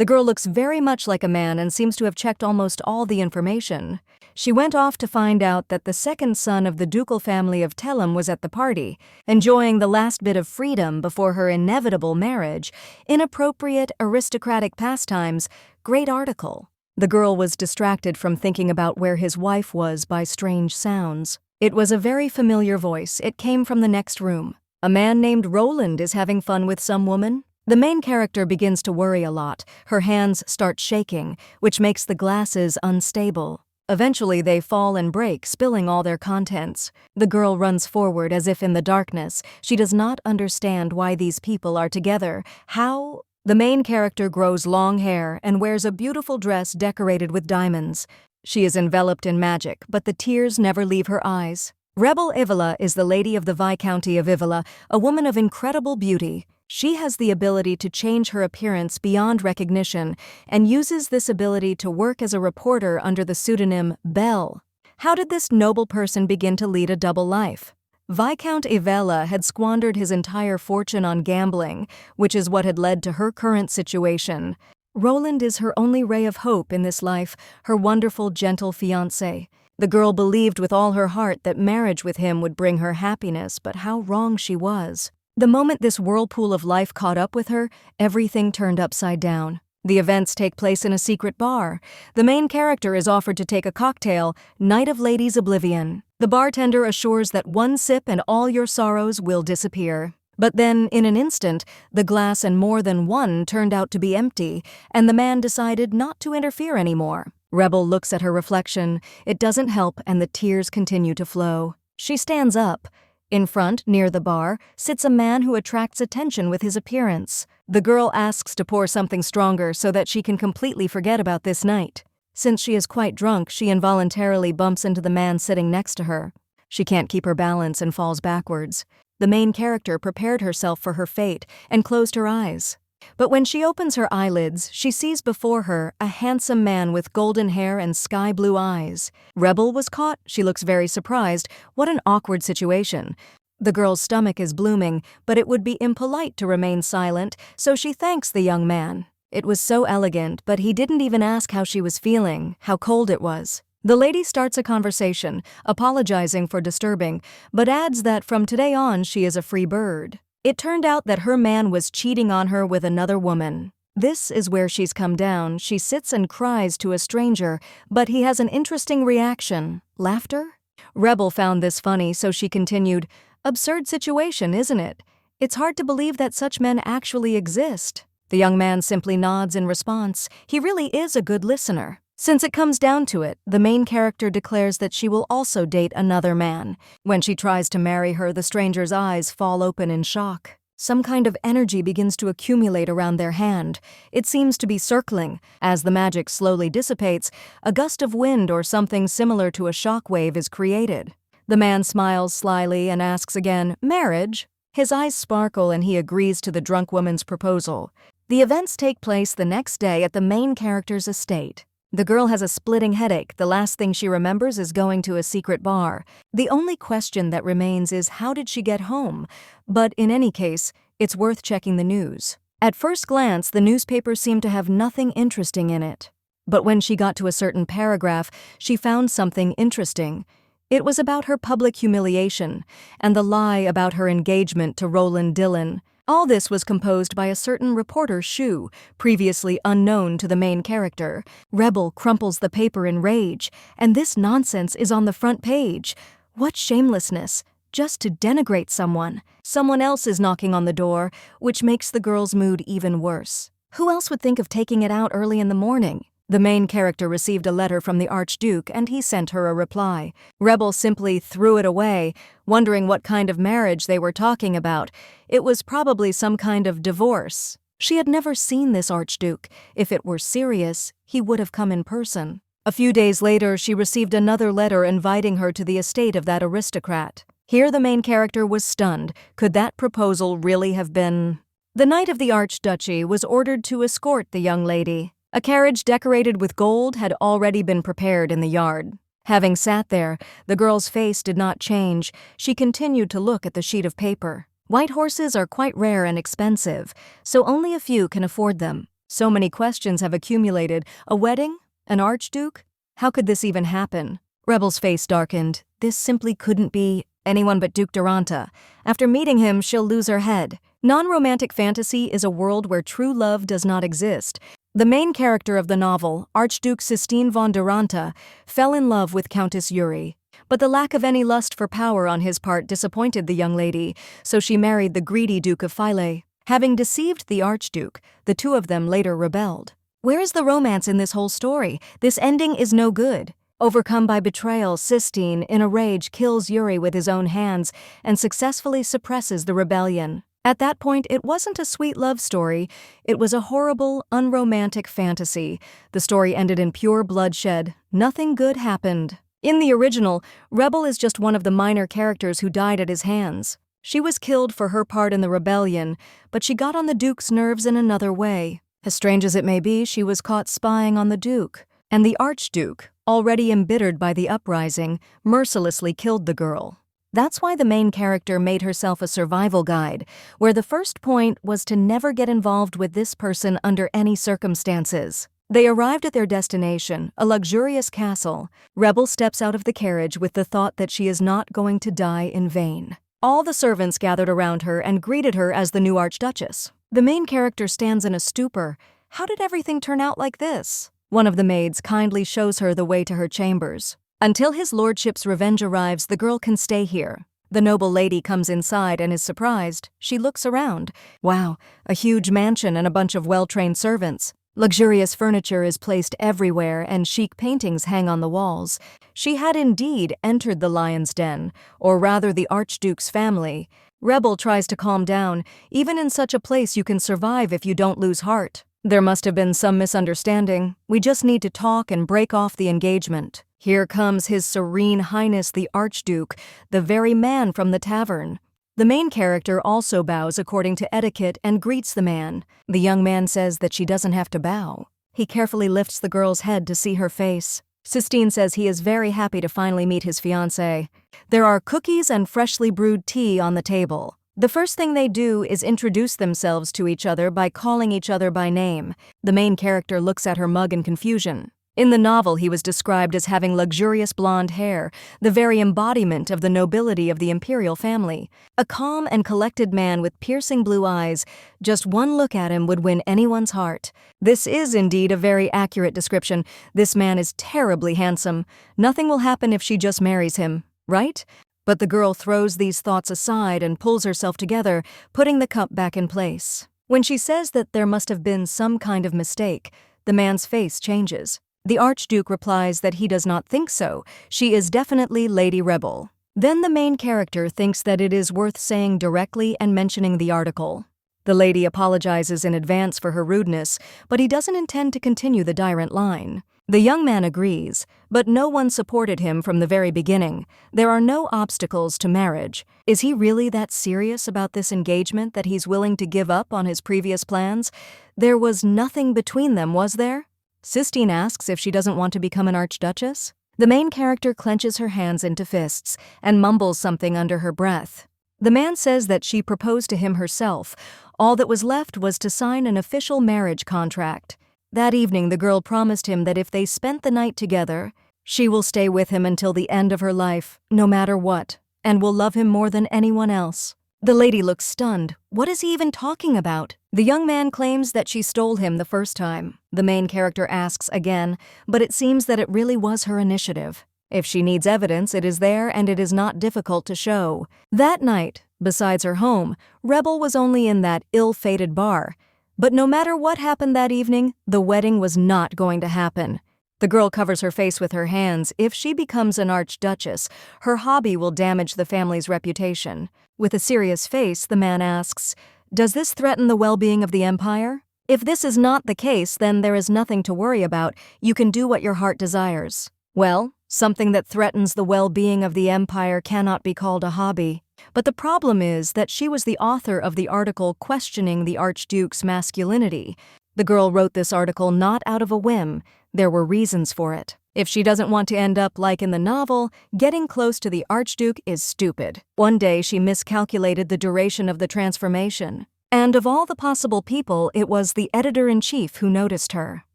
The girl looks very much like a man and seems to have checked almost all the information. She went off to find out that the second son of the ducal family of Telem was at the party, enjoying the last bit of freedom before her inevitable marriage. Inappropriate, aristocratic pastimes. Great article. The girl was distracted from thinking about where his wife was by strange sounds. It was a very familiar voice. It came from the next room. A man named Roland is having fun with some woman. The main character begins to worry a lot. Her hands start shaking, which makes the glasses unstable. Eventually, they fall and break, spilling all their contents. The girl runs forward as if in the darkness. She does not understand why these people are together. How? The main character grows long hair and wears a beautiful dress decorated with diamonds. She is enveloped in magic, but the tears never leave her eyes. Rebel Ivila is the lady of the Viscounty of Ivila, a woman of incredible beauty. She has the ability to change her appearance beyond recognition and uses this ability to work as a reporter under the pseudonym Belle. How did this noble person begin to lead a double life? Vicount Ivela had squandered his entire fortune on gambling, which is what had led to her current situation. Roland is her only ray of hope in this life, her wonderful, gentle fiancé. The girl believed with all her heart that marriage with him would bring her happiness, but how wrong she was. The moment this whirlpool of life caught up with her, everything turned upside down. The events take place in a secret bar. The main character is offered to take a cocktail, Night of Ladies Oblivion. The bartender assures that one sip and all your sorrows will disappear. But then, in an instant, the glass and more than one turned out to be empty, and the man decided not to interfere anymore. Rebel looks at her reflection. It doesn't help, and the tears continue to flow. She stands up. In front, near the bar, sits a man who attracts attention with his appearance. The girl asks to pour something stronger so that she can completely forget about this night. Since she is quite drunk, she involuntarily bumps into the man sitting next to her. She can't keep her balance and falls backwards. The main character prepared herself for her fate and closed her eyes. But when she opens her eyelids, she sees before her a handsome man with golden hair and sky-blue eyes. Rebel was caught. She looks very surprised. What an awkward situation. The girl's stomach is blooming, but it would be impolite to remain silent, so she thanks the young man. It was so elegant, but he didn't even ask how she was feeling, how cold it was. The lady starts a conversation, apologizing for disturbing, but adds that from today on she is a free bird. It turned out that her man was cheating on her with another woman. This is where she's come down. She sits and cries to a stranger, but he has an interesting reaction. Laughter? Rebel found this funny, so she continued, "Absurd situation, isn't it? It's hard to believe that such men actually exist." The young man simply nods in response. He really is a good listener. Since it comes down to it, the main character declares that she will also date another man. When she tries to marry her, the stranger's eyes fall open in shock. Some kind of energy begins to accumulate around their hand. It seems to be circling. As the magic slowly dissipates, a gust of wind or something similar to a shock wave is created. The man smiles slyly and asks again, "Marriage?" His eyes sparkle and he agrees to the drunk woman's proposal. The events take place the next day at the main character's estate. The girl has a splitting headache. The last thing she remembers is going to a secret bar. The only question that remains is how did she get home? But in any case, it's worth checking the news. At first glance, the newspaper seemed to have nothing interesting in it. But when she got to a certain paragraph, she found something interesting. It was about her public humiliation and the lie about her engagement to Roland Dillon. All this was composed by a certain reporter Shu, previously unknown to the main character. Rebel crumples the paper in rage, and this nonsense is on the front page. What shamelessness, just to denigrate someone. Someone else is knocking on the door, which makes the girl's mood even worse. Who else would think of taking it out early in the morning? The main character received a letter from the Archduke and he sent her a reply. Rebel simply threw it away, wondering what kind of marriage they were talking about. It was probably some kind of divorce. She had never seen this Archduke. If it were serious, he would have come in person. A few days later, she received another letter inviting her to the estate of that aristocrat. Here the main character was stunned. Could that proposal really have been? The Knight of the Archduchy was ordered to escort the young lady. A carriage decorated with gold had already been prepared in the yard. Having sat there, the girl's face did not change. She continued to look at the sheet of paper. White horses are quite rare and expensive, so only a few can afford them. So many questions have accumulated. A wedding? An archduke? How could this even happen? Rebel's face darkened. This simply couldn't be anyone but Duke Duranta. After meeting him, she'll lose her head. Non-romantic fantasy is a world where true love does not exist. The main character of the novel, Archduke Cystine von Duranta, fell in love with Countess Yuri. But the lack of any lust for power on his part disappointed the young lady, so she married the greedy Duke of Filey. Having deceived the Archduke, the two of them later rebelled. Where is the romance in this whole story? This ending is no good. Overcome by betrayal, Cystine, in a rage, kills Yuri with his own hands and successfully suppresses the rebellion. At that point, it wasn't a sweet love story. It was a horrible, unromantic fantasy. The story ended in pure bloodshed. Nothing good happened. In the original, Rebel is just one of the minor characters who died at his hands. She was killed for her part in the rebellion, but she got on the Duke's nerves in another way. As strange as it may be, she was caught spying on the Duke. And the Archduke, already embittered by the uprising, mercilessly killed the girl. That's why the main character made herself a survival guide, where the first point was to never get involved with this person under any circumstances. They arrived at their destination, a luxurious castle. Rebel steps out of the carriage with the thought that she is not going to die in vain. All the servants gathered around her and greeted her as the new Archduchess. The main character stands in a stupor. How did everything turn out like this? One of the maids kindly shows her the way to her chambers. Until his lordship's revenge arrives, the girl can stay here. The noble lady comes inside and is surprised. She looks around. Wow, a huge mansion and a bunch of well-trained servants. Luxurious furniture is placed everywhere and chic paintings hang on the walls. She had indeed entered the lion's den, or rather the Archduke's family. Rebel tries to calm down. Even in such a place you can survive if you don't lose heart. There must have been some misunderstanding. We just need to talk and break off the engagement. Here comes His Serene Highness the Archduke, the very man from the tavern. The main character also bows according to etiquette and greets the man. The young man says that she doesn't have to bow. He carefully lifts the girl's head to see her face. Cystine says he is very happy to finally meet his fiancée. There are cookies and freshly brewed tea on the table. The first thing they do is introduce themselves to each other by calling each other by name. The main character looks at her mug in confusion. In the novel, he was described as having luxurious blonde hair, the very embodiment of the nobility of the imperial family. A calm and collected man with piercing blue eyes. Just one look at him would win anyone's heart. This is indeed a very accurate description. This man is terribly handsome. Nothing will happen if she just marries him, right? But the girl throws these thoughts aside and pulls herself together, putting the cup back in place. When she says that there must have been some kind of mistake, the man's face changes. The Archduke replies that he does not think so. She is definitely Lady Rebel. Then the main character thinks that it is worth saying directly and mentioning the article. The lady apologizes in advance for her rudeness, but he doesn't intend to continue the direct line. The young man agrees, but no one supported him from the very beginning. There are no obstacles to marriage. Is he really that serious about this engagement that he's willing to give up on his previous plans? There was nothing between them, was there? Cystine asks if she doesn't want to become an archduchess. The main character clenches her hands into fists and mumbles something under her breath. The man says that she proposed to him herself. All that was left was to sign an official marriage contract. That evening, the girl promised him that if they spent the night together, she will stay with him until the end of her life, no matter what, and will love him more than anyone else. The lady looks stunned. What is he even talking about? The young man claims that she stole him the first time. The main character asks again, but it seems that it really was her initiative. If she needs evidence, it is there and it is not difficult to show. That night, besides her home, Rebel was only in that ill-fated bar. But no matter what happened that evening, the wedding was not going to happen. The girl covers her face with her hands. If she becomes an archduchess, her hobby will damage the family's reputation. With a serious face, the man asks, "Does this threaten the well-being of the empire?" If this is not the case, then there is nothing to worry about. You can do what your heart desires. Well, something that threatens the well-being of the empire cannot be called a hobby. But the problem is that she was the author of the article questioning the Archduke's masculinity. The girl wrote this article not out of a whim. There were reasons for it. If she doesn't want to end up like in the novel, getting close to the Archduke is stupid. One day she miscalculated the duration of the transformation. And of all the possible people, it was the editor-in-chief who noticed her.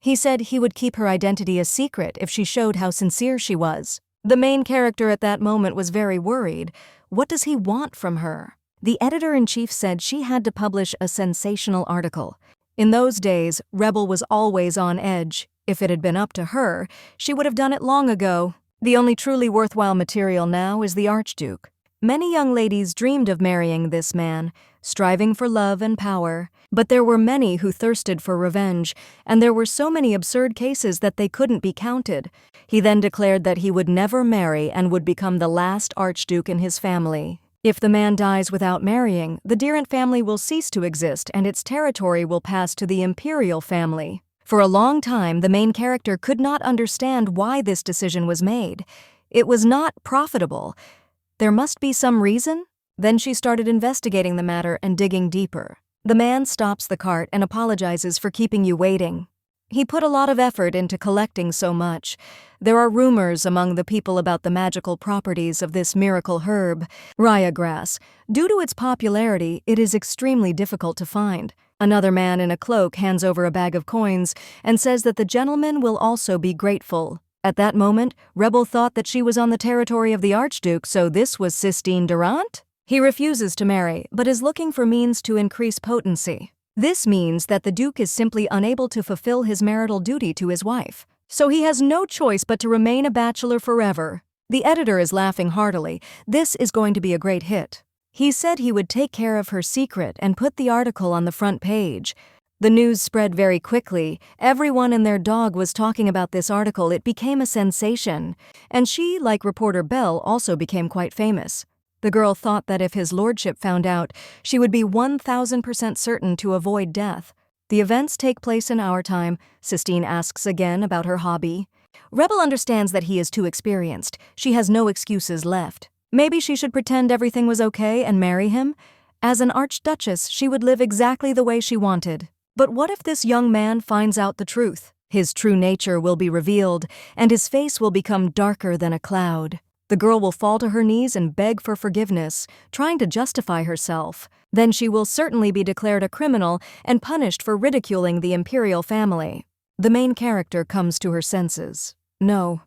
He said he would keep her identity a secret if she showed how sincere she was. The main character at that moment was very worried. What does he want from her? The editor-in-chief said she had to publish a sensational article. In those days, Rebel was always on edge. If it had been up to her, she would have done it long ago. The only truly worthwhile material now is the Archduke. Many young ladies dreamed of marrying this man, striving for love and power, but there were many who thirsted for revenge, and there were so many absurd cases that they couldn't be counted. He then declared that he would never marry and would become the last Archduke in his family. If the man dies without marrying, the Durant family will cease to exist and its territory will pass to the imperial family. For a long time, the main character could not understand why this decision was made. It was not profitable. There must be some reason? Then she started investigating the matter and digging deeper. The man stops the cart and apologizes for keeping you waiting. He put a lot of effort into collecting so much. There are rumors among the people about the magical properties of this miracle herb, raya grass. Due to its popularity, it is extremely difficult to find. Another man in a cloak hands over a bag of coins and says that the gentleman will also be grateful. At that moment, Rebel thought that she was on the territory of the Archduke, so this was Cystine Durant? He refuses to marry, but is looking for means to increase potency. This means that the Duke is simply unable to fulfill his marital duty to his wife. So he has no choice but to remain a bachelor forever. The editor is laughing heartily. This is going to be a great hit. He said he would take care of her secret and put the article on the front page. The news spread very quickly. Everyone and their dog was talking about this article. It became a sensation. And she, like reporter Bell, also became quite famous. The girl thought that if his lordship found out, she would be 1000% certain to avoid death. The events take place in our time. Cystine asks again about her hobby. Rebel understands that he is too experienced. She has no excuses left. Maybe she should pretend everything was okay and marry him? As an archduchess, she would live exactly the way she wanted. But what if this young man finds out the truth? His true nature will be revealed, and his face will become darker than a cloud. The girl will fall to her knees and beg for forgiveness, trying to justify herself. Then she will certainly be declared a criminal and punished for ridiculing the imperial family. The main character comes to her senses. No,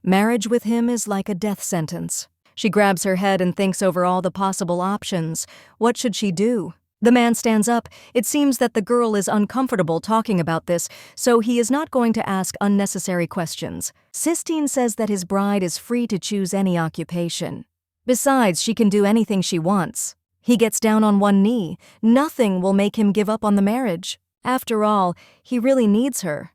marriage with him is like a death sentence. She grabs her head and thinks over all the possible options. What should she do? The man stands up. It seems that the girl is uncomfortable talking about this, so he is not going to ask unnecessary questions. Cystine says that his bride is free to choose any occupation. Besides, she can do anything she wants. He gets down on one knee. Nothing will make him give up on the marriage. After all, he really needs her.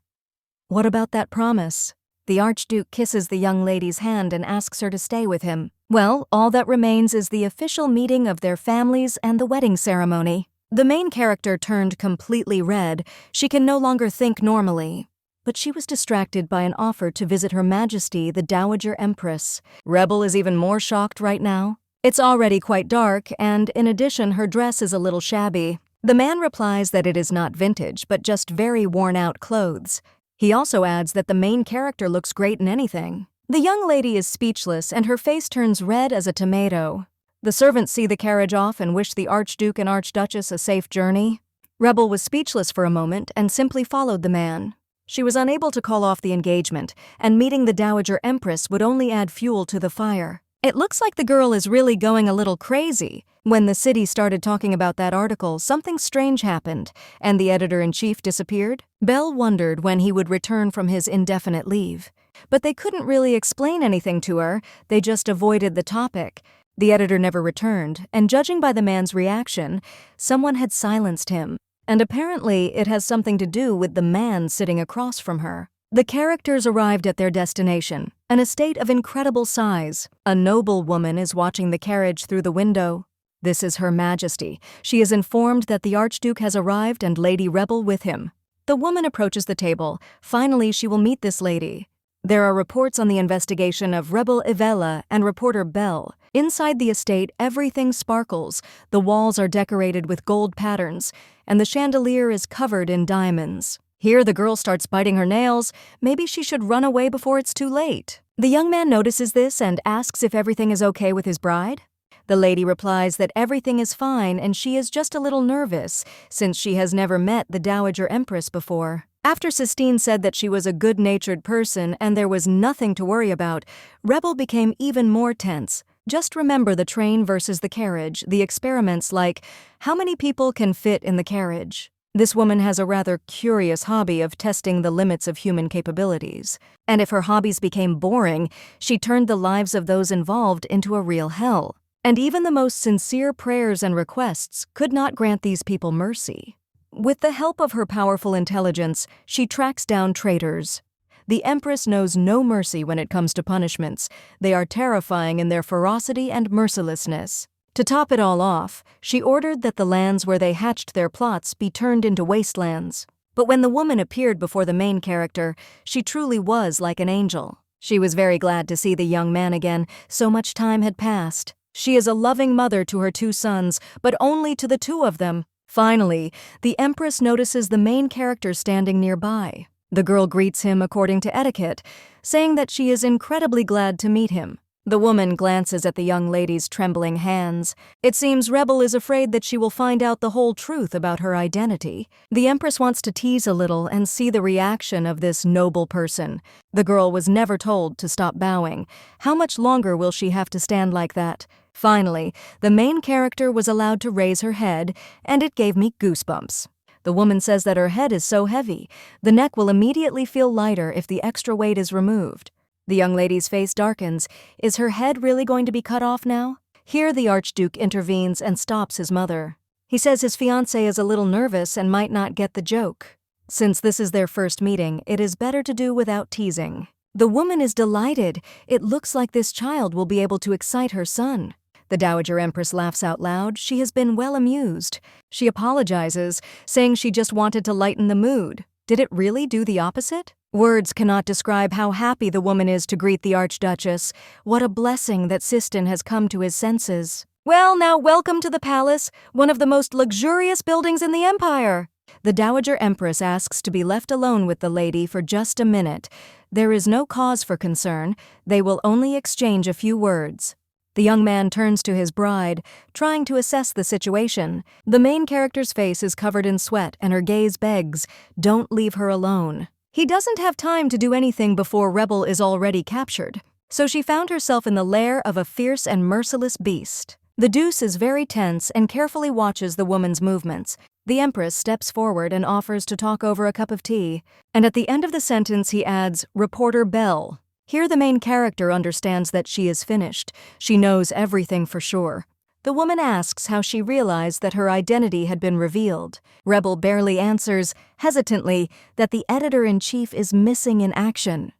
What about that promise? The Archduke kisses the young lady's hand and asks her to stay with him. Well, all that remains is the official meeting of their families and the wedding ceremony. The main character turned completely red. She can no longer think normally. But she was distracted by an offer to visit Her Majesty, the Dowager Empress. Rebel is even more shocked right now. It's already quite dark, and in addition, her dress is a little shabby. The man replies that it is not vintage, but just very worn-out clothes. He also adds that the main character looks great in anything. The young lady is speechless, and her face turns red as a tomato. The servants see the carriage off and wish the Archduke and Archduchess a safe journey. Rebel was speechless for a moment and simply followed the man. She was unable to call off the engagement, and meeting the Dowager Empress would only add fuel to the fire. It looks like the girl is really going a little crazy. When the city started talking about that article, something strange happened, and the editor-in-chief disappeared. Bell wondered when he would return from his indefinite leave. But they couldn't really explain anything to her, they just avoided the topic. The editor never returned, and judging by the man's reaction, someone had silenced him. And apparently it has something to do with the man sitting across from her. The characters arrived at their destination, an estate of incredible size. A noble woman is watching the carriage through the window. This is Her Majesty. She is informed that the Archduke has arrived and Lady Rebel with him. The woman approaches the table. Finally, she will meet this lady. There are reports on the investigation of Rebel Ivela and reporter Bell. Inside the estate, everything sparkles. The walls are decorated with gold patterns, and the chandelier is covered in diamonds. Here the girl starts biting her nails. Maybe she should run away before it's too late. The young man notices this and asks if everything is okay with his bride. The lady replies that everything is fine and she is just a little nervous since she has never met the Dowager Empress before. After Cystine said that she was a good-natured person and there was nothing to worry about, Rebel became even more tense. Just remember the train versus the carriage, the experiments like, how many people can fit in the carriage? This woman has a rather curious hobby of testing the limits of human capabilities. And if her hobbies became boring, she turned the lives of those involved into a real hell. And even the most sincere prayers and requests could not grant these people mercy. With the help of her powerful intelligence, she tracks down traitors. The Empress knows no mercy when it comes to punishments. They are terrifying in their ferocity and mercilessness. To top it all off, she ordered that the lands where they hatched their plots be turned into wastelands. But when the woman appeared before the main character, she truly was like an angel. She was very glad to see the young man again. So much time had passed. She is a loving mother to her 2 sons, but only to the 2 of them. Finally, the Empress notices the main character standing nearby. The girl greets him according to etiquette, saying that she is incredibly glad to meet him. The woman glances at the young lady's trembling hands. It seems Rebel is afraid that she will find out the whole truth about her identity. The Empress wants to tease a little and see the reaction of this noble person. The girl was never told to stop bowing. How much longer will she have to stand like that? Finally, the main character was allowed to raise her head, and it gave me goosebumps. The woman says that her head is so heavy, the neck will immediately feel lighter if the extra weight is removed. The young lady's face darkens. Is her head really going to be cut off now? Here the Archduke intervenes and stops his mother. He says his fiancée is a little nervous and might not get the joke. Since this is their first meeting, it is better to do without teasing. The woman is delighted. It looks like this child will be able to excite her son. The Dowager Empress laughs out loud. She has been well amused. She apologizes, saying she just wanted to lighten the mood. Did it really do the opposite? Words cannot describe how happy the woman is to greet the Archduchess. What a blessing that Cystine has come to his senses. Well, now welcome to the palace, one of the most luxurious buildings in the empire. The Dowager Empress asks to be left alone with the lady for just a minute. There is no cause for concern. They will only exchange a few words. The young man turns to his bride, trying to assess the situation. The main character's face is covered in sweat and her gaze begs, "Don't leave her alone." He doesn't have time to do anything before Rebel is already captured, so she found herself in the lair of a fierce and merciless beast. The Deuce is very tense and carefully watches the woman's movements. The Empress steps forward and offers to talk over a cup of tea, and at the end of the sentence he adds, "Reporter Bell." Here the main character understands that she is finished. She knows everything for sure. The woman asks how she realized that her identity had been revealed. Rebel barely answers, hesitantly, that the editor-in-chief is missing in action.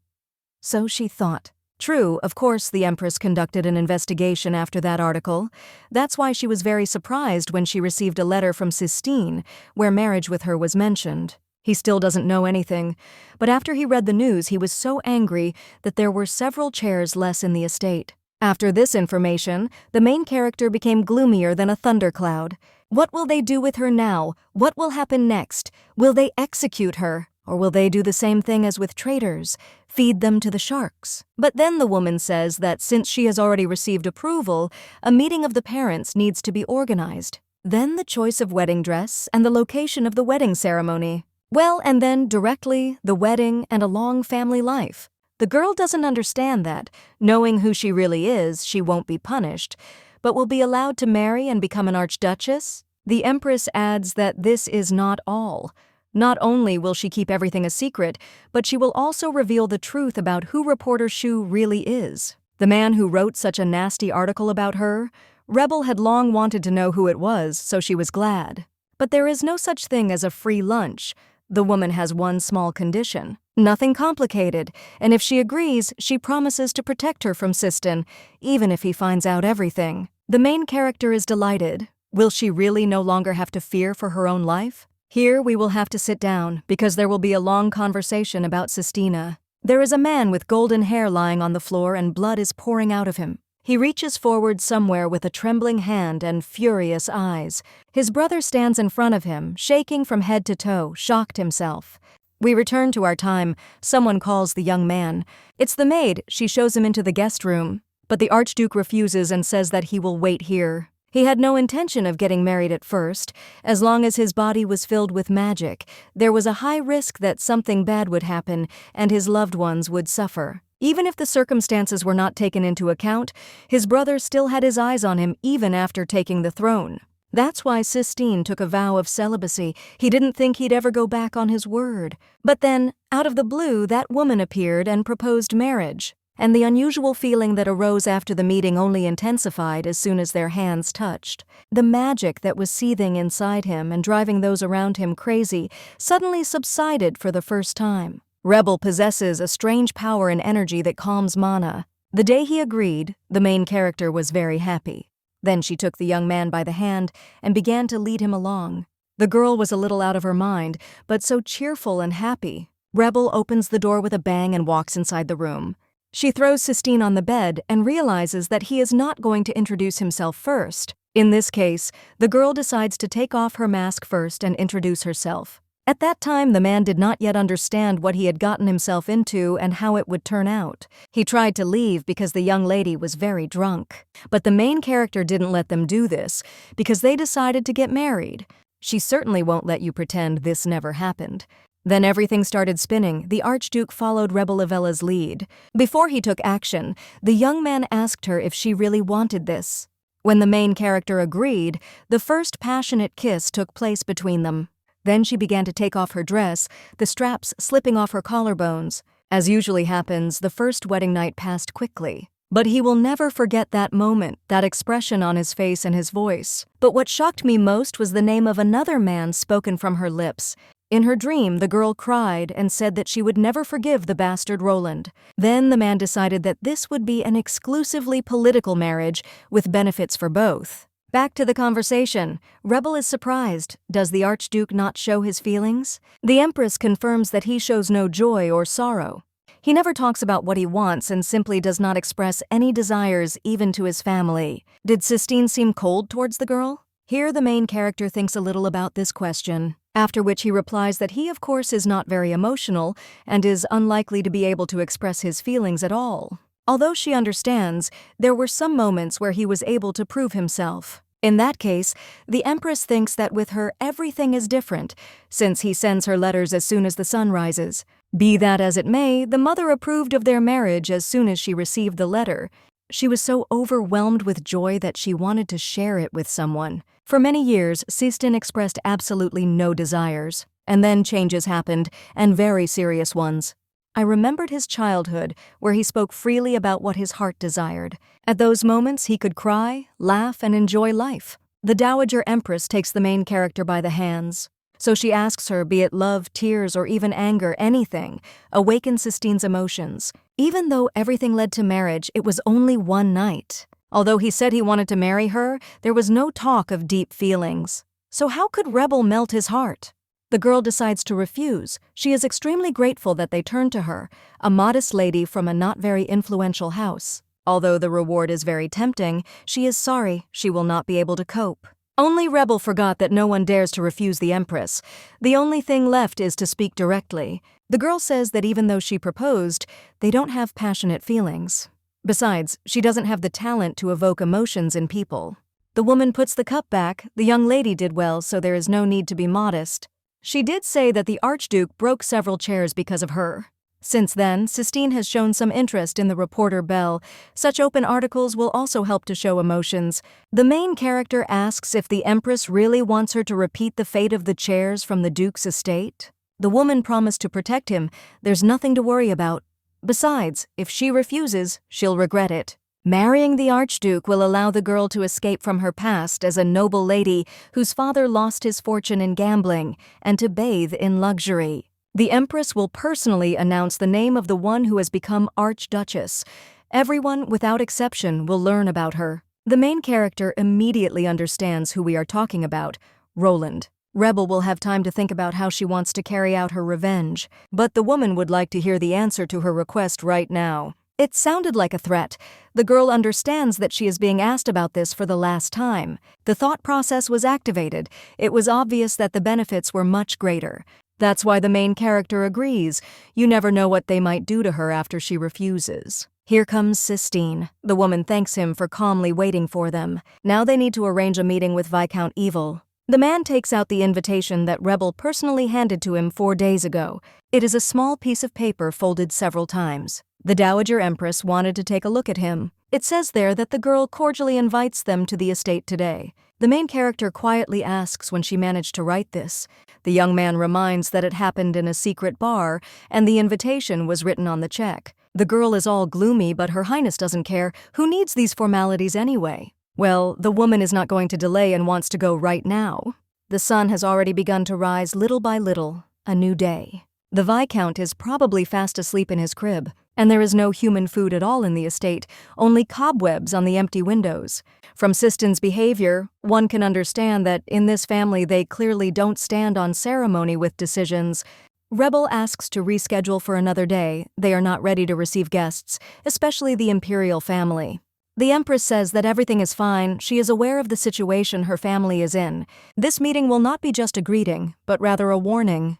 So she thought. True, of course the Empress conducted an investigation after that article. That's why she was very surprised when she received a letter from Cystine, where marriage with her was mentioned. He still doesn't know anything, but after he read the news he was so angry that there were several chairs less in the estate. After this information, the main character became gloomier than a thundercloud. What will they do with her now? What will happen next? Will they execute her? Or will they do the same thing as with traitors? Feed them to the sharks? But then the woman says that since she has already received approval, a meeting of the parents needs to be organized. Then the choice of wedding dress and the location of the wedding ceremony. Well, and then directly, the wedding and a long family life. The girl doesn't understand that, knowing who she really is, she won't be punished, but will be allowed to marry and become an archduchess. The Empress adds that this is not all. Not only will she keep everything a secret, but she will also reveal the truth about who Reporter Shu really is. The man who wrote such a nasty article about her, Rebel had long wanted to know who it was, so she was glad. But there is no such thing as a free lunch. The woman has one small condition. Nothing complicated, and if she agrees, she promises to protect her from Cystine, even if he finds out everything. The main character is delighted. Will she really no longer have to fear for her own life? Here we will have to sit down, because there will be a long conversation about Cystine. There is a man with golden hair lying on the floor and blood is pouring out of him. He reaches forward somewhere with a trembling hand and furious eyes. His brother stands in front of him, shaking from head to toe, shocked himself. We return to our time. Someone calls the young man. It's the maid. She shows him into the guest room. but the Archduke refuses and says that he will wait here. He had no intention of getting married at first. As long as his body was filled with magic, there was a high risk that something bad would happen and his loved ones would suffer. Even if the circumstances were not taken into account, his brother still had his eyes on him even after taking the throne. That's why Cystine took a vow of celibacy. He didn't think he'd ever go back on his word. But then, out of the blue, that woman appeared and proposed marriage. And the unusual feeling that arose after the meeting only intensified as soon as their hands touched. The magic that was seething inside him and driving those around him crazy suddenly subsided for the first time. Rebel possesses a strange power and energy that calms Mana. The day he agreed, the main character was very happy. Then she took the young man by the hand and began to lead him along. The girl was a little out of her mind, but so cheerful and happy. Rebel opens the door with a bang and walks inside the room. She throws Cystine on the bed and realizes that he is not going to introduce himself first. In this case, the girl decides to take off her mask first and introduce herself. At that time, the man did not yet understand what he had gotten himself into and how it would turn out. He tried to leave because the young lady was very drunk. But the main character didn't let them do this because they decided to get married. She certainly won't let you pretend this never happened. Then everything started spinning. The Archduke followed Rebel Avella's lead. Before he took action, the young man asked her if she really wanted this. When the main character agreed, the first passionate kiss took place between them. Then she began to take off her dress, the straps slipping off her collarbones. As usually happens, the first wedding night passed quickly. But he will never forget that moment, that expression on his face and his voice. But what shocked me most was the name of another man spoken from her lips. In her dream, the girl cried and said that she would never forgive the bastard Roland. Then the man decided that this would be an exclusively political marriage with benefits for both. Back to the conversation. Rebel is surprised. Does the Archduke not show his feelings? The Empress confirms that he shows no joy or sorrow. He never talks about what he wants and simply does not express any desires even to his family. Did Cystine seem cold towards the girl? Here the main character thinks a little about this question, after which he replies that he of course is not very emotional and is unlikely to be able to express his feelings at all. Although she understands, there were some moments where he was able to prove himself. In that case, the Empress thinks that with her everything is different, since he sends her letters as soon as the sun rises. Be that as it may, the mother approved of their marriage as soon as she received the letter. She was so overwhelmed with joy that she wanted to share it with someone. For many years, Cystine expressed absolutely no desires. And then changes happened, and very serious ones. I remembered his childhood, where he spoke freely about what his heart desired. At those moments, he could cry, laugh, and enjoy life. The Dowager Empress takes the main character by the hands. So she asks her, be it love, tears, or even anger, anything, awaken Cystine's emotions. Even though everything led to marriage, it was only one night. Although he said he wanted to marry her, there was no talk of deep feelings. So how could Rebel melt his heart? The girl decides to refuse. She is extremely grateful that they turned to her, a modest lady from a not very influential house. Although the reward is very tempting, she is sorry she will not be able to cope. Only Rebel forgot that no one dares to refuse the Empress. The only thing left is to speak directly. The girl says that even though she proposed, they don't have passionate feelings. Besides, she doesn't have the talent to evoke emotions in people. The woman puts the cup back. The young lady did well, so there is no need to be modest. She did say that the Archduke broke several chairs because of her. Since then, Cystine has shown some interest in the reporter Belle. Such open articles will also help to show emotions. The main character asks if the Empress really wants her to repeat the fate of the chairs from the Duke's estate. The woman promised to protect him. There's nothing to worry about. Besides, if she refuses, she'll regret it. Marrying the Archduke will allow the girl to escape from her past as a noble lady whose father lost his fortune in gambling and to bathe in luxury. The Empress will personally announce the name of the one who has become Archduchess. Everyone, without exception, will learn about her. The main character immediately understands who we are talking about, Roland. Rebel will have time to think about how she wants to carry out her revenge, but the woman would like to hear the answer to her request right now. It sounded like a threat. The girl understands that she is being asked about this for the last time. The thought process was activated. It was obvious that the benefits were much greater. That's why the main character agrees. You never know what they might do to her after she refuses. Here comes Cystine. The woman thanks him for calmly waiting for them. Now they need to arrange a meeting with Viscount Evil. The man takes out the invitation that Rebel personally handed to him 4 days ago. It is a small piece of paper folded several times. The Dowager Empress wanted to take a look at him. It says there that the girl cordially invites them to the estate today. The main character quietly asks when she managed to write this. The young man reminds that it happened in a secret bar, and the invitation was written on the check. The girl is all gloomy, but Her Highness doesn't care. Who needs these formalities anyway? Well, the woman is not going to delay and wants to go right now. The sun has already begun to rise little by little, a new day. The Viscount is probably fast asleep in his crib, and there is no human food at all in the estate, only cobwebs on the empty windows. From Cystine's behavior, one can understand that in this family they clearly don't stand on ceremony with decisions. Rebel asks to reschedule for another day. They are not ready to receive guests, especially the imperial family. The Empress says that everything is fine. She is aware of the situation her family is in. This meeting will not be just a greeting, but rather a warning.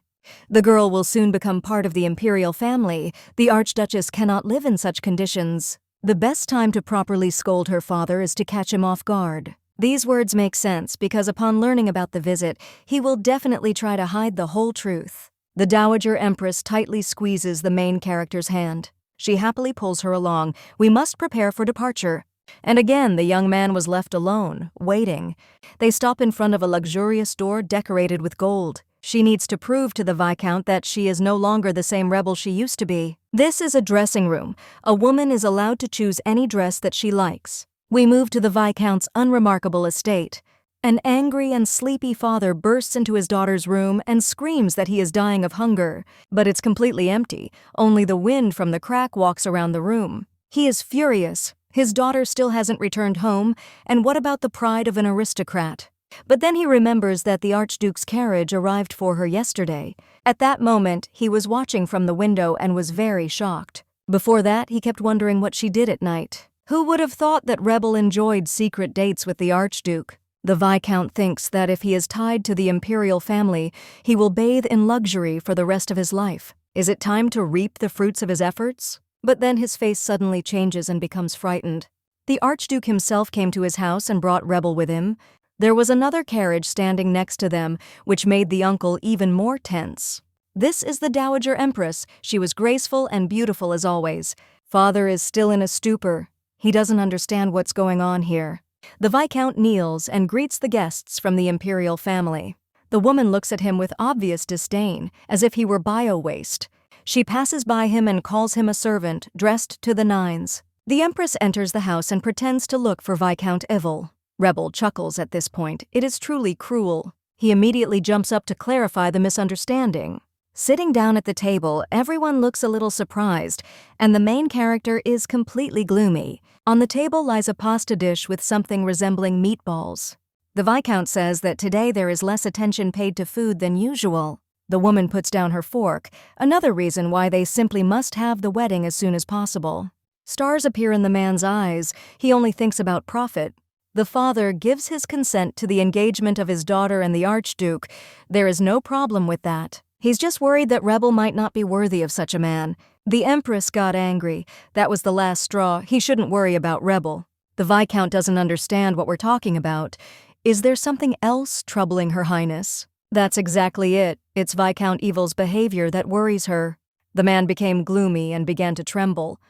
The girl will soon become part of the imperial family. The Archduchess cannot live in such conditions. The best time to properly scold her father is to catch him off guard. These words make sense because upon learning about the visit, he will definitely try to hide the whole truth. The Dowager Empress tightly squeezes the main character's hand. She happily pulls her along. We must prepare for departure. And again, the young man was left alone, waiting. They stop in front of a luxurious door decorated with gold. She needs to prove to the Viscount that she is no longer the same rebel she used to be. This is a dressing room. A woman is allowed to choose any dress that she likes. We move to the Viscount's unremarkable estate. An angry and sleepy father bursts into his daughter's room and screams that he is dying of hunger. But it's completely empty. Only the wind from the crack walks around the room. He is furious. His daughter still hasn't returned home, and what about the pride of an aristocrat? But then he remembers that the Archduke's carriage arrived for her yesterday. At that moment, he was watching from the window and was very shocked. Before that, he kept wondering what she did at night. Who would have thought that Rebel enjoyed secret dates with the Archduke? The Viscount thinks that if he is tied to the imperial family, he will bathe in luxury for the rest of his life. Is it time to reap the fruits of his efforts? But then his face suddenly changes and becomes frightened. The Archduke himself came to his house and brought Rebel with him. There was another carriage standing next to them, which made the uncle even more tense. This is the Dowager Empress. She was graceful and beautiful as always. Father is still in a stupor. He doesn't understand what's going on here. The Viscount kneels and greets the guests from the imperial family. The woman looks at him with obvious disdain, as if he were bio-waste. She passes by him and calls him a servant, dressed to the nines. The Empress enters the house and pretends to look for Viscount Evil. Rebel chuckles at this point. It is truly cruel. He immediately jumps up to clarify the misunderstanding. Sitting down at the table, everyone looks a little surprised, and the main character is completely gloomy. On the table lies a pasta dish with something resembling meatballs. The Viscount says that today there is less attention paid to food than usual. The woman puts down her fork, another reason why they simply must have the wedding as soon as possible. Stars appear in the man's eyes. He only thinks about profit. The father gives his consent to the engagement of his daughter and the Archduke. There is no problem with that. He's just worried that Rebel might not be worthy of such a man. The Empress got angry. That was the last straw. He shouldn't worry about Rebel. The Viscount doesn't understand what we're talking about. Is there something else troubling Her Highness? That's exactly it. It's Viscount Evil's behavior that worries her. The man became gloomy and began to tremble.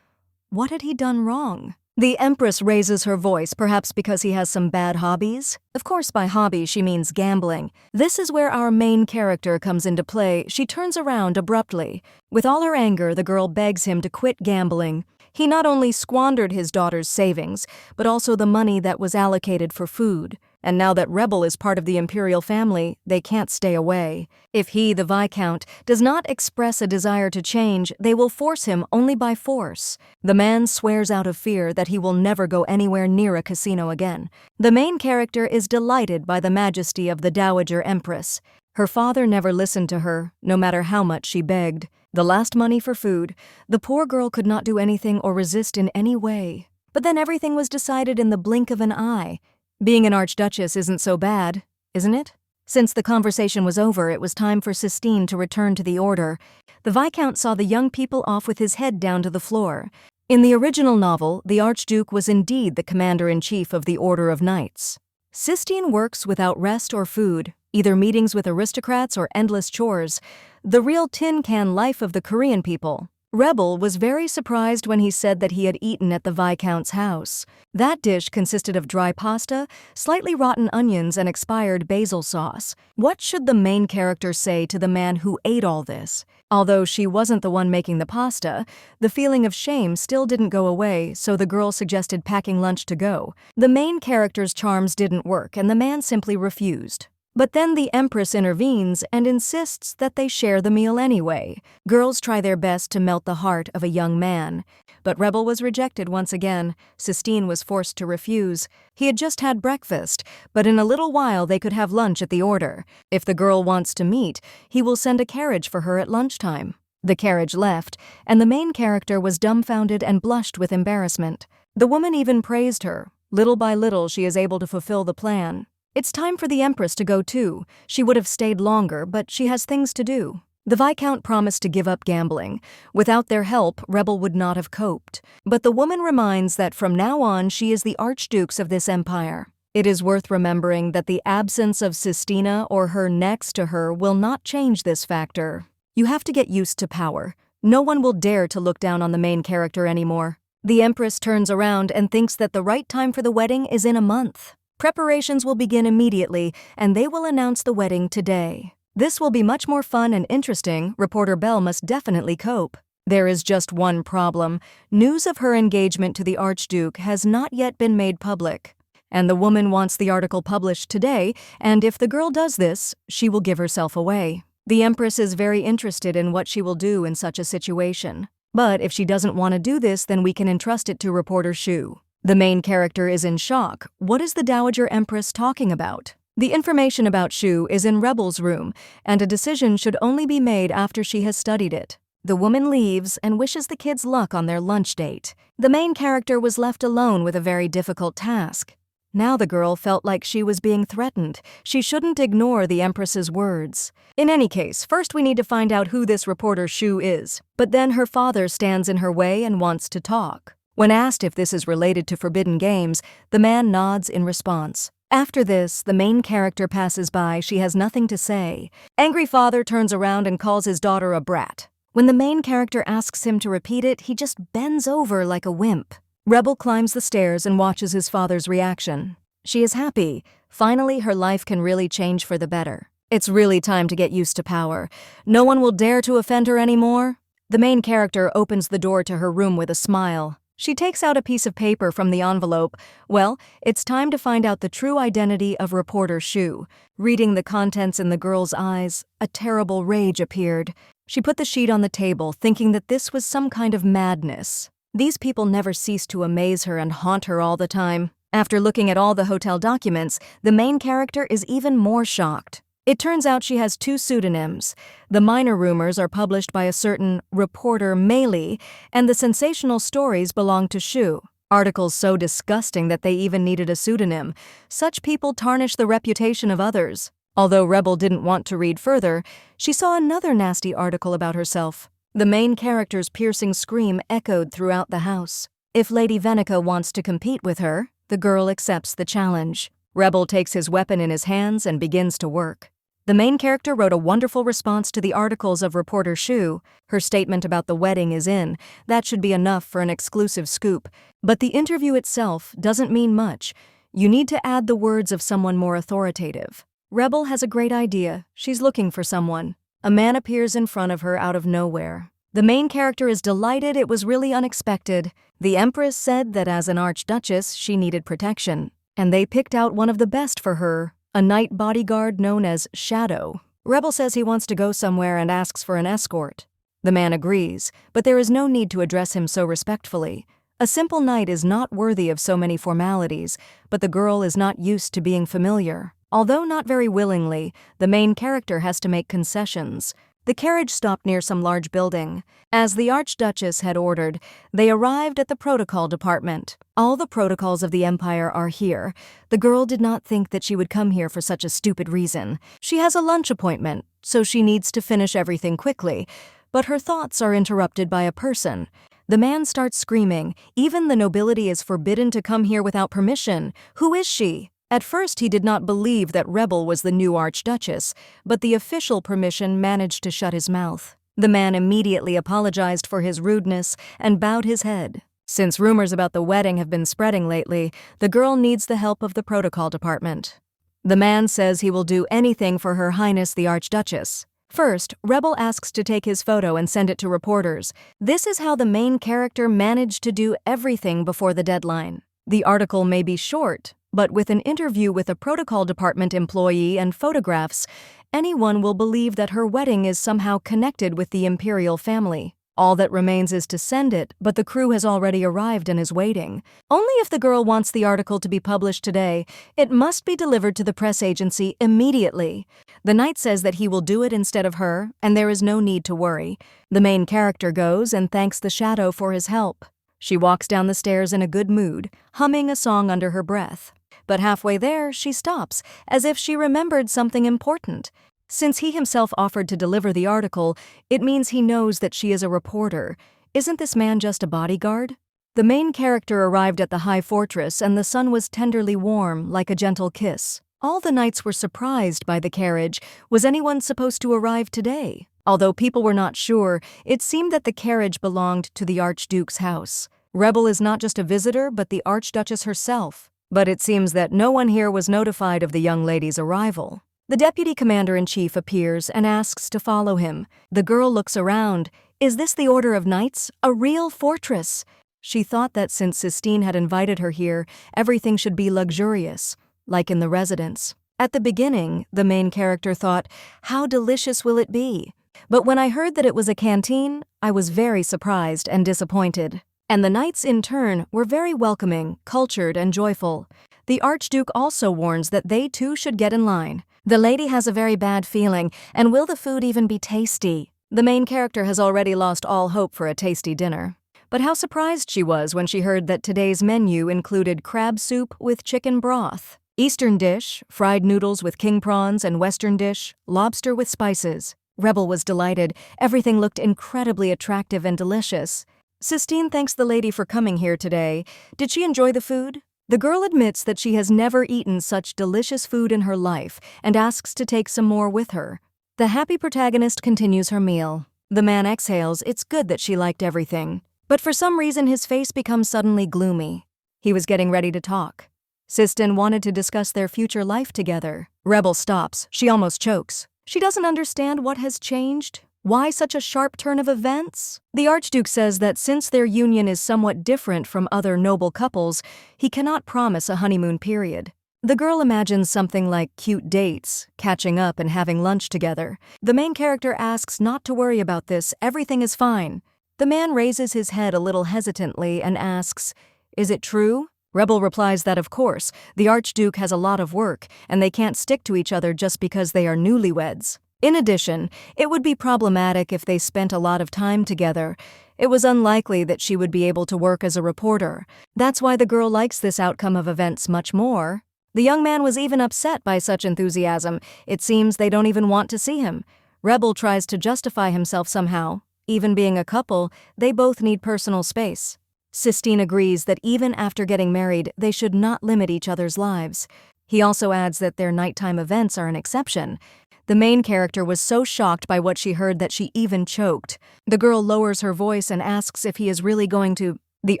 What had he done wrong? The Empress raises her voice, perhaps because he has some bad hobbies. Of course, by hobby, she means gambling. This is where our main character comes into play. She turns around abruptly. With all her anger, the girl begs him to quit gambling. He not only squandered his daughter's savings, but also the money that was allocated for food. And now that Rebel is part of the imperial family, they can't stay away. If he, the Viscount, does not express a desire to change, they will force him only by force. The man swears out of fear that he will never go anywhere near a casino again. The main character is delighted by the majesty of the Dowager Empress. Her father never listened to her, no matter how much she begged. The last money for food, the poor girl could not do anything or resist in any way. But then everything was decided in the blink of an eye. Being an archduchess isn't so bad, isn't it? Since the conversation was over, it was time for Cystine to return to the order. The Viscount saw the young people off with his head down to the floor. In the original novel, the Archduke was indeed the commander-in-chief of the Order of Knights. Cystine works without rest or food, either meetings with aristocrats or endless chores, the real tin can life of the Korean people. Rebel was very surprised when he said that he had eaten at the Viscount's house. That dish consisted of dry pasta, slightly rotten onions, and expired basil sauce. What should the main character say to the man who ate all this? Although she wasn't the one making the pasta, the feeling of shame still didn't go away, so the girl suggested packing lunch to go. The main character's charms didn't work, and the man simply refused. But then the Empress intervenes and insists that they share the meal anyway. Girls try their best to melt the heart of a young man. But Rebel was rejected once again. Cystine was forced to refuse. He had just had breakfast, but in a little while they could have lunch at the order. If the girl wants to meet, he will send a carriage for her at lunchtime. The carriage left, and the main character was dumbfounded and blushed with embarrassment. The woman even praised her. Little by little she is able to fulfill the plan. It's time for the Empress to go too. She would have stayed longer, but she has things to do. The Viscount promised to give up gambling. Without their help, Rebel would not have coped. But the woman reminds that from now on she is the Archdukes of this empire. It is worth remembering that the absence of Cystine or her next to her will not change this factor. You have to get used to power. No one will dare to look down on the main character anymore. The Empress turns around and thinks that the right time for the wedding is in a month. Preparations will begin immediately, and they will announce the wedding today. This will be much more fun and interesting. Reporter Bell must definitely cope. There is just one problem. News of her engagement to the Archduke has not yet been made public. And the woman wants the article published today, and if the girl does this, she will give herself away. The Empress is very interested in what she will do in such a situation. But if she doesn't want to do this, then we can entrust it to reporter Shu. The main character is in shock. What is the Dowager Empress talking about? The information about Shu is in Rebel's room, and a decision should only be made after she has studied it. The woman leaves and wishes the kids luck on their lunch date. The main character was left alone with a very difficult task. Now the girl felt like she was being threatened. She shouldn't ignore the Empress's words. In any case, first we need to find out who this reporter Shu is. But then her father stands in her way and wants to talk. When asked if this is related to forbidden games, the man nods in response. After this, the main character passes by. She has nothing to say. Angry father turns around and calls his daughter a brat. When the main character asks him to repeat it, he just bends over like a wimp. Rebel climbs the stairs and watches his father's reaction. She is happy. Finally, her life can really change for the better. It's really time to get used to power. No one will dare to offend her anymore. The main character opens the door to her room with a smile. She takes out a piece of paper from the envelope. Well, it's time to find out the true identity of reporter Shu. Reading the contents in the girl's eyes, a terrible rage appeared. She put the sheet on the table, thinking that this was some kind of madness. These people never cease to amaze her and haunt her all the time. After looking at all the hotel documents, the main character is even more shocked. It turns out she has 2 pseudonyms. The minor rumors are published by a certain reporter Meili, and the sensational stories belong to Shu. Articles so disgusting that they even needed a pseudonym. Such people tarnish the reputation of others. Although Rebel didn't want to read further, she saw another nasty article about herself. The main character's piercing scream echoed throughout the house. If Lady Venica wants to compete with her, the girl accepts the challenge. Rebel takes his weapon in his hands and begins to work. The main character wrote a wonderful response to the articles of reporter Shu. Her statement about the wedding is in. That should be enough for an exclusive scoop. But the interview itself doesn't mean much. You need to add the words of someone more authoritative. Rebel has a great idea. She's looking for someone. A man appears in front of her out of nowhere. The main character is delighted. It was really unexpected. The Empress said that as an Archduchess, she needed protection. And they picked out one of the best for her, a knight bodyguard known as Shadow. Rebel says he wants to go somewhere and asks for an escort. The man agrees, but there is no need to address him so respectfully. A simple knight is not worthy of so many formalities, but the girl is not used to being familiar. Although not very willingly, the main character has to make concessions. The carriage stopped near some large building. As the Archduchess had ordered, they arrived at the protocol department. All the protocols of the Empire are here. The girl did not think that she would come here for such a stupid reason. She has a lunch appointment, so she needs to finish everything quickly. But her thoughts are interrupted by a person. The man starts screaming, "Even the nobility is forbidden to come here without permission. Who is she?" At first he did not believe that Rebel was the new Archduchess, but the official permission managed to shut his mouth. The man immediately apologized for his rudeness and bowed his head. Since rumors about the wedding have been spreading lately, the girl needs the help of the protocol department. The man says he will do anything for Her Highness the Archduchess. First, Rebel asks to take his photo and send it to reporters. This is how the main character managed to do everything before the deadline. The article may be short, but with an interview with a protocol department employee and photographs, anyone will believe that her wedding is somehow connected with the imperial family. All that remains is to send it, but the crew has already arrived and is waiting. Only if the girl wants the article to be published today, it must be delivered to the press agency immediately. The knight says that he will do it instead of her, and there is no need to worry. The main character goes and thanks the shadow for his help. She walks down the stairs in a good mood, humming a song under her breath. But halfway there, she stops, as if she remembered something important. Since he himself offered to deliver the article, it means he knows that she is a reporter. Isn't this man just a bodyguard? The main character arrived at the high fortress, and the sun was tenderly warm, like a gentle kiss. All the knights were surprised by the carriage. Was anyone supposed to arrive today? Although people were not sure, it seemed that the carriage belonged to the Archduke's house. Rebel is not just a visitor, but the Archduchess herself. But it seems that no one here was notified of the young lady's arrival. The deputy commander-in-chief appears and asks to follow him. The girl looks around. Is this the Order of Knights? A real fortress? She thought that since Cystine had invited her here, everything should be luxurious, like in the residence. At the beginning, the main character thought, how delicious will it be? But when I heard that it was a canteen, I was very surprised and disappointed. And the knights, in turn, were very welcoming, cultured, and joyful. The Archduke also warns that they too should get in line. The lady has a very bad feeling, and will the food even be tasty? The main character has already lost all hope for a tasty dinner. But how surprised she was when she heard that today's menu included crab soup with chicken broth, Eastern dish, fried noodles with king prawns, and Western dish, lobster with spices. Rebel was delighted. Everything looked incredibly attractive and delicious. Cystine thanks the lady for coming here today. Did she enjoy the food? The girl admits that she has never eaten such delicious food in her life and asks to take some more with her. The happy protagonist continues her meal. The man exhales. It's good that she liked everything. But for some reason his face becomes suddenly gloomy. He was getting ready to talk. Cystine wanted to discuss their future life together. Rebel stops. She almost chokes. She doesn't understand what has changed. Why such a sharp turn of events? The Archduke says that since their union is somewhat different from other noble couples, he cannot promise a honeymoon period. The girl imagines something like cute dates, catching up and having lunch together. The main character asks not to worry about this, everything is fine. The man raises his head a little hesitantly and asks, "Is it true?" Rebel replies that of course, the Archduke has a lot of work, and they can't stick to each other just because they are newlyweds. In addition, it would be problematic if they spent a lot of time together. It was unlikely that she would be able to work as a reporter. That's why the girl likes this outcome of events much more. The young man was even upset by such enthusiasm. It seems they don't even want to see him. Rebel tries to justify himself somehow. Even being a couple, they both need personal space. Cystine agrees that even after getting married, they should not limit each other's lives. He also adds that their nighttime events are an exception. The main character was so shocked by what she heard that she even choked. The girl lowers her voice and asks if he is really going to. The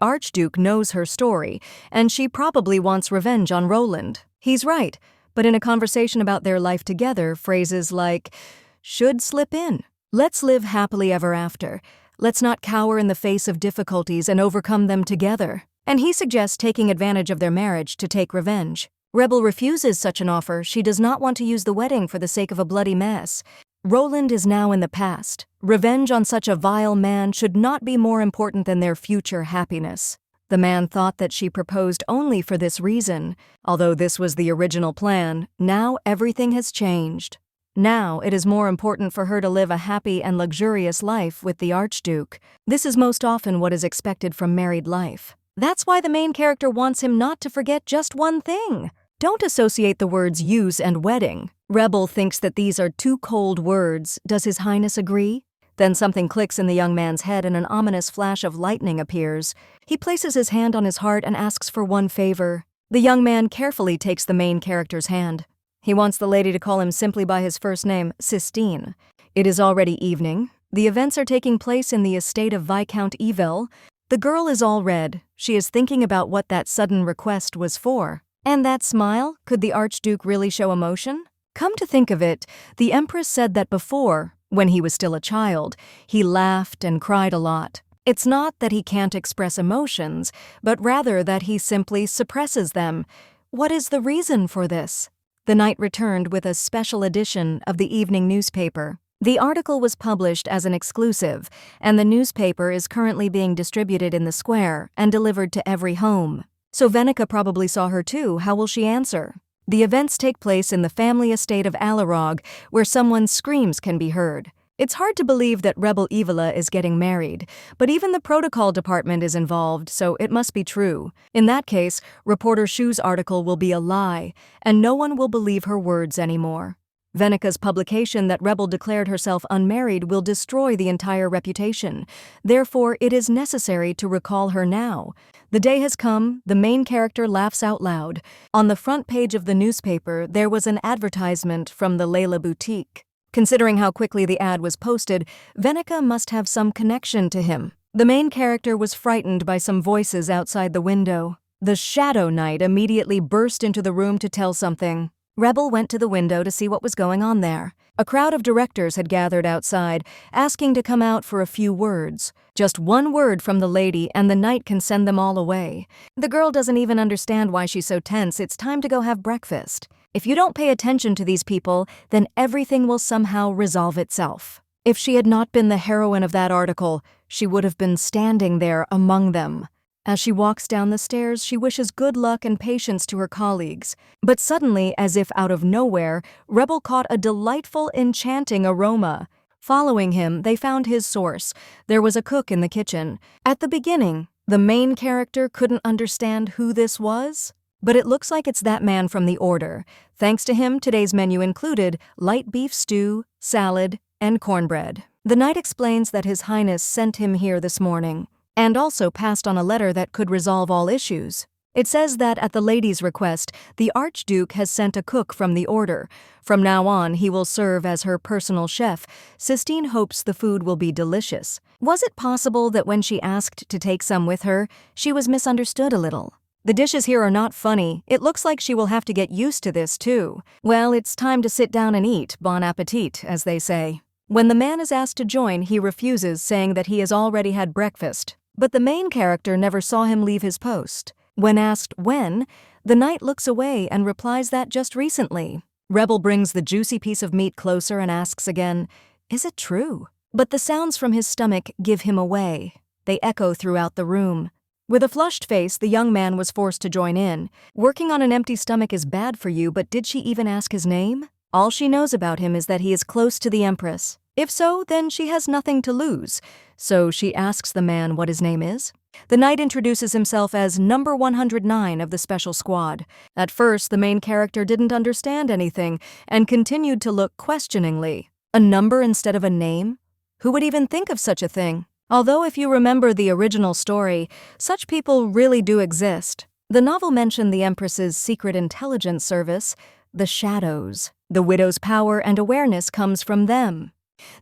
Archduke knows her story, and she probably wants revenge on Roland. He's right, but in a conversation about their life together, phrases like, should slip in. Let's live happily ever after. Let's not cower in the face of difficulties and overcome them together. And he suggests taking advantage of their marriage to take revenge. Rebel refuses such an offer. She does not want to use the wedding for the sake of a bloody mess. Roland is now in the past. Revenge on such a vile man should not be more important than their future happiness. The man thought that she proposed only for this reason. Although this was the original plan, now everything has changed. Now, it is more important for her to live a happy and luxurious life with the Archduke. This is most often what is expected from married life. That's why the main character wants him not to forget just one thing. Don't associate the words use and wedding. Rebel thinks that these are two cold words. Does His Highness agree? Then something clicks in the young man's head and an ominous flash of lightning appears. He places his hand on his heart and asks for one favor. The young man carefully takes the main character's hand. He wants the lady to call him simply by his first name, Cystine. It is already evening. The events are taking place in the estate of Viscount Evil. The girl is all red. She is thinking about what that sudden request was for. And that smile? Could the Archduke really show emotion? Come to think of it, the Empress said that before, when he was still a child, he laughed and cried a lot. It's not that he can't express emotions, but rather that he simply suppresses them. What is the reason for this? The knight returned with a special edition of the evening newspaper. The article was published as an exclusive, and the newspaper is currently being distributed in the square and delivered to every home. So Venica probably saw her too. How will she answer? The events take place in the family estate of Alarog, where someone's screams can be heard. It's hard to believe that Rebel Evila is getting married, but even the protocol department is involved, so it must be true. In that case, reporter Shu's article will be a lie, and no one will believe her words anymore. Venica's publication that Rebel declared herself unmarried will destroy the entire reputation. Therefore, it is necessary to recall her now. The day has come, the main character laughs out loud. On the front page of the newspaper, there was an advertisement from the Layla boutique. Considering how quickly the ad was posted, Venica must have some connection to him. The main character was frightened by some voices outside the window. The Shadow Knight immediately burst into the room to tell something. Rebel went to the window to see what was going on there. A crowd of directors had gathered outside, asking to come out for a few words. Just one word from the lady and the knight can send them all away. The girl doesn't even understand why she's so tense. It's time to go have breakfast. If you don't pay attention to these people, then everything will somehow resolve itself. If she had not been the heroine of that article, she would have been standing there among them. As she walks down the stairs, she wishes good luck and patience to her colleagues. But suddenly, as if out of nowhere, Rebel caught a delightful, enchanting aroma. Following him, they found his source. There was a cook in the kitchen. At the beginning, the main character couldn't understand who this was. But it looks like it's that man from the order. Thanks to him, today's menu included light beef stew, salad, and cornbread. The knight explains that His Highness sent him here this morning, and also passed on a letter that could resolve all issues. It says that at the lady's request, the Archduke has sent a cook from the order. From now on, he will serve as her personal chef. Cystine hopes the food will be delicious. Was it possible that when she asked to take some with her, she was misunderstood a little? The dishes here are not funny. It looks like she will have to get used to this too. Well, it's time to sit down and eat. Bon appetit, as they say. When the man is asked to join, he refuses, saying that he has already had breakfast. But the main character never saw him leave his post. When asked when, the knight looks away and replies that just recently. Rebel brings the juicy piece of meat closer and asks again, "Is it true?" But the sounds from his stomach give him away. They echo throughout the room. With a flushed face, the young man was forced to join in. Working on an empty stomach is bad for you, but did she even ask his name? All she knows about him is that he is close to the Empress. If so, then she has nothing to lose. So she asks the man what his name is. The knight introduces himself as number 109 of the special squad. At first, the main character didn't understand anything and continued to look questioningly. A number instead of a name? Who would even think of such a thing? Although if you remember the original story, such people really do exist. The novel mentioned the Empress's secret intelligence service, the Shadows. The widow's power and awareness comes from them.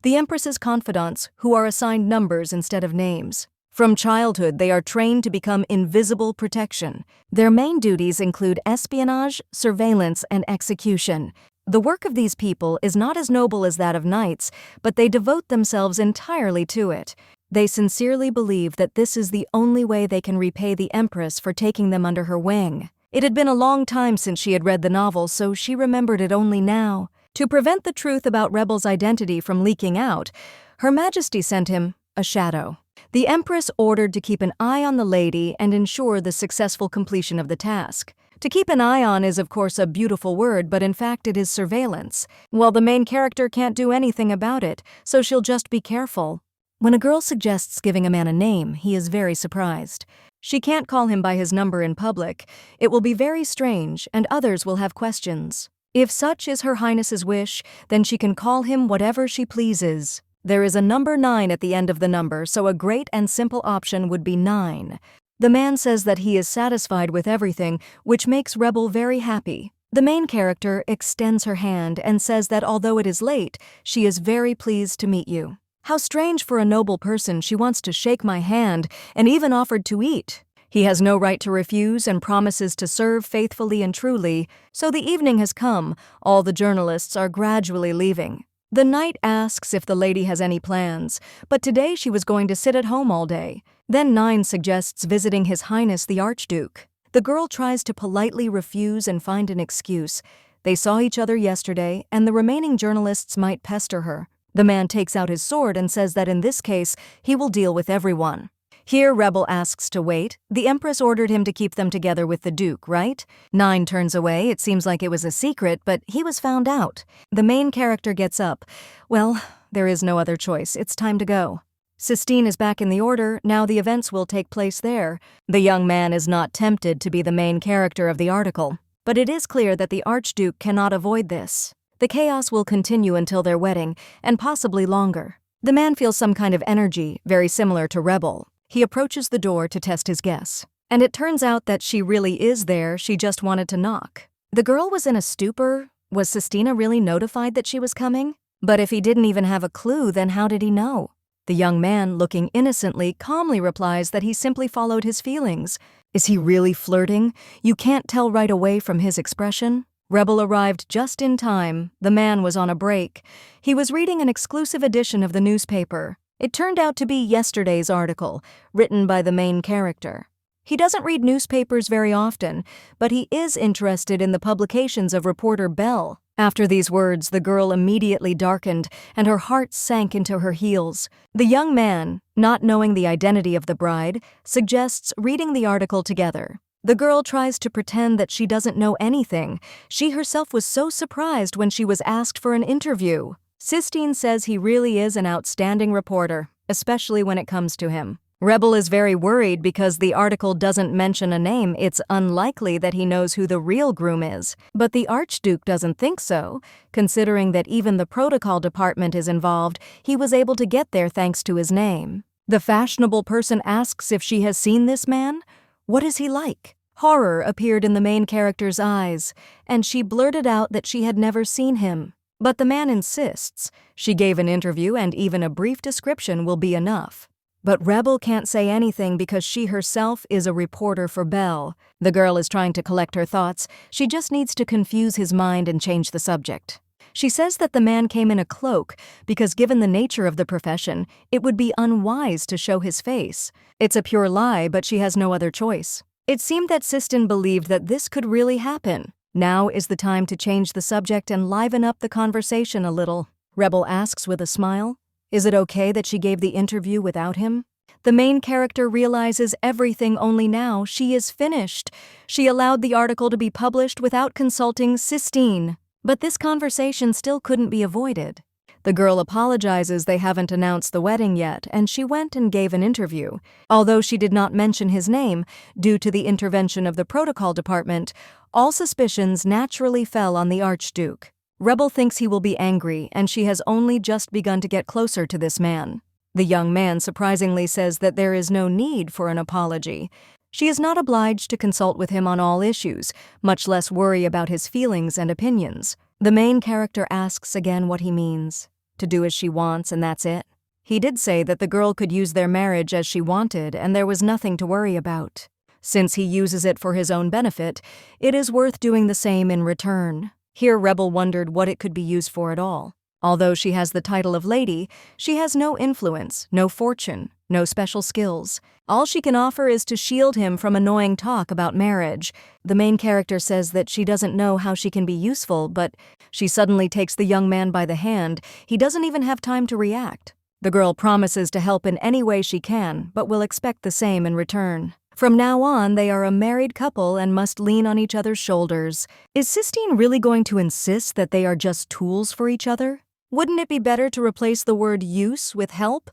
The Empress's confidants, who are assigned numbers instead of names. From childhood, they are trained to become invisible protection. Their main duties include espionage, surveillance, and execution. The work of these people is not as noble as that of knights, but they devote themselves entirely to it. They sincerely believe that this is the only way they can repay the Empress for taking them under her wing. It had been a long time since she had read the novel, so she remembered it only now. To prevent the truth about Rebel's identity from leaking out, Her Majesty sent him a shadow. The Empress ordered to keep an eye on the lady and ensure the successful completion of the task. To keep an eye on is of course a beautiful word, but in fact it is surveillance. Well, the main character can't do anything about it, so she'll just be careful. When a girl suggests giving a man a name, he is very surprised. She can't call him by his number in public. It will be very strange, and others will have questions. If such is Her Highness's wish, then she can call him whatever she pleases. There is a number 9 at the end of the number, so a great and simple option would be 9. The man says that he is satisfied with everything, which makes Rebel very happy. The main character extends her hand and says that although it is late, she is very pleased to meet you. How strange for a noble person, she wants to shake my hand and even offered to eat. He has no right to refuse and promises to serve faithfully and truly. So the evening has come. All the journalists are gradually leaving. The knight asks if the lady has any plans, but today she was going to sit at home all day. Then 9 suggests visiting His Highness the Archduke. The girl tries to politely refuse and find an excuse. They saw each other yesterday, and the remaining journalists might pester her. The man takes out his sword and says that in this case, he will deal with everyone. Here, Rebel asks to wait. The Empress ordered him to keep them together with the Duke, right? 9 turns away. It seems like it was a secret, but he was found out. The main character gets up. Well, there is no other choice. It's time to go. Cystine is back in the Order. Now the events will take place there. The young man is not tempted to be the main character of the article, but it is clear that the Archduke cannot avoid this. The chaos will continue until their wedding, and possibly longer. The man feels some kind of energy, very similar to Rebel. He approaches the door to test his guess. And it turns out that she really is there, she just wanted to knock. The girl was in a stupor. Was Cystine really notified that she was coming? But if he didn't even have a clue, then how did he know? The young man, looking innocently, calmly replies that he simply followed his feelings. Is he really flirting? You can't tell right away from his expression. Rebel arrived just in time. The man was on a break. He was reading an exclusive edition of the newspaper. It turned out to be yesterday's article, written by the main character. He doesn't read newspapers very often, but he is interested in the publications of reporter Bell. After these words, the girl immediately darkened, and her heart sank into her heels. The young man, not knowing the identity of the bride, suggests reading the article together. The girl tries to pretend that she doesn't know anything. She herself was so surprised when she was asked for an interview. Cystine says he really is an outstanding reporter, especially when it comes to him. Rebel is very worried because the article doesn't mention a name. It's unlikely that he knows who the real groom is. But the Archduke doesn't think so. Considering that even the protocol department is involved, he was able to get there thanks to his name. The fashionable person asks if she has seen this man. What is he like? Horror appeared in the main character's eyes, and she blurted out that she had never seen him. But the man insists. She gave an interview and even a brief description will be enough. But Rebel can't say anything because she herself is a reporter for Bell. The girl is trying to collect her thoughts. She just needs to confuse his mind and change the subject. She says that the man came in a cloak because given the nature of the profession, it would be unwise to show his face. It's a pure lie, but she has no other choice. It seemed that Cystine believed that this could really happen. Now is the time to change the subject and liven up the conversation a little. Rebel asks with a smile, is it okay that she gave the interview without him? The main character realizes everything only now. She is finished. She allowed the article to be published without consulting Cystine. But this conversation still couldn't be avoided. The girl apologizes they haven't announced the wedding yet, and she went and gave an interview. Although she did not mention his name, due to the intervention of the protocol department, all suspicions naturally fell on the Archduke. Rebel thinks he will be angry, and she has only just begun to get closer to this man. The young man surprisingly says that there is no need for an apology. She is not obliged to consult with him on all issues, much less worry about his feelings and opinions. The main character asks again what he means. To do as she wants and that's it. He did say that the girl could use their marriage as she wanted and there was nothing to worry about. Since he uses it for his own benefit, it is worth doing the same in return. Here Rebel wondered what it could be used for at all. Although she has the title of lady, she has no influence, no fortune, no special skills. All she can offer is to shield him from annoying talk about marriage. The main character says that she doesn't know how she can be useful, but she suddenly takes the young man by the hand. He doesn't even have time to react. The girl promises to help in any way she can, but will expect the same in return. From now on, they are a married couple and must lean on each other's shoulders. Is Cystine really going to insist that they are just tools for each other? Wouldn't it be better to replace the word use with help?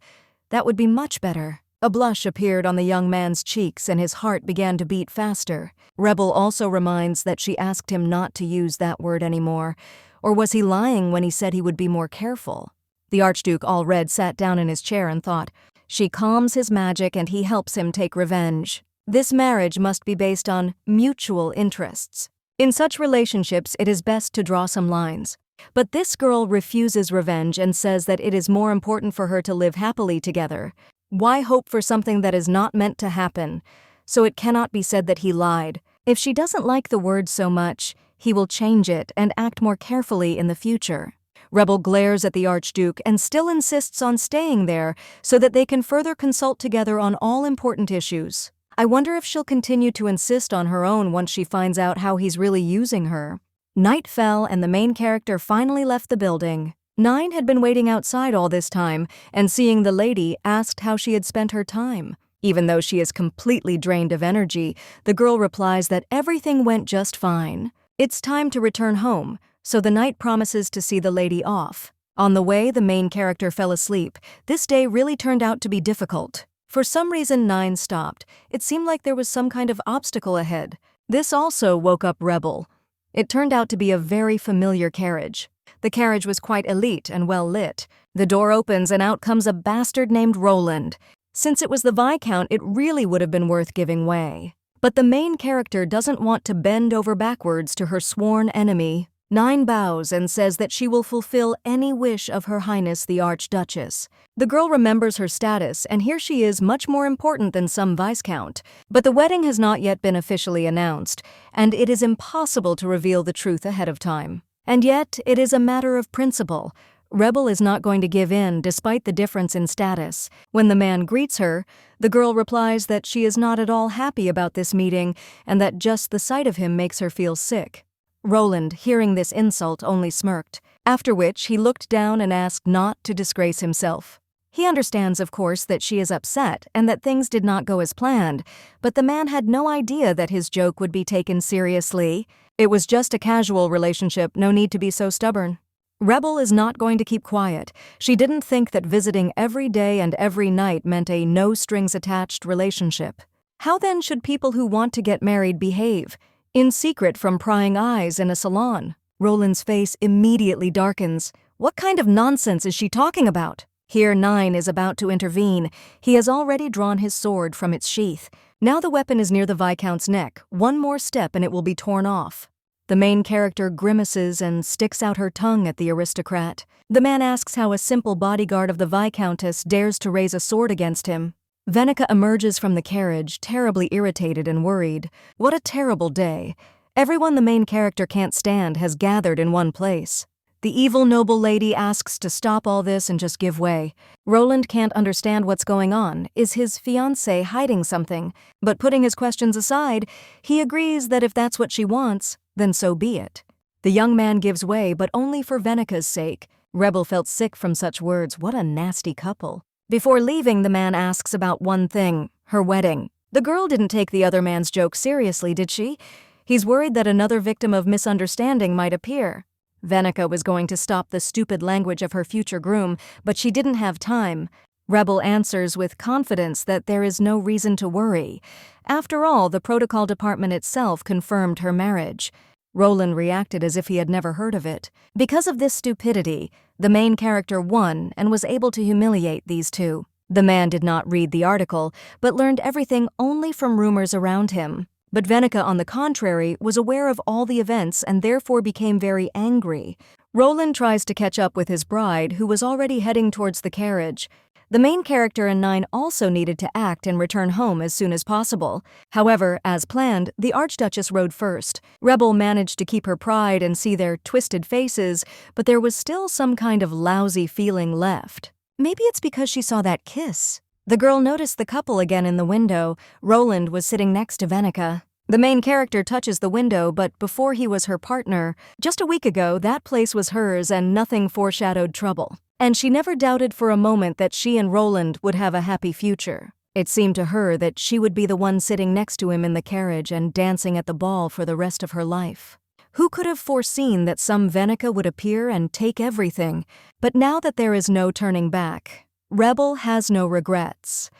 That would be much better. A blush appeared on the young man's cheeks and his heart began to beat faster. Rebel also reminds that she asked him not to use that word anymore. Or was he lying when he said he would be more careful? The Archduke, all red, sat down in his chair and thought, she calms his magic and he helps him take revenge. This marriage must be based on mutual interests. In such relationships, it is best to draw some lines. But this girl refuses revenge and says that it is more important for her to live happily together. Why hope for something that is not meant to happen? So it cannot be said that he lied. If she doesn't like the word so much, he will change it and act more carefully in the future. Rebel glares at the Archduke and still insists on staying there so that they can further consult together on all important issues. I wonder if she'll continue to insist on her own once she finds out how he's really using her. Night fell and the main character finally left the building. 9 had been waiting outside all this time and seeing the lady asked how she had spent her time. Even though she is completely drained of energy, the girl replies that everything went just fine. It's time to return home, so the knight promises to see the lady off. On the way, the main character fell asleep. This day really turned out to be difficult. For some reason, 9 stopped. It seemed like there was some kind of obstacle ahead. This also woke up Rebel. It turned out to be a very familiar carriage. The carriage was quite elite and well lit. The door opens and out comes a bastard named Roland. Since it was the Viscount, it really would have been worth giving way. But the main character doesn't want to bend over backwards to her sworn enemy. 9 bows and says that she will fulfill any wish of Her Highness the Archduchess. The girl remembers her status, and here she is much more important than some Viscount. But the wedding has not yet been officially announced, and it is impossible to reveal the truth ahead of time. And yet, it is a matter of principle. Rebel is not going to give in despite the difference in status. When the man greets her, the girl replies that she is not at all happy about this meeting and that just the sight of him makes her feel sick. Roland, hearing this insult, only smirked, after which he looked down and asked not to disgrace himself. He understands, of course, that she is upset and that things did not go as planned, but the man had no idea that his joke would be taken seriously. It was just a casual relationship, no need to be so stubborn. Rebel is not going to keep quiet. She didn't think that visiting every day and every night meant a no-strings-attached relationship. How then should people who want to get married behave? In secret from prying eyes in a salon. Roland's face immediately darkens. What kind of nonsense is she talking about? Here 9 is about to intervene. He has already drawn his sword from its sheath. Now the weapon is near the Viscount's neck. One more step and it will be torn off. The main character grimaces and sticks out her tongue at the aristocrat. The man asks how a simple bodyguard of the Viscountess dares to raise a sword against him. Venica emerges from the carriage, terribly irritated and worried. What a terrible day. Everyone the main character can't stand has gathered in one place. The evil noble lady asks to stop all this and just give way. Roland can't understand what's going on. Is his fiancée hiding something? But putting his questions aside, he agrees that if that's what she wants, then so be it. The young man gives way, but only for Venica's sake. Rebel felt sick from such words. What a nasty couple. Before leaving, the man asks about one thing, her wedding. The girl didn't take the other man's joke seriously, did she? He's worried that another victim of misunderstanding might appear. Venica was going to stop the stupid language of her future groom, but she didn't have time. Rebel answers with confidence that there is no reason to worry. After all, the protocol department itself confirmed her marriage. Roland reacted as if he had never heard of it. Because of this stupidity, the main character won and was able to humiliate these two. The man did not read the article, but learned everything only from rumors around him. But Venica, on the contrary, was aware of all the events and therefore became very angry. Roland tries to catch up with his bride, who was already heading towards the carriage. The main character and 9 also needed to act and return home as soon as possible. However, as planned, the Archduchess rode first. Rebel managed to keep her pride and see their twisted faces, but there was still some kind of lousy feeling left. Maybe it's because she saw that kiss. The girl noticed the couple again in the window. Roland was sitting next to Venica. The main character touches the window, but before he was her partner. Just a week ago, that place was hers and nothing foreshadowed trouble. And she never doubted for a moment that she and Roland would have a happy future. It seemed to her that she would be the one sitting next to him in the carriage and dancing at the ball for the rest of her life. Who could have foreseen that some Venica would appear and take everything? But now that there is no turning back, Rebel has no regrets.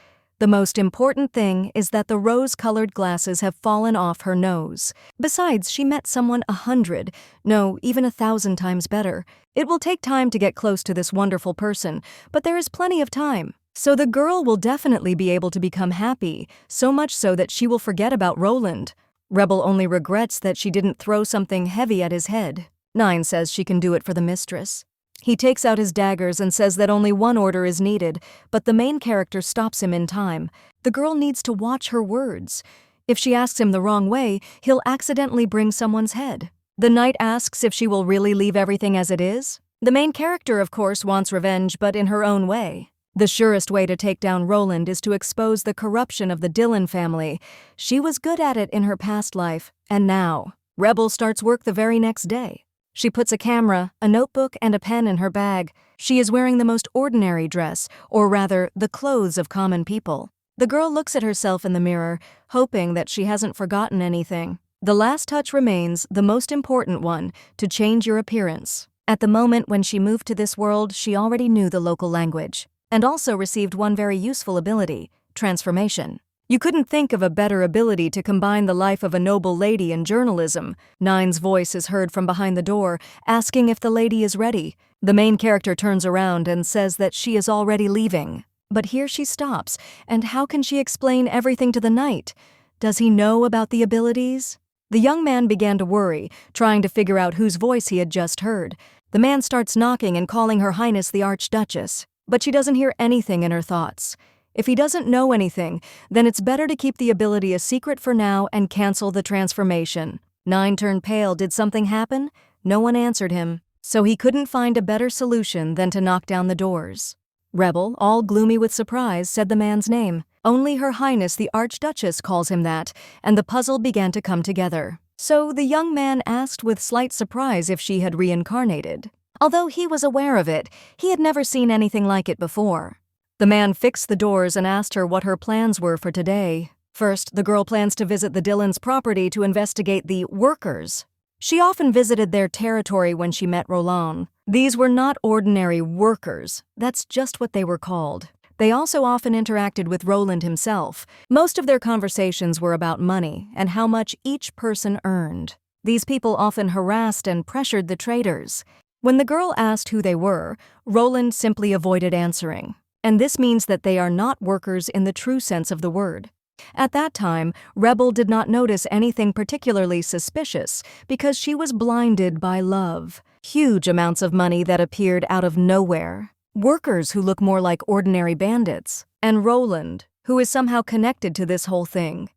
The most important thing is that the rose-colored glasses have fallen off her nose. Besides, she met someone 100, no, even 1,000 times better. It will take time to get close to this wonderful person, but there is plenty of time. So the girl will definitely be able to become happy, so much so that she will forget about Roland. Rebel only regrets that she didn't throw something heavy at his head. 9 says she can do it for the mistress. He takes out his daggers and says that only one order is needed, but the main character stops him in time. The girl needs to watch her words. If she asks him the wrong way, he'll accidentally bring someone's head. The knight asks if she will really leave everything as it is. The main character, of course, wants revenge, but in her own way. The surest way to take down Roland is to expose the corruption of the Dillon family. She was good at it in her past life, and now, Rebel starts work the very next day. She puts a camera, a notebook, and a pen in her bag. She is wearing the most ordinary dress, or rather, the clothes of common people. The girl looks at herself in the mirror, hoping that she hasn't forgotten anything. The last touch remains, the most important one, to change your appearance. At the moment when she moved to this world, she already knew the local language, and also received one very useful ability, transformation. You couldn't think of a better ability to combine the life of a noble lady and journalism. 9's voice is heard from behind the door, asking if the lady is ready. The main character turns around and says that she is already leaving. But here she stops, and how can she explain everything to the knight? Does he know about the abilities? The young man began to worry, trying to figure out whose voice he had just heard. The man starts knocking and calling Her Highness the Archduchess, but she doesn't hear anything in her thoughts. If he doesn't know anything, then it's better to keep the ability a secret for now and cancel the transformation. 9 turned pale. Did something happen? No one answered him, so he couldn't find a better solution than to knock down the doors. Rebel, all gloomy with surprise, said the man's name. Only Her Highness the Archduchess calls him that, and the puzzle began to come together. So the young man asked with slight surprise if she had reincarnated. Although he was aware of it, he had never seen anything like it before. The man fixed the doors and asked her what her plans were for today. First, the girl plans to visit the Dillons' property to investigate the workers. She often visited their territory when she met Roland. These were not ordinary workers. That's just what they were called. They also often interacted with Roland himself. Most of their conversations were about money and how much each person earned. These people often harassed and pressured the traders. When the girl asked who they were, Roland simply avoided answering. And this means that they are not workers in the true sense of the word. At that time, Rebel did not notice anything particularly suspicious because she was blinded by love. Huge amounts of money that appeared out of nowhere. Workers who look more like ordinary bandits. And Roland, who is somehow connected to this whole thing.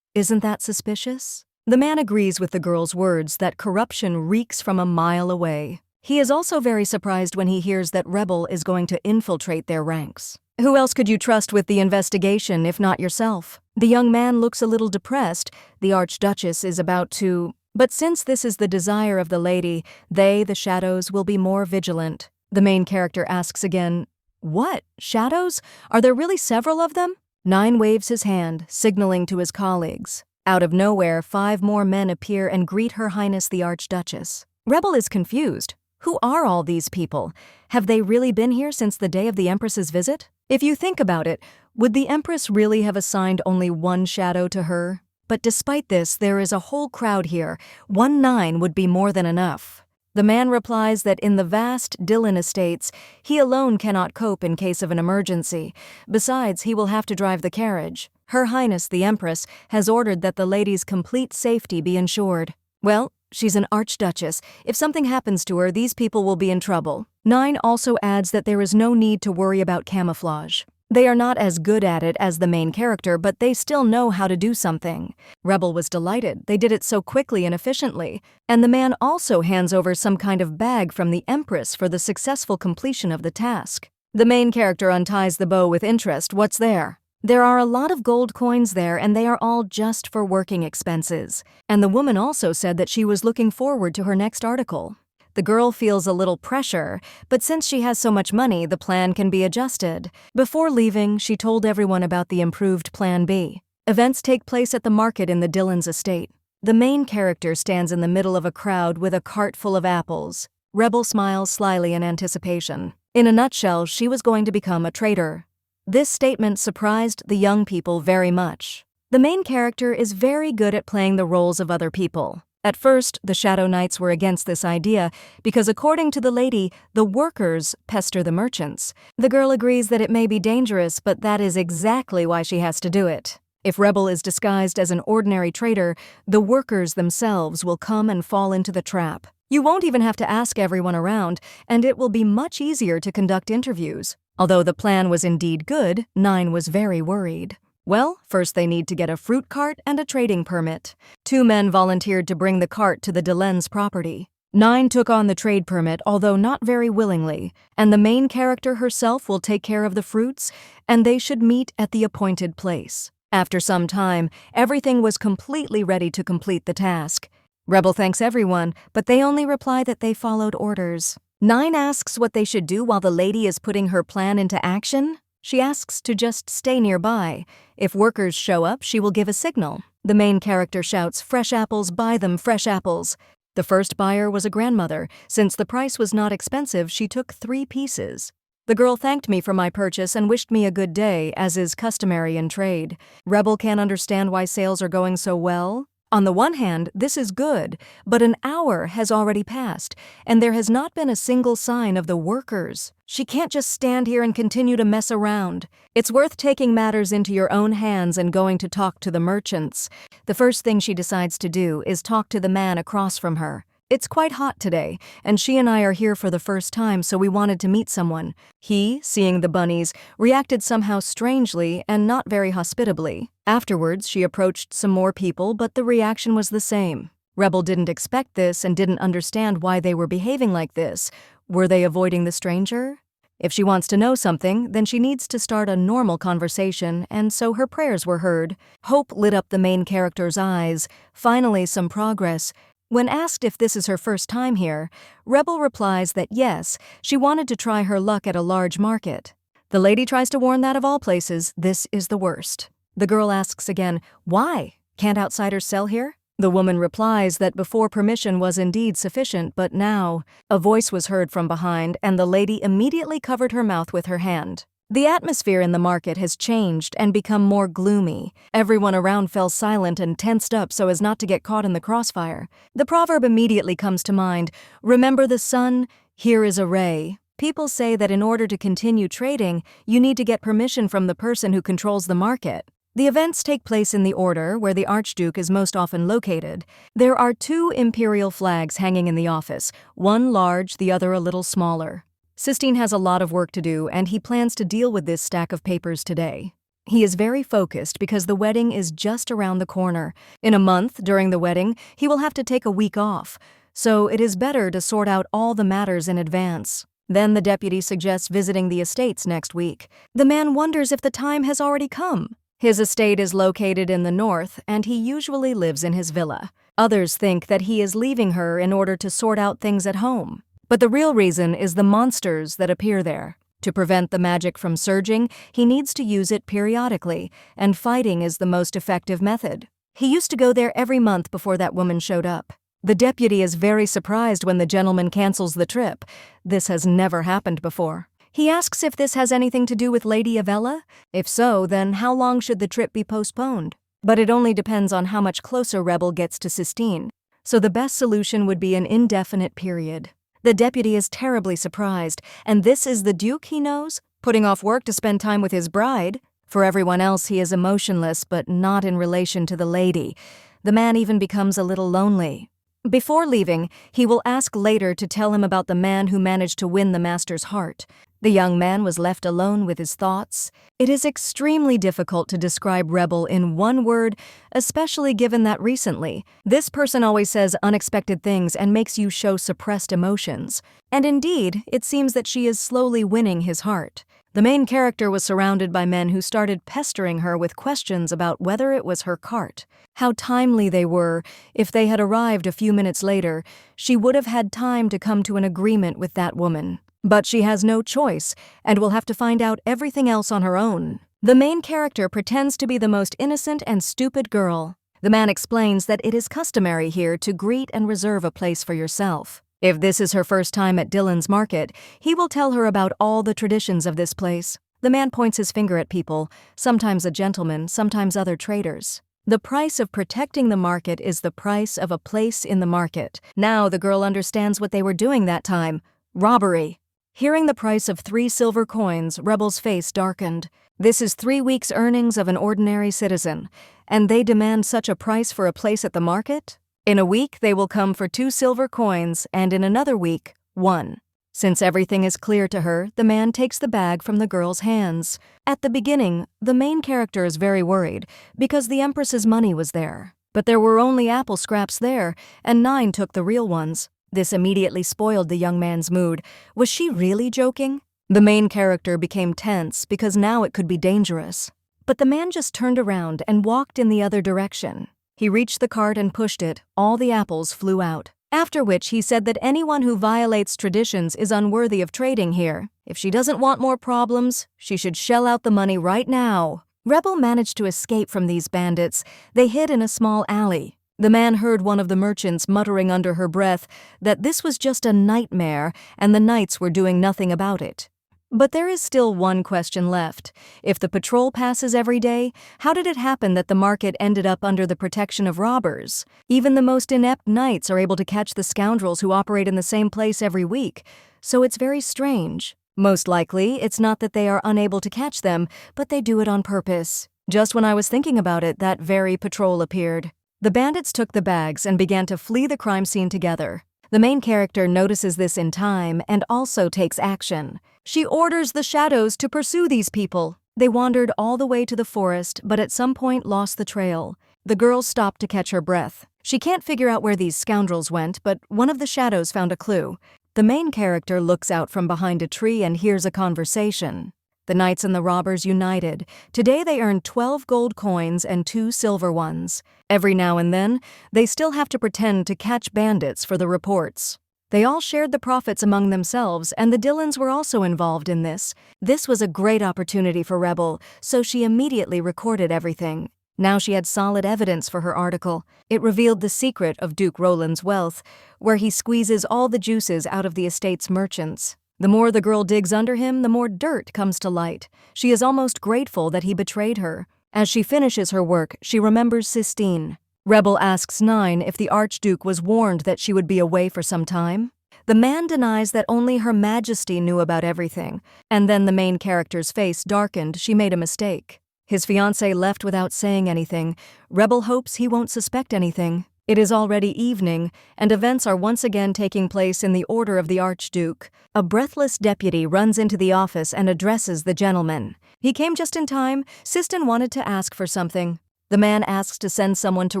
Isn't that suspicious? The man agrees with the girl's words that corruption reeks from a mile away. He is also very surprised when he hears that Rebel is going to infiltrate their ranks. Who else could you trust with the investigation if not yourself? The young man looks a little depressed. The Archduchess is about to... But since this is the desire of the lady, they, the shadows, will be more vigilant. The main character asks again, "What? Shadows? Are there really several of them?" 9 waves his hand, signaling to his colleagues. Out of nowhere, 5 more men appear and greet Her Highness the Archduchess. Rebel is confused. Who are all these people? Have they really been here since the day of the Empress's visit? If you think about it, would the Empress really have assigned only one shadow to her? But despite this, there is a whole crowd here. 9 would be more than enough. The man replies that in the vast Dillon estates, he alone cannot cope in case of an emergency. Besides, he will have to drive the carriage. Her Highness the Empress has ordered that the lady's complete safety be ensured. Well, she's an archduchess. If something happens to her, these people will be in trouble. 9 also adds that there is no need to worry about camouflage. They are not as good at it as the main character, but they still know how to do something. Rebel was delighted. They did it so quickly and efficiently. And the man also hands over some kind of bag from the Empress for the successful completion of the task. The main character unties the bow with interest. What's there? There are a lot of gold coins there, and they are all just for working expenses. And the woman also said that she was looking forward to her next article. The girl feels a little pressure, but since she has so much money, the plan can be adjusted. Before leaving, she told everyone about the improved Plan B. Events take place at the market in the Dillon's estate. The main character stands in the middle of a crowd with a cart full of apples. Rebel smiles slyly in anticipation. In a nutshell, she was going to become a trader. This statement surprised the young people very much. The main character is very good at playing the roles of other people. At first, the Shadow Knights were against this idea because, according to the lady, the workers pester the merchants. The girl agrees that it may be dangerous, but that is exactly why she has to do it. If Rebel is disguised as an ordinary trader, the workers themselves will come and fall into the trap. You won't even have to ask everyone around, and it will be much easier to conduct interviews. Although the plan was indeed good, 9 was very worried. Well, first they need to get a fruit cart and a trading permit. 2 men volunteered to bring the cart to the Delen's property. 9 took on the trade permit, although not very willingly, and the main character herself will take care of the fruits, and they should meet at the appointed place. After some time, everything was completely ready to complete the task. Rebel thanks everyone, but they only reply that they followed orders. 9 asks what they should do while the lady is putting her plan into action. She asks to just stay nearby. If workers show up, she will give a signal. The main character shouts, "Fresh apples, buy them, fresh apples." The first buyer was a grandmother. Since the price was not expensive, she took 3 pieces. The girl thanked me for my purchase and wished me a good day, as is customary in trade. Rebel can't understand why sales are going so well. On the one hand, this is good, but an hour has already passed, and there has not been a single sign of the workers. She can't just stand here and continue to mess around. It's worth taking matters into your own hands and going to talk to the merchants. The first thing she decides to do is talk to the man across from her. It's quite hot today, and she and I are here for the first time, so we wanted to meet someone. He, seeing the bunnies, reacted somehow strangely and not very hospitably. Afterwards, she approached some more people, but the reaction was the same. Rebel didn't expect this and didn't understand why they were behaving like this. Were they avoiding the stranger? If she wants to know something, then she needs to start a normal conversation, and so her prayers were heard. Hope lit up the main character's eyes. Finally, some progress. When asked if this is her first time here, Rebel replies that yes, she wanted to try her luck at a large market. The lady tries to warn that of all places, this is the worst. The girl asks again, "Why? Can't outsiders sell here?" The woman replies that before permission was indeed sufficient, but now a voice was heard from behind, and the lady immediately covered her mouth with her hand. The atmosphere in the market has changed and become more gloomy. Everyone around fell silent and tensed up so as not to get caught in the crossfire. The proverb immediately comes to mind, "Remember the sun, here is a ray." People say that in order to continue trading, you need to get permission from the person who controls the market. The events take place in the order where the Archduke is most often located. There are 2 imperial flags hanging in the office, one large, the other a little smaller. Cystine has a lot of work to do, and he plans to deal with this stack of papers today. He is very focused because the wedding is just around the corner. In a month, during the wedding, he will have to take a week off, so it is better to sort out all the matters in advance. Then the deputy suggests visiting the estates next week. The man wonders if the time has already come. His estate is located in the north, and he usually lives in his villa. Others think that he is leaving her in order to sort out things at home. But the real reason is the monsters that appear there. To prevent the magic from surging, he needs to use it periodically, and fighting is the most effective method. He used to go there every month before that woman showed up. The deputy is very surprised when the gentleman cancels the trip. This has never happened before. He asks if this has anything to do with Lady Avella. If so, then how long should the trip be postponed? But it only depends on how much closer Rebel gets to Cystine. So the best solution would be an indefinite period. The deputy is terribly surprised, and this is the Duke he knows, putting off work to spend time with his bride. For everyone else, he is emotionless, but not in relation to the lady. The man even becomes a little lonely. Before leaving, he will ask later to tell him about the man who managed to win the master's heart. The young man was left alone with his thoughts. It is extremely difficult to describe Rebel in one word, especially given that recently, this person always says unexpected things and makes you show suppressed emotions. And indeed, it seems that she is slowly winning his heart. The main character was surrounded by men who started pestering her with questions about whether it was her cart. How timely they were. If they had arrived a few minutes later, she would have had time to come to an agreement with that woman. But she has no choice, and will have to find out everything else on her own. The main character pretends to be the most innocent and stupid girl. The man explains that it is customary here to greet and reserve a place for yourself. If this is her first time at Dylan's market, he will tell her about all the traditions of this place. The man points his finger at people, sometimes a gentleman, sometimes other traders. The price of protecting the market is the price of a place in the market. Now the girl understands what they were doing that time. Robbery. Hearing the price of 3 silver coins, Rebel's face darkened. This is 3 weeks' earnings of an ordinary citizen, and they demand such a price for a place at the market? In a week, they will come for 2 silver coins, and in another week, 1. Since everything is clear to her, the man takes the bag from the girl's hands. At the beginning, the main character is very worried, because the Empress's money was there. But there were only apple scraps there, and 9 took the real ones. This immediately spoiled the young man's mood. Was she really joking? The main character became tense because now it could be dangerous. But the man just turned around and walked in the other direction. He reached the cart and pushed it. All the apples flew out. After which he said that anyone who violates traditions is unworthy of trading here. If she doesn't want more problems, she should shell out the money right now. Rebel managed to escape from these bandits. They hid in a small alley. The man heard one of the merchants muttering under her breath that this was just a nightmare and the knights were doing nothing about it. But there is still one question left. If the patrol passes every day, how did it happen that the market ended up under the protection of robbers? Even the most inept knights are able to catch the scoundrels who operate in the same place every week, so it's very strange. Most likely, it's not that they are unable to catch them, but they do it on purpose. Just when I was thinking about it, that very patrol appeared. The bandits took the bags and began to flee the crime scene together. The main character notices this in time and also takes action. She orders the shadows to pursue these people. They wandered all the way to the forest, but at some point lost the trail. The girl stopped to catch her breath. She can't figure out where these scoundrels went, but one of the shadows found a clue. The main character looks out from behind a tree and hears a conversation. The knights and the robbers united. Today they earned 12 gold coins and 2 silver ones. Every now and then, they still have to pretend to catch bandits for the reports. They all shared the profits among themselves, and the Dylans were also involved in this. This was a great opportunity for Rebel, so she immediately recorded everything. Now she had solid evidence for her article. It revealed the secret of Duke Roland's wealth, where he squeezes all the juices out of the estate's merchants. The more the girl digs under him, the more dirt comes to light. She is almost grateful that he betrayed her. As she finishes her work, she remembers Cystine. Rebel asks 9 if the Archduke was warned that she would be away for some time. The man denies that only Her Majesty knew about everything, and then the main character's face darkened. She made a mistake. His fiancée left without saying anything. Rebel hopes he won't suspect anything. It is already evening, and events are once again taking place in the order of the Archduke. A breathless deputy runs into the office and addresses the gentleman. He came just in time. Cystine wanted to ask for something. The man asks to send someone to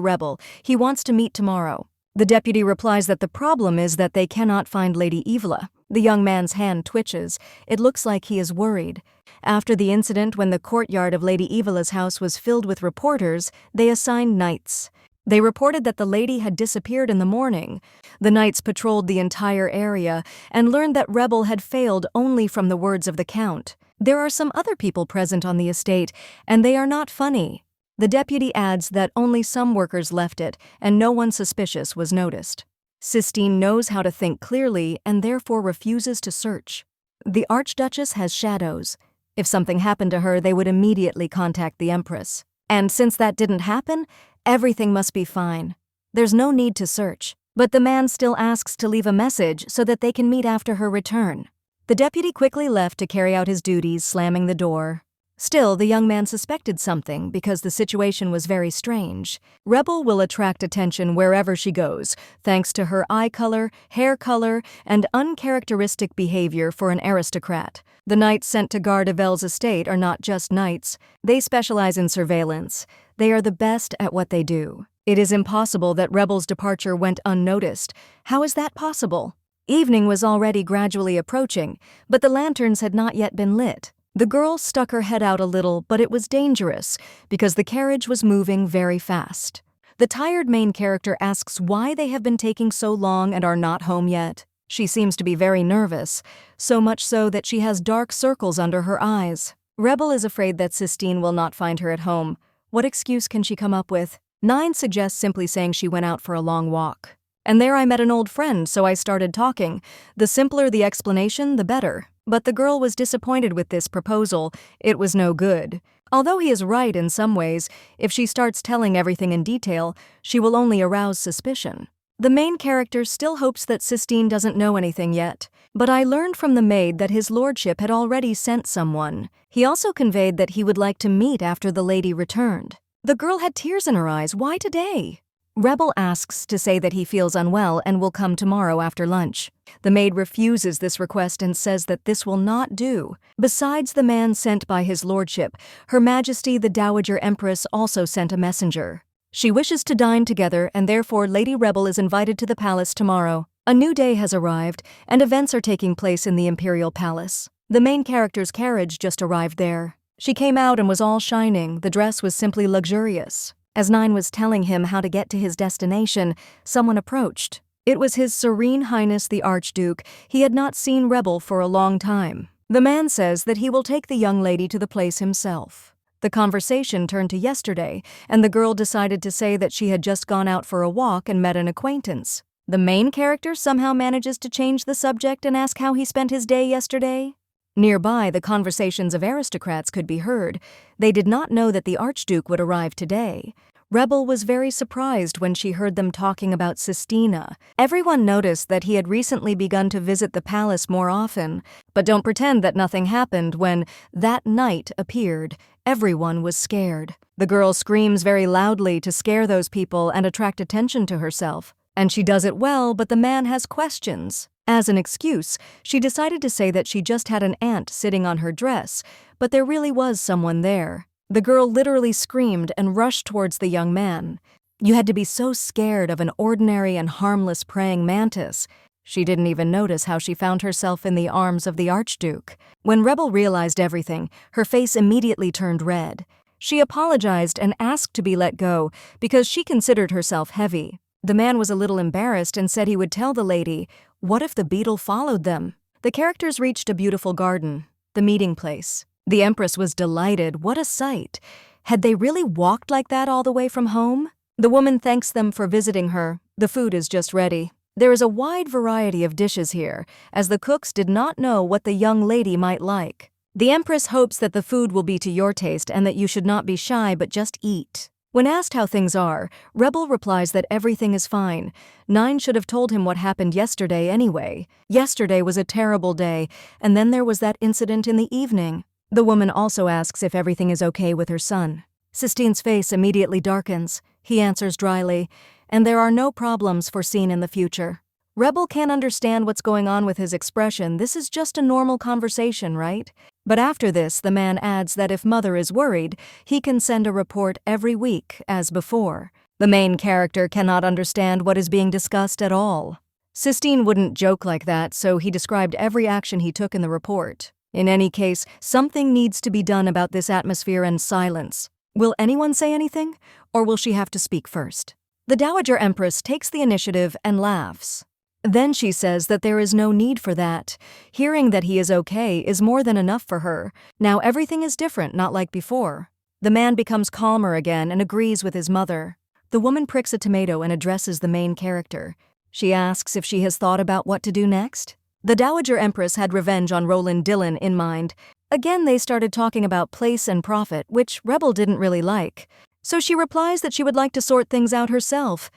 Rebel. He wants to meet tomorrow. The deputy replies that the problem is that they cannot find Lady Evelyn. The young man's hand twitches. It looks like he is worried. After the incident when the courtyard of Lady Evelyn's house was filled with reporters, they assigned knights. They reported that the lady had disappeared in the morning. The knights patrolled the entire area and learned that Rebel had failed only from the words of the Count. There are some other people present on the estate, and they are not funny. The deputy adds that only some workers left it, and no one suspicious was noticed. Cystine knows how to think clearly and therefore refuses to search. The Archduchess has shadows. If something happened to her, they would immediately contact the Empress. And since that didn't happen, everything must be fine. There's no need to search. But the man still asks to leave a message so that they can meet after her return. The deputy quickly left to carry out his duties, slamming the door. Still, the young man suspected something because the situation was very strange. Rebel will attract attention wherever she goes, thanks to her eye color, hair color, and uncharacteristic behavior for an aristocrat. The knights sent to guard Yvel's estate are not just knights. They specialize in surveillance. They are the best at what they do. It is impossible that Rebel's departure went unnoticed. How is that possible? Evening was already gradually approaching, but the lanterns had not yet been lit. The girl stuck her head out a little, but it was dangerous because the carriage was moving very fast. The tired main character asks why they have been taking so long and are not home yet. She seems to be very nervous, so much so that she has dark circles under her eyes. Rebel is afraid that Cystine will not find her at home. What excuse can she come up with? 9 suggests simply saying she went out for a long walk. And there I met an old friend, so I started talking. The simpler the explanation, the better. But the girl was disappointed with this proposal. It was no good. Although he is right in some ways, if she starts telling everything in detail, she will only arouse suspicion. The main character still hopes that Cystine doesn't know anything yet. But I learned from the maid that his lordship had already sent someone. He also conveyed that he would like to meet after the lady returned. The girl had tears in her eyes. Why today? Rebel asks to say that he feels unwell and will come tomorrow after lunch. The maid refuses this request and says that this will not do. Besides the man sent by his lordship, Her Majesty the Dowager Empress also sent a messenger. She wishes to dine together, and therefore Lady Rebel is invited to the palace tomorrow. A new day has arrived, and events are taking place in the Imperial Palace. The main character's carriage just arrived there. She came out and was all shining. The dress was simply luxurious. As 9 was telling him how to get to his destination, someone approached. It was His Serene Highness the Archduke. He had not seen Rebel for a long time. The man says that he will take the young lady to the place himself. The conversation turned to yesterday, and the girl decided to say that she had just gone out for a walk and met an acquaintance. The main character somehow manages to change the subject and ask how he spent his day yesterday. Nearby, the conversations of aristocrats could be heard. They did not know that the Archduke would arrive today. Rebel was very surprised when she heard them talking about Cystine. Everyone noticed that he had recently begun to visit the palace more often, but don't pretend that nothing happened when that night appeared. Everyone was scared. The girl screams very loudly to scare those people and attract attention to herself. And she does it well, but the man has questions. As an excuse, she decided to say that she just had an ant sitting on her dress, but there really was someone there. The girl literally screamed and rushed towards the young man. You had to be so scared of an ordinary and harmless praying mantis. She didn't even notice how she found herself in the arms of the Archduke. When Rebel realized everything, her face immediately turned red. She apologized and asked to be let go because she considered herself heavy. The man was a little embarrassed and said he would tell the lady. What if the beetle followed them? The characters reached a beautiful garden, the meeting place. The Empress was delighted. What a sight! Had they really walked like that all the way from home? The woman thanks them for visiting her. The food is just ready. There is a wide variety of dishes here, as the cooks did not know what the young lady might like. The Empress hopes that the food will be to your taste and that you should not be shy but just eat. When asked how things are, Rebel replies that everything is fine. 9 should have told him what happened yesterday anyway. Yesterday was a terrible day, and then there was that incident in the evening. The woman also asks if everything is okay with her son. Cystine's face immediately darkens. He answers dryly, and there are no problems foreseen in the future. Rebel can't understand what's going on with his expression. This is just a normal conversation, right? But after this, the man adds that if Mother is worried, he can send a report every week, as before. The main character cannot understand what is being discussed at all. Cystine wouldn't joke like that, so he described every action he took in the report. In any case, something needs to be done about this atmosphere and silence. Will anyone say anything, or will she have to speak first? The Dowager Empress takes the initiative and laughs. Then she says that there is no need for that. Hearing that he is okay is more than enough for her. Now everything is different, not like before. The man becomes calmer again and agrees with his mother. The woman pricks a tomato and addresses the main character. She asks if she has thought about what to do next. The Dowager Empress had revenge on Roland Dillon in mind. Again, they started talking about place and profit, which Rebel didn't really like. So she replies that she would like to sort things out herself.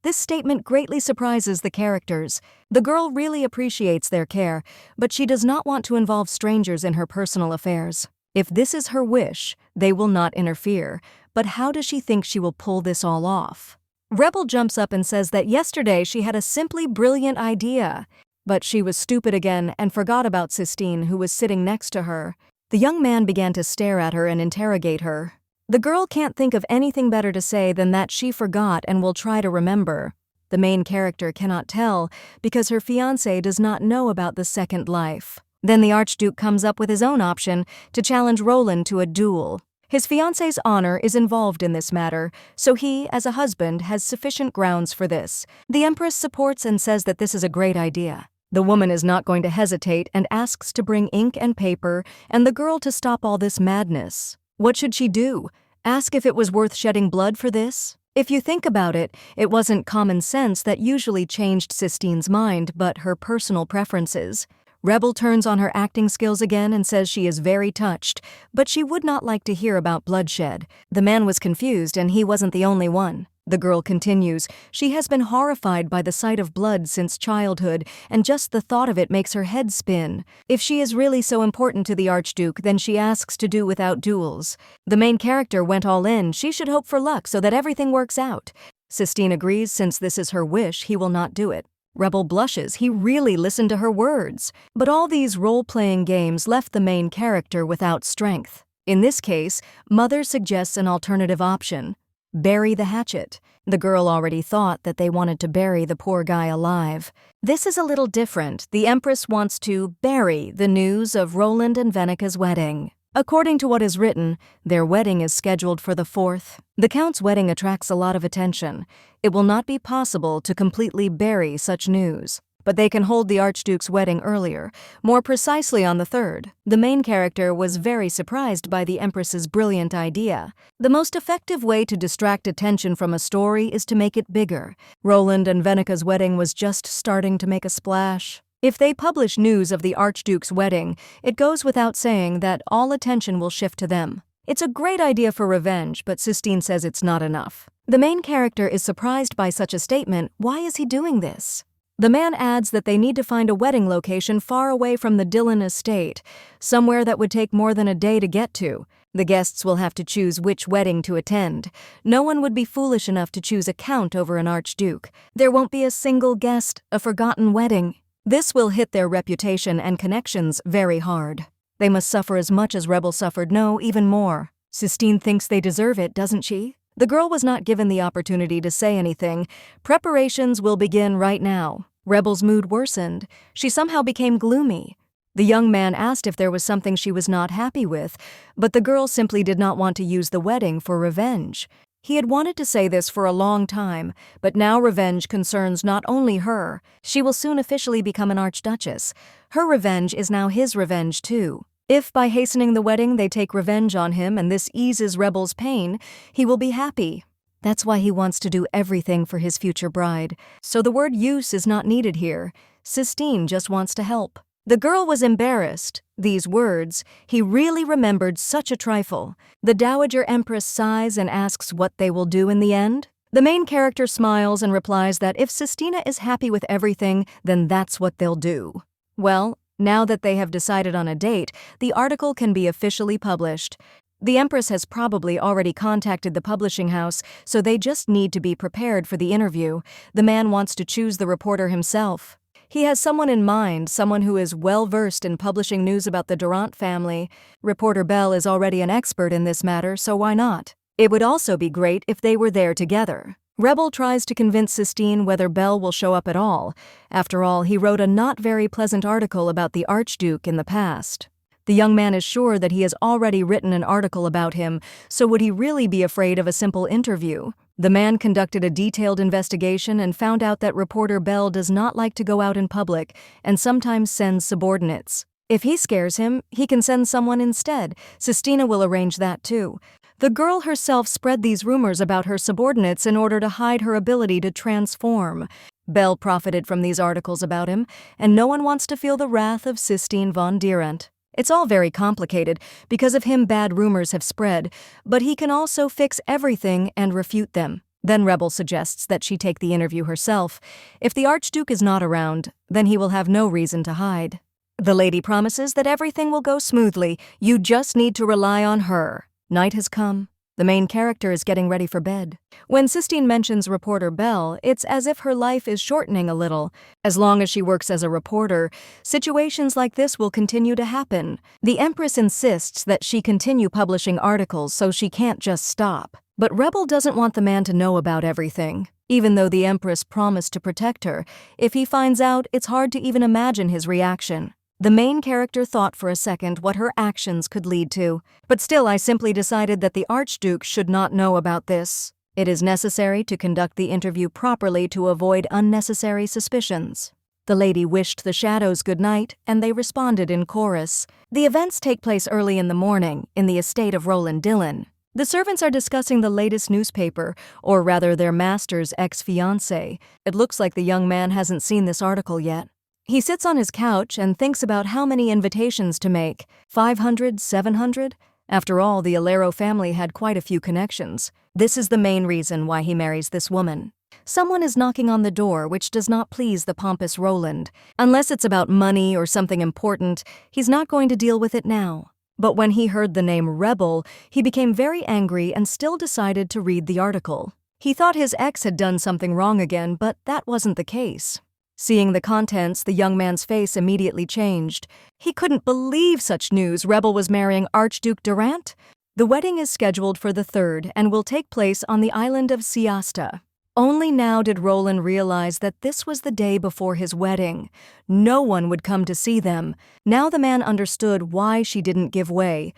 This statement greatly surprises the characters. The girl really appreciates their care, but she does not want to involve strangers in her personal affairs. If this is her wish, they will not interfere. But how does she think she will pull this all off? Rebel jumps up and says that yesterday she had a simply brilliant idea. But she was stupid again and forgot about Cystine, who was sitting next to her. The young man began to stare at her and interrogate her. The girl can't think of anything better to say than that she forgot and will try to remember. The main character cannot tell because her fiancé does not know about the second life. Then the Archduke comes up with his own option to challenge Roland to a duel. His fiancée's honor is involved in this matter, so he, as a husband, has sufficient grounds for this. The Empress supports and says that this is a great idea. The woman is not going to hesitate and asks to bring ink and paper and the girl to stop all this madness. What should she do? Ask if it was worth shedding blood for this? If you think about it, it wasn't common sense that usually changed Cystine's mind, but her personal preferences. Rebel turns on her acting skills again and says she is very touched, but she would not like to hear about bloodshed. The man was confused and he wasn't the only one. The girl continues, she has been horrified by the sight of blood since childhood, and just the thought of it makes her head spin. If she is really so important to the Archduke, then she asks to do without duels. The main character went all in, she should hope for luck so that everything works out. Cystine agrees since this is her wish, he will not do it. Rebel blushes, he really listened to her words. But all these role-playing games left the main character without strength. In this case, Mother suggests an alternative option. Bury the hatchet. The girl already thought that they wanted to bury the poor guy alive. This is a little different. The Empress wants to bury the news of Roland and Venika's wedding. According to what is written, their wedding is scheduled for the 4th. The Count's wedding attracts a lot of attention. It will not be possible to completely bury such news. But they can hold the Archduke's wedding earlier, more precisely on the 3rd. The main character was very surprised by the Empress's brilliant idea. The most effective way to distract attention from a story is to make it bigger. Roland and Venika's wedding was just starting to make a splash. If they publish news of the Archduke's wedding, it goes without saying that all attention will shift to them. It's a great idea for revenge, but Cystine says it's not enough. The main character is surprised by such a statement. Why is he doing this? The man adds that they need to find a wedding location far away from the Dillon estate, somewhere that would take more than a day to get to. The guests will have to choose which wedding to attend. No one would be foolish enough to choose a count over an archduke. There won't be a single guest, a forgotten wedding. This will hit their reputation and connections very hard. They must suffer as much as Rebel suffered, no, even more. Cystine thinks they deserve it, doesn't she? The girl was not given the opportunity to say anything. Preparations will begin right now. Rebel's mood worsened. She somehow became gloomy. The young man asked if there was something she was not happy with, but the girl simply did not want to use the wedding for revenge. He had wanted to say this for a long time, but now revenge concerns not only her. She will soon officially become an archduchess. Her revenge is now his revenge too. If by hastening the wedding they take revenge on him and this eases Rebel's pain, he will be happy. That's why he wants to do everything for his future bride. So the word use is not needed here. Cystine just wants to help. The girl was embarrassed. These words, he really remembered such a trifle. The Dowager Empress sighs and asks what they will do in the end. The main character smiles and replies that if Cystine is happy with everything, then that's what they'll do. Well, now that they have decided on a date, the article can be officially published. The Empress has probably already contacted the publishing house, so they just need to be prepared for the interview. The man wants to choose the reporter himself. He has someone in mind, someone who is well-versed in publishing news about the Durant family. Reporter Bell is already an expert in this matter, so why not? It would also be great if they were there together. Rebel tries to convince Cystine whether Bell will show up at all. After all, he wrote a not very pleasant article about the Archduke in the past. The young man is sure that he has already written an article about him, so would he really be afraid of a simple interview? The man conducted a detailed investigation and found out that reporter Bell does not like to go out in public and sometimes sends subordinates. If he scares him, he can send someone instead. Cystine will arrange that too. The girl herself spread these rumors about her subordinates in order to hide her ability to transform. Bell profited from these articles about him, and no one wants to feel the wrath of Cystine von Durant. It's all very complicated. Because of him, bad rumors have spread, but he can also fix everything and refute them. Then Rebel suggests that she take the interview herself. If the Archduke is not around, then he will have no reason to hide. The lady promises that everything will go smoothly. You just need to rely on her. Night has come. The main character is getting ready for bed. When Cystine mentions reporter Bell, it's as if her life is shortening a little. As long as she works as a reporter, situations like this will continue to happen. The Empress insists that she continue publishing articles so she can't just stop. But Rebel doesn't want the man to know about everything. Even though the Empress promised to protect her, if he finds out, it's hard to even imagine his reaction. The main character thought for a second what her actions could lead to, but still I simply decided that the Archduke should not know about this. It is necessary to conduct the interview properly to avoid unnecessary suspicions. The lady wished the shadows good night, and they responded in chorus. The events take place early in the morning, in the estate of Roland Dillon. The servants are discussing the latest newspaper, or rather their master's ex-fiancé. It looks like the young man hasn't seen this article yet. He sits on his couch and thinks about how many invitations to make. 500, 700? After all, the Alero family had quite a few connections. This is the main reason why he marries this woman. Someone is knocking on the door, which does not please the pompous Roland. Unless it's about money or something important, he's not going to deal with it now. But when he heard the name Rebel, he became very angry and still decided to read the article. He thought his ex had done something wrong again, but that wasn't the case. Seeing the contents, the young man's face immediately changed. He couldn't believe such news. Rebel was marrying Archduke Durant? The wedding is scheduled for the 3rd and will take place on the island of Siasta. Only now did Roland realize that this was the day before his wedding. No one would come to see them. Now the man understood why she didn't give way.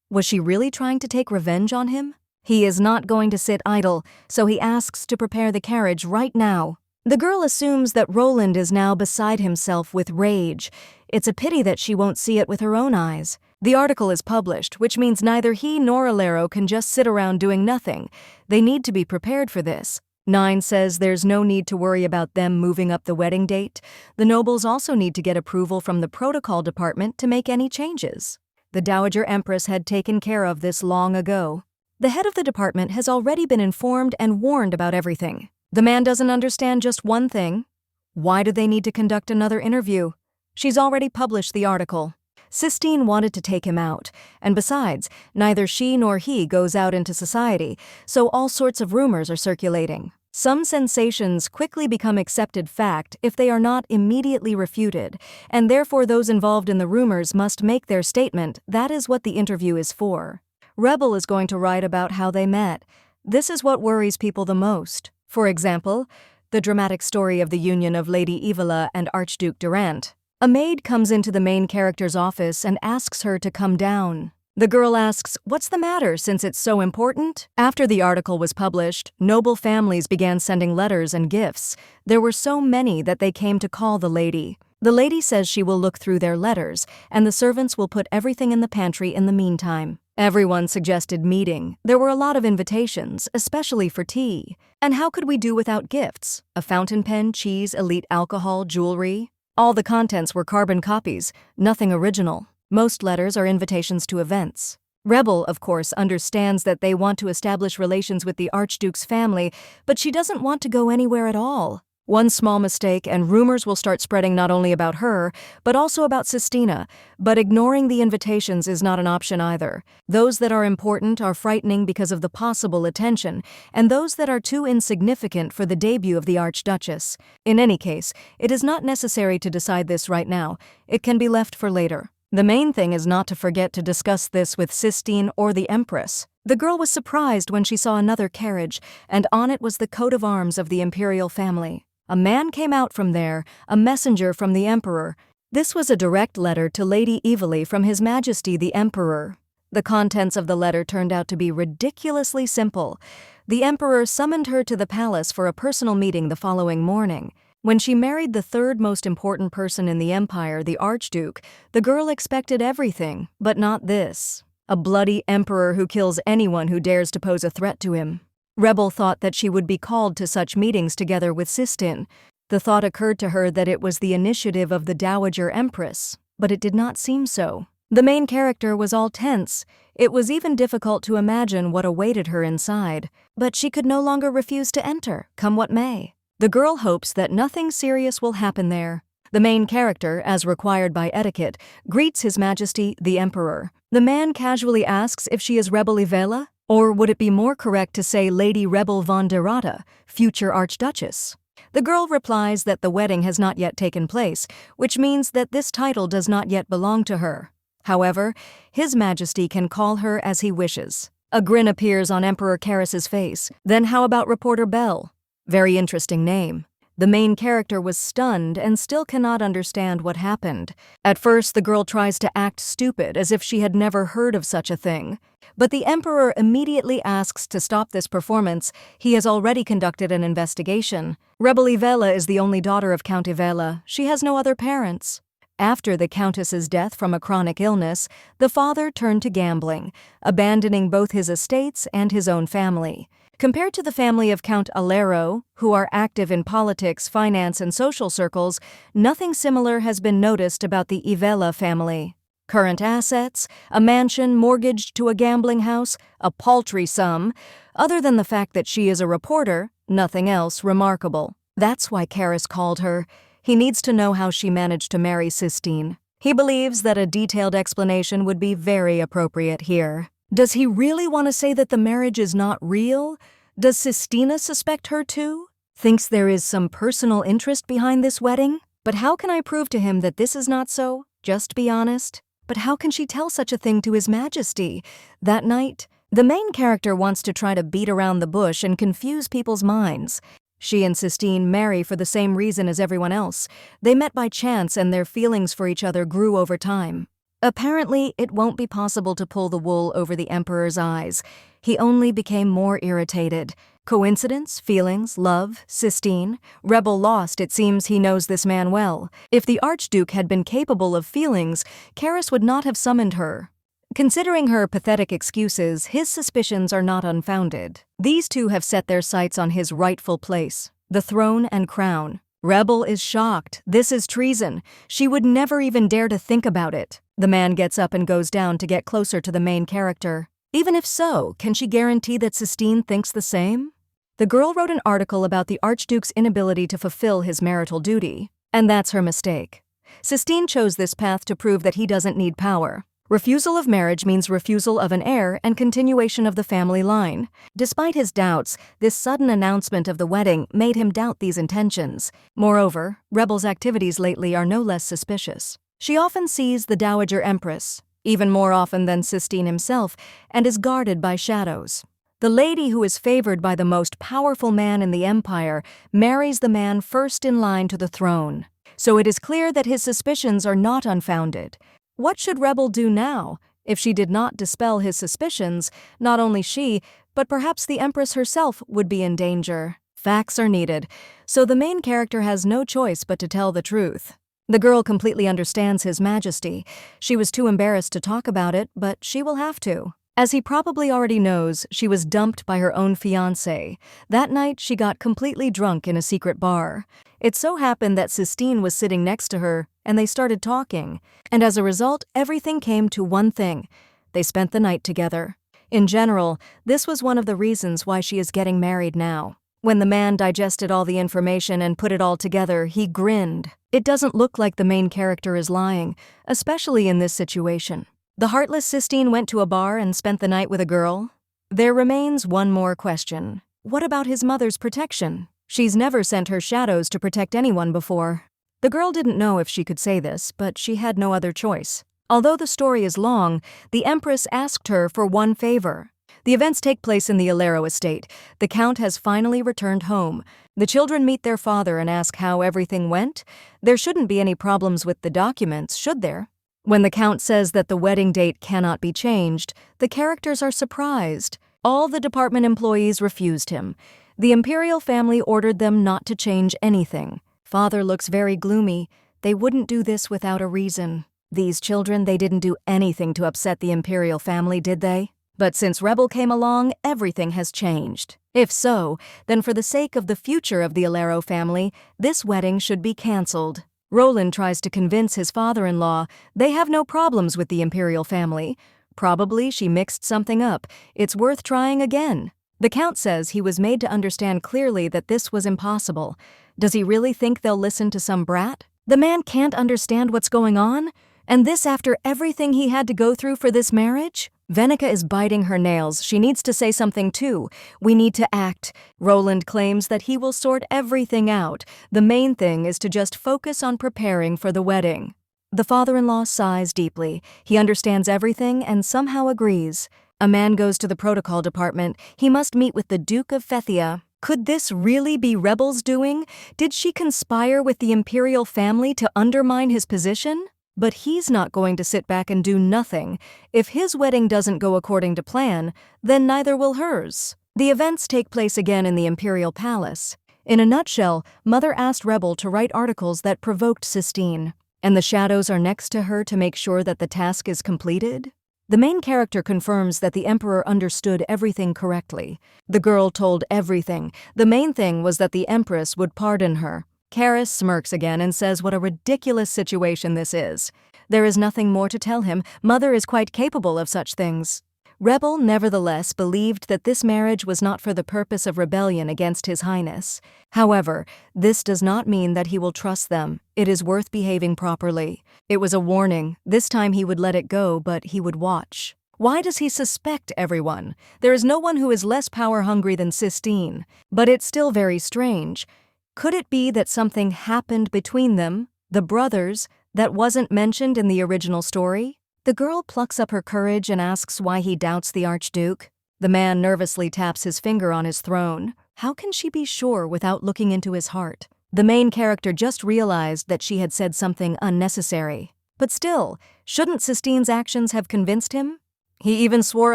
Was she really trying to take revenge on him? He is not going to sit idle, so he asks to prepare the carriage right now. The girl assumes that Roland is now beside himself with rage. It's a pity that she won't see it with her own eyes. The article is published, which means neither he nor Alero can just sit around doing nothing. They need to be prepared for this. 9 says there's no need to worry about them moving up the wedding date. The nobles also need to get approval from the protocol department to make any changes. The Dowager Empress had taken care of this long ago. The head of the department has already been informed and warned about everything. The man doesn't understand just one thing. Why do they need to conduct another interview? She's already published the article. Cystine wanted to take him out, and besides, neither she nor he goes out into society, so all sorts of rumors are circulating. Some sensations quickly become accepted fact if they are not immediately refuted, and therefore those involved in the rumors must make their statement. That is what the interview is for. Rebel is going to write about how they met. This is what worries people the most. For example, the dramatic story of the union of Lady Evala and Archduke Durant. A maid comes into the main character's office and asks her to come down. The girl asks, "What's the matter, since it's so important?" After the article was published, noble families began sending letters and gifts. There were so many that they came to call the lady. The lady says she will look through their letters, and the servants will put everything in the pantry in the meantime. Everyone suggested meeting. There were a lot of invitations, especially for tea. And how could we do without gifts? A fountain pen, cheese, elite alcohol, jewelry? All the contents were carbon copies, nothing original. Most letters are invitations to events. Rebel, of course, understands that they want to establish relations with the Archduke's family, but she doesn't want to go anywhere at all. One small mistake and rumors will start spreading not only about her, but also about Cystine. But ignoring the invitations is not an option either. Those that are important are frightening because of the possible attention, and those that are too insignificant for the debut of the Archduchess. In any case, it is not necessary to decide this right now. It can be left for later. The main thing is not to forget to discuss this with Cystine or the Empress. The girl was surprised when she saw another carriage, and on it was the coat of arms of the imperial family. A man came out from there, a messenger from the Emperor. This was a direct letter to Lady Evalie from His Majesty the Emperor. The contents of the letter turned out to be ridiculously simple. The Emperor summoned her to the palace for a personal meeting the following morning. When she married the 3rd most important person in the empire, the Archduke, the girl expected everything, but not this. A bloody emperor who kills anyone who dares to pose a threat to him. Rebel thought that she would be called to such meetings together with Cystine. The thought occurred to her that it was the initiative of the Dowager Empress, but it did not seem so. The main character was all tense. It was even difficult to imagine what awaited her inside, but she could no longer refuse to enter, come what may. The girl hopes that nothing serious will happen there. The main character, as required by etiquette, greets His Majesty the Emperor. The man casually asks if she is Rebel Evala, or would it be more correct to say Lady Rebel von der Rata, future Archduchess? The girl replies that the wedding has not yet taken place, which means that this title does not yet belong to her. However, His Majesty can call her as he wishes. A grin appears on Emperor Karas's face. Then how about Reporter Bell? Very interesting name. The main character was stunned and still cannot understand what happened. At first, the girl tries to act stupid, as if she had never heard of such a thing. But the emperor immediately asks to stop this performance. He has already conducted an investigation. Rebel Ivela is the only daughter of Count Ivela. She has no other parents. After the countess's death from a chronic illness, the father turned to gambling, abandoning both his estates and his own family. Compared to the family of Count Alero, who are active in politics, finance, and social circles, nothing similar has been noticed about the Ivela family. Current assets, a mansion mortgaged to a gambling house, a paltry sum. Other than the fact that she is a reporter, nothing else remarkable. That's why Karis called her. He needs to know how she managed to marry Cystine. He believes that a detailed explanation would be very appropriate here. Does he really want to say that the marriage is not real? Does Cystine suspect her too? Thinks there is some personal interest behind this wedding? But how can I prove to him that this is not so? Just be honest. But how can she tell such a thing to His Majesty? That night, the main character wants to try to beat around the bush and confuse people's minds. She and Cystine marry for the same reason as everyone else. They met by chance and their feelings for each other grew over time. Apparently, it won't be possible to pull the wool over the emperor's eyes. He only became more irritated. Coincidence, feelings, love, Cystine. Rebel lost, it seems he knows this man well. If the Archduke had been capable of feelings, Karis would not have summoned her. Considering her pathetic excuses, his suspicions are not unfounded. These two have set their sights on his rightful place, the throne and crown. Rebel is shocked. This is treason. She would never even dare to think about it. The man gets up and goes down to get closer to the main character. Even if so, can she guarantee that Cystine thinks the same? The girl wrote an article about the Archduke's inability to fulfill his marital duty, and that's her mistake. Cystine chose this path to prove that he doesn't need power. Refusal of marriage means refusal of an heir and continuation of the family line. Despite his doubts, this sudden announcement of the wedding made him doubt these intentions. Moreover, Rebel's activities lately are no less suspicious. She often sees the Dowager Empress, even more often than Cystine himself, and is guarded by shadows. The lady who is favored by the most powerful man in the empire marries the man first in line to the throne. So it is clear that his suspicions are not unfounded. What should Rebel do now? If she did not dispel his suspicions, not only she, but perhaps the Empress herself would be in danger. Facts are needed, so the main character has no choice but to tell the truth. The girl completely understands His Majesty. She was too embarrassed to talk about it, but she will have to. As he probably already knows, she was dumped by her own fiancé. That night, she got completely drunk in a secret bar. It so happened that Cystine was sitting next to her, and they started talking. And as a result, everything came to one thing. They spent the night together. In general, this was one of the reasons why she is getting married now. When the man digested all the information and put it all together, he grinned. It doesn't look like the main character is lying, especially in this situation. The heartless Cystine went to a bar and spent the night with a girl? There remains one more question. What about his mother's protection? She's never sent her shadows to protect anyone before. The girl didn't know if she could say this, but she had no other choice. Although the story is long, the Empress asked her for one favor. The events take place in the Alero estate. The Count has finally returned home. The children meet their father and ask how everything went. There shouldn't be any problems with the documents, should there? When the Count says that the wedding date cannot be changed, the characters are surprised. All the department employees refused him. The imperial family ordered them not to change anything. Father looks very gloomy. They wouldn't do this without a reason. These children, they didn't do anything to upset the imperial family, did they? But since Rebel came along, everything has changed. If so, then for the sake of the future of the Alero family, this wedding should be cancelled. Roland tries to convince his father-in-law they have no problems with the imperial family. Probably she mixed something up. It's worth trying again. The Count says he was made to understand clearly that this was impossible. Does he really think they'll listen to some brat? The man can't understand what's going on? And this after everything he had to go through for this marriage? Venica is biting her nails. She needs to say something too. We need to act. Roland claims that he will sort everything out. The main thing is to just focus on preparing for the wedding. The father-in-law sighs deeply. He understands everything and somehow agrees. A man goes to the protocol department. He must meet with the Duke of Fethia. Could this really be Rebel's doing? Did she conspire with the imperial family to undermine his position? But he's not going to sit back and do nothing. If his wedding doesn't go according to plan, then neither will hers. The events take place again in the imperial palace. In a nutshell, Mother asked Rebel to write articles that provoked Cystine, and the shadows are next to her to make sure that the task is completed. The main character confirms that the Emperor understood everything correctly. The girl told everything. The main thing was that the Empress would pardon her. Karis smirks again and says what a ridiculous situation this is. There is nothing more to tell him. Mother is quite capable of such things. Rebel, nevertheless, believed that this marriage was not for the purpose of rebellion against His Highness. However, this does not mean that he will trust them. It is worth behaving properly. It was a warning. This time he would let it go, but he would watch. Why does he suspect everyone? There is no one who is less power-hungry than Cystine. But it's still very strange. Could it be that something happened between them, the brothers, that wasn't mentioned in the original story? The girl plucks up her courage and asks why he doubts the Archduke. The man nervously taps his finger on his throne. How can she be sure without looking into his heart? The main character just realized that she had said something unnecessary. But still, shouldn't Cystine's actions have convinced him? He even swore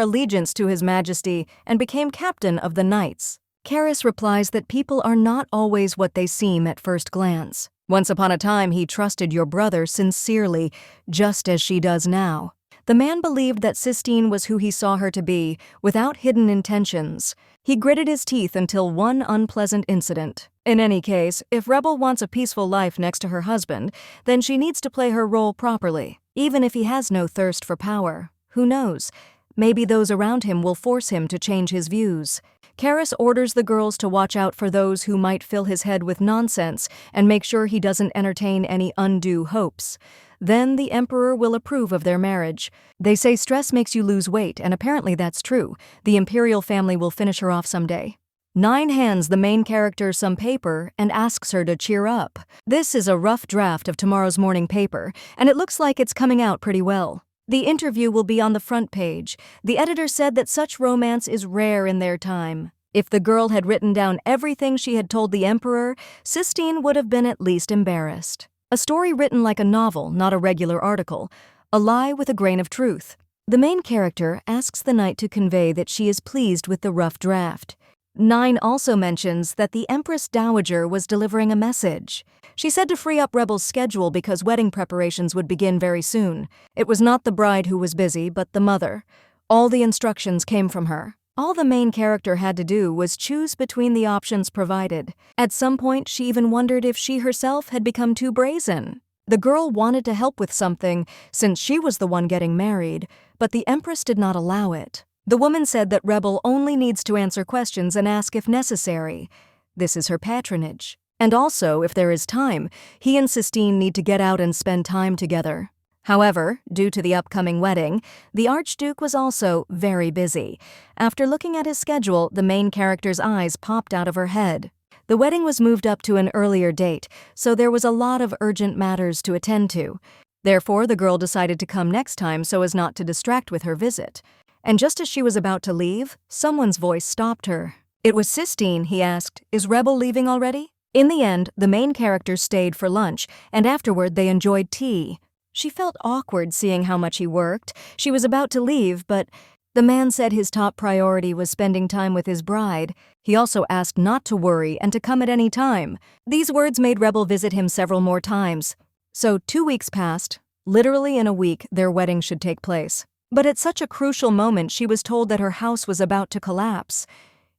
allegiance to His Majesty and became captain of the Knights. Karis replies that people are not always what they seem at first glance. Once upon a time, he trusted your brother sincerely, just as she does now. The man believed that Cystine was who he saw her to be, without hidden intentions. He gritted his teeth until one unpleasant incident. In any case, if Rebel wants a peaceful life next to her husband, then she needs to play her role properly, even if he has no thirst for power. Who knows? Maybe those around him will force him to change his views. Karis orders the girls to watch out for those who might fill his head with nonsense and make sure he doesn't entertain any undue hopes. Then the Emperor will approve of their marriage. They say stress makes you lose weight, and apparently that's true. The imperial family will finish her off someday. Nine hands the main character some paper and asks her to cheer up. This is a rough draft of tomorrow's morning paper, and it looks like it's coming out pretty well. The interview will be on the front page. The editor said that such romance is rare in their time. If the girl had written down everything she had told the Emperor, Cystine would have been at least embarrassed. A story written like a novel, not a regular article. A lie with a grain of truth. The main character asks the knight to convey that she is pleased with the rough draft. 9 also mentions that the Empress Dowager was delivering a message. She said to free up Rebel's schedule because wedding preparations would begin very soon. It was not the bride who was busy, but the mother. All the instructions came from her. All the main character had to do was choose between the options provided. At some point, she even wondered if she herself had become too brazen. The girl wanted to help with something, since she was the one getting married, but the Empress did not allow it. The woman said that Rebel only needs to answer questions and ask if necessary. This is her patronage. And also, if there is time, he and Cystine need to get out and spend time together. However, due to the upcoming wedding, the Archduke was also very busy. After looking at his schedule, the main character's eyes popped out of her head. The wedding was moved up to an earlier date, so there was a lot of urgent matters to attend to. Therefore, the girl decided to come next time so as not to distract with her visit. And just as she was about to leave, someone's voice stopped her. It was Cystine, he asked. Is Rebel leaving already? In the end, the main character stayed for lunch, and afterward they enjoyed tea. She felt awkward seeing how much he worked. She was about to leave, but the man said his top priority was spending time with his bride. He also asked not to worry and to come at any time. These words made Rebel visit him several more times. So 2 weeks passed. Literally in a week, their wedding should take place. But at such a crucial moment, she was told that her house was about to collapse.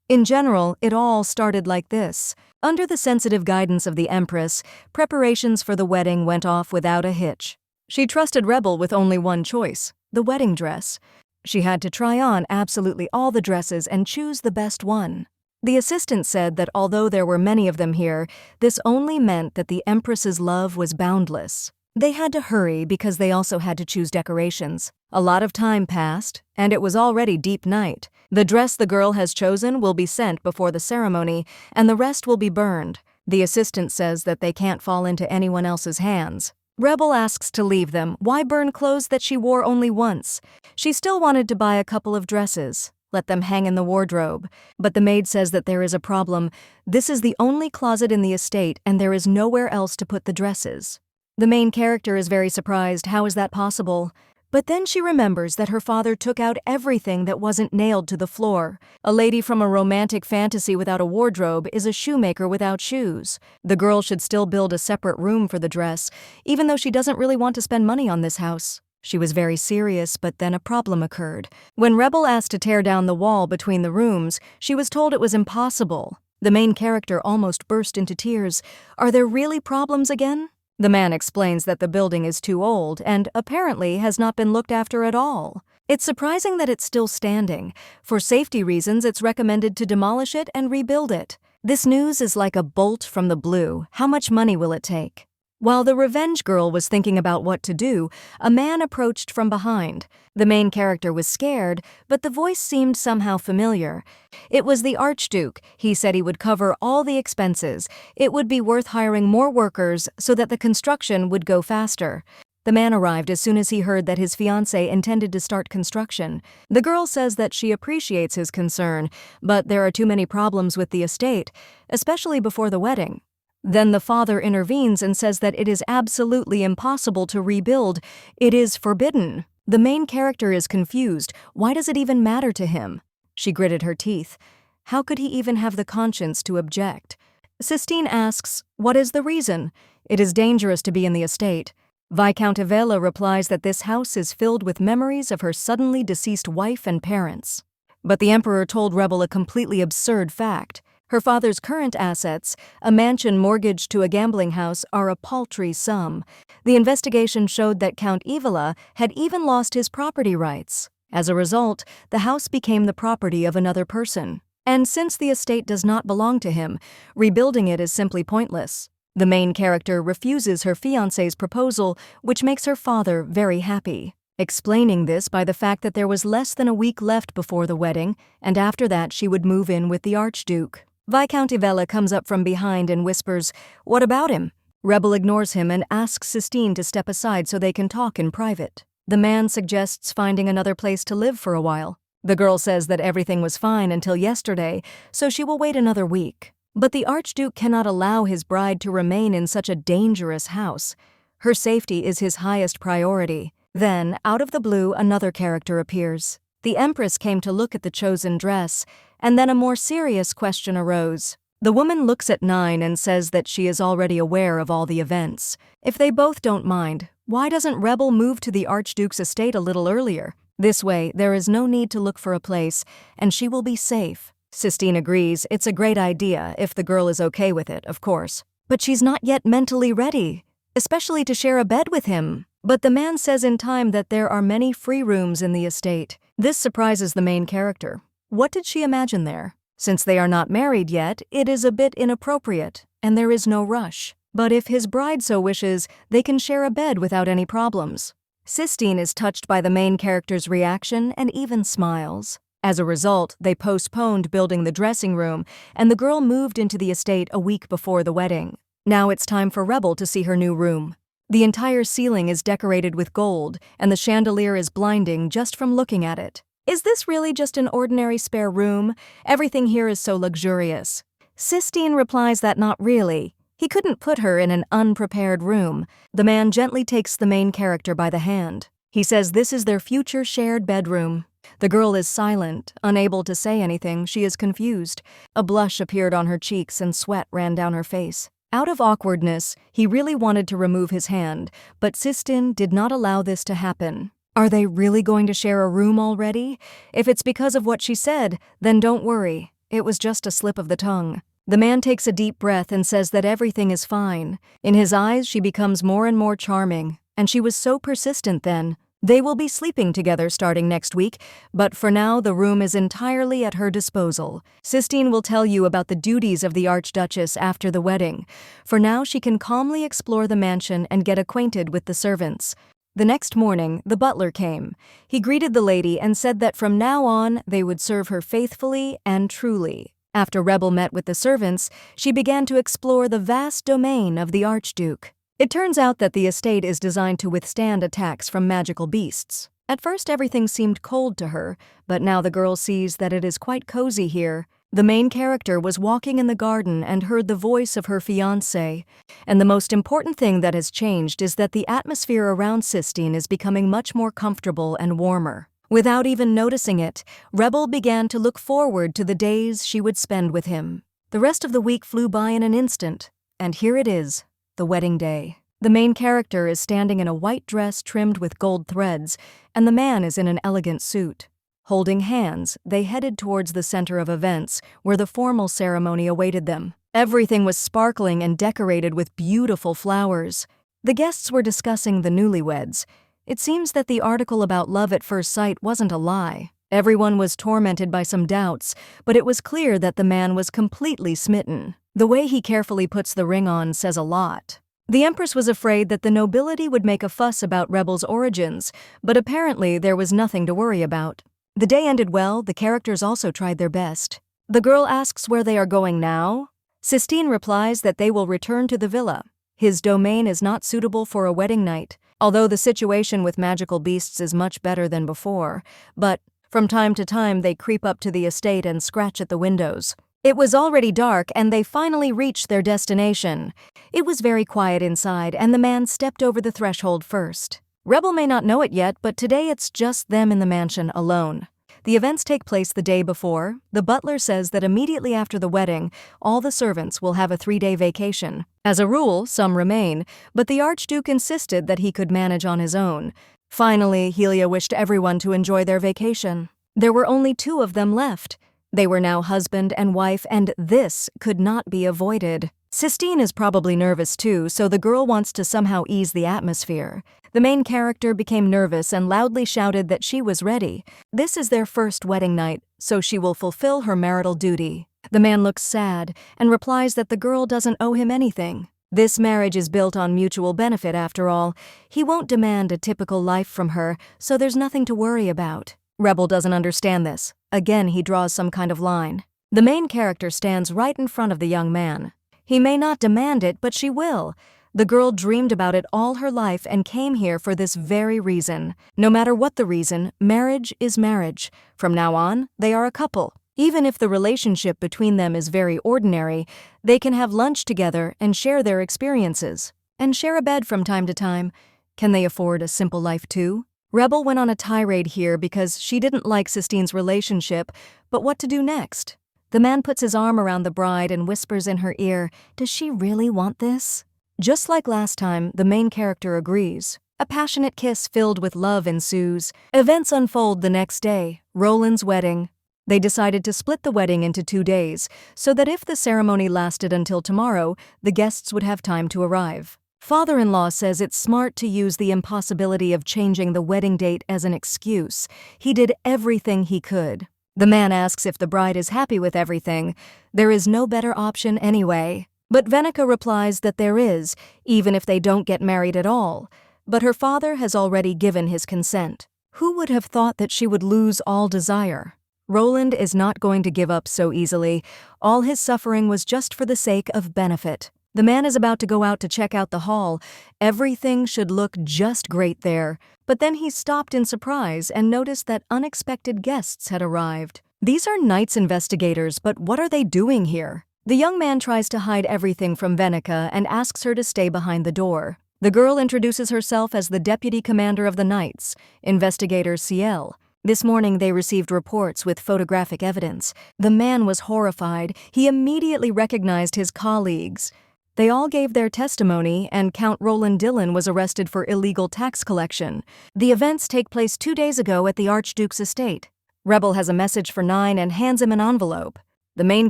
In general, it all started like this. Under the sensitive guidance of the Empress, preparations for the wedding went off without a hitch. She trusted Rebel with only one choice, the wedding dress. She had to try on absolutely all the dresses and choose the best one. The assistant said that although there were many of them here, this only meant that the Empress's love was boundless. They had to hurry because they also had to choose decorations. A lot of time passed, and it was already deep night. The dress the girl has chosen will be sent before the ceremony, and the rest will be burned. The assistant says that they can't fall into anyone else's hands. Rebel asks to leave them. Why burn clothes that she wore only once? She still wanted to buy a couple of dresses. Let them hang in the wardrobe. But the maid says that there is a problem. This is the only closet in the estate and there is nowhere else to put the dresses. The main character is very surprised. How is that possible? But then she remembers that her father took out everything that wasn't nailed to the floor. A lady from a romantic fantasy without a wardrobe is a shoemaker without shoes. The girl should still build a separate room for the dress, even though she doesn't really want to spend money on this house. She was very serious, but then a problem occurred. When Rebel asked to tear down the wall between the rooms, she was told it was impossible. The main character almost burst into tears. Are there really problems again? The man explains that the building is too old and apparently has not been looked after at all. It's surprising that it's still standing. For safety reasons, it's recommended to demolish it and rebuild it. This news is like a bolt from the blue. How much money will it take? While the revenge girl was thinking about what to do, a man approached from behind. The main character was scared, but the voice seemed somehow familiar. It was the Archduke. He said he would cover all the expenses. It would be worth hiring more workers so that the construction would go faster. The man arrived as soon as he heard that his fiancée intended to start construction. The girl says that she appreciates his concern, but there are too many problems with the estate, especially before the wedding. Then the father intervenes and says that it is absolutely impossible to rebuild. It is forbidden. The main character is confused. Why does it even matter to him? She gritted her teeth. How could he even have the conscience to object? Cystine asks, what is the reason? It is dangerous to be in the estate. Viscount Evela replies that this house is filled with memories of her suddenly deceased wife and parents. But the Emperor told Rebel a completely absurd fact. Her father's current assets, a mansion mortgaged to a gambling house, are a paltry sum. The investigation showed that Count Evela had even lost his property rights. As a result, the house became the property of another person. And since the estate does not belong to him, rebuilding it is simply pointless. The main character refuses her fiancé's proposal, which makes her father very happy, explaining this by the fact that there was less than a week left before the wedding, and after that she would move in with the Archduke. Viscount Evela comes up from behind and whispers, "What about him?" Rebel ignores him and asks Cystine to step aside so they can talk in private. The man suggests finding another place to live for a while. The girl says that everything was fine until yesterday, so she will wait another week. But the Archduke cannot allow his bride to remain in such a dangerous house. Her safety is his highest priority. Then, out of the blue, another character appears. The Empress came to look at the chosen dress, and then a more serious question arose. The woman looks at Nine and says that she is already aware of all the events. If they both don't mind, why doesn't Rebel move to the Archduke's estate a little earlier? This way, there is no need to look for a place, and she will be safe. Cystine agrees it's a great idea if the girl is okay with it, of course. But she's not yet mentally ready, especially to share a bed with him. But the man says in time that there are many free rooms in the estate. This surprises the main character. What did she imagine there? Since they are not married yet, it is a bit inappropriate, and there is no rush. But if his bride so wishes, they can share a bed without any problems. Cystine is touched by the main character's reaction and even smiles. As a result, they postponed building the dressing room, and the girl moved into the estate a week before the wedding. Now it's time for Rebel to see her new room. The entire ceiling is decorated with gold, and the chandelier is blinding just from looking at it. Is this really just an ordinary spare room? Everything here is so luxurious. Cystine replies that not really. He couldn't put her in an unprepared room. The man gently takes the main character by the hand. He says this is their future shared bedroom. The girl is silent, unable to say anything. She is confused. A blush appeared on her cheeks and sweat ran down her face. Out of awkwardness, he really wanted to remove his hand, but Cystine did not allow this to happen. Are they really going to share a room already? If it's because of what she said, then don't worry. It was just a slip of the tongue. The man takes a deep breath and says that everything is fine. In his eyes, she becomes more and more charming, and she was so persistent then. They will be sleeping together starting next week, but for now the room is entirely at her disposal. Cystine will tell you about the duties of the Archduchess after the wedding. For now she can calmly explore the mansion and get acquainted with the servants. The next morning, the butler came. He greeted the lady and said that from now on they would serve her faithfully and truly. After Rebel met with the servants, she began to explore the vast domain of the Archduke. It turns out that the estate is designed to withstand attacks from magical beasts. At first everything seemed cold to her, but now the girl sees that it is quite cozy here. The main character was walking in the garden and heard the voice of her fiancé. And the most important thing that has changed is that the atmosphere around Cystine is becoming much more comfortable and warmer. Without even noticing it, Rebel began to look forward to the days she would spend with him. The rest of the week flew by in an instant, and here it is, the wedding day. The main character is standing in a white dress trimmed with gold threads, and the man is in an elegant suit. Holding hands, they headed towards the center of events, where the formal ceremony awaited them. Everything was sparkling and decorated with beautiful flowers. The guests were discussing the newlyweds. It seems that the article about love at first sight wasn't a lie. Everyone was tormented by some doubts, but it was clear that the man was completely smitten. The way he carefully puts the ring on says a lot. The Empress was afraid that the nobility would make a fuss about Rebel's origins, but apparently there was nothing to worry about. The day ended well. The characters also tried their best. The girl asks where they are going now. Cystine replies that they will return to the villa. His domain is not suitable for a wedding night, although the situation with magical beasts is much better than before, but from time to time they creep up to the estate and scratch at the windows. It was already dark and they finally reached their destination. It was very quiet inside and the man stepped over the threshold first. Rebel may not know it yet, but today it's just them in the mansion alone. The events take place the day before. The butler says that immediately after the wedding, all the servants will have a 3-day vacation. As a rule, some remain, but the Archduke insisted that he could manage on his own. Finally, Helia wished everyone to enjoy their vacation. There were only 2 of them left. They were now husband and wife, and this could not be avoided. Cystine is probably nervous too, so the girl wants to somehow ease the atmosphere. The main character became nervous and loudly shouted that she was ready. This is their first wedding night, so she will fulfill her marital duty. The man looks sad and replies that the girl doesn't owe him anything. This marriage is built on mutual benefit after all. He won't demand a typical life from her, so there's nothing to worry about. Rebel doesn't understand this. Again, he draws some kind of line. The main character stands right in front of the young man. He may not demand it, but she will. The girl dreamed about it all her life and came here for this very reason. No matter what the reason, marriage is marriage. From now on, they are a couple. Even if the relationship between them is very ordinary, they can have lunch together and share their experiences. And share a bed from time to time. Can they afford a simple life too? Rebel went on a tirade here because she didn't like Cystine's relationship, but what to do next? The man puts his arm around the bride and whispers in her ear, "Does she really want this?" Just like last time, the main character agrees. A passionate kiss filled with love ensues. Events unfold the next day, Roland's wedding. They decided to split the wedding into 2 days, so that if the ceremony lasted until tomorrow, the guests would have time to arrive. Father-in-law says it's smart to use the impossibility of changing the wedding date as an excuse. He did everything he could. The man asks if the bride is happy with everything. There is no better option anyway. But Venica replies that there is, even if they don't get married at all. But her father has already given his consent. Who would have thought that she would lose all desire? Roland is not going to give up so easily. All his suffering was just for the sake of benefit. The man is about to go out to check out the hall. Everything should look just great there. But then he stopped in surprise and noticed that unexpected guests had arrived. These are Knights investigators, but what are they doing here? The young man tries to hide everything from Venica and asks her to stay behind the door. The girl introduces herself as the deputy commander of the Knights, Investigator Ciel. This morning they received reports with photographic evidence. The man was horrified. He immediately recognized his colleagues. They all gave their testimony, and Count Roland Dillon was arrested for illegal tax collection. The events take place 2 days ago at the Archduke's estate. Rebel has a message for 9 and hands him an envelope. The main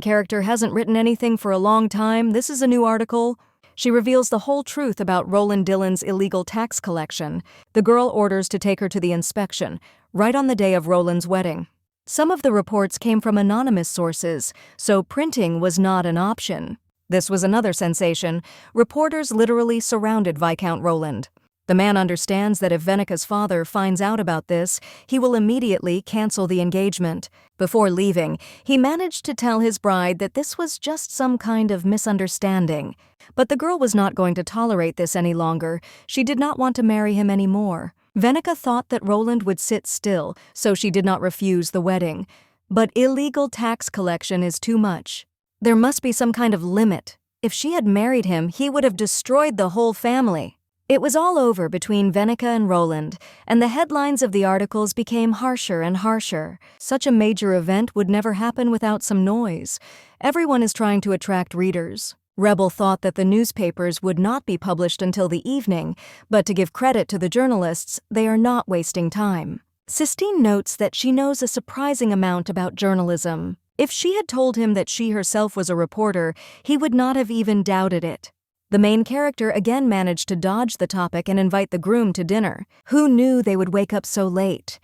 character hasn't written anything for a long time. This is a new article. She reveals the whole truth about Roland Dillon's illegal tax collection. The girl orders to take her to the inspection, right on the day of Roland's wedding. Some of the reports came from anonymous sources, so printing was not an option. This was another sensation. Reporters literally surrounded Viscount Roland. The man understands that if Venica's father finds out about this, he will immediately cancel the engagement. Before leaving, he managed to tell his bride that this was just some kind of misunderstanding. But the girl was not going to tolerate this any longer. She did not want to marry him anymore. Venica thought that Roland would sit still, so she did not refuse the wedding. But illegal tax collection is too much. There must be some kind of limit. If she had married him, he would have destroyed the whole family. It was all over between Venica and Roland, and the headlines of the articles became harsher and harsher. Such a major event would never happen without some noise. Everyone is trying to attract readers. Rebel thought that the newspapers would not be published until the evening, but to give credit to the journalists, they are not wasting time. Cystine notes that she knows a surprising amount about journalism. If she had told him that she herself was a reporter, he would not have even doubted it. The main character again managed to dodge the topic and invite the groom to dinner. Who knew they would wake up so late?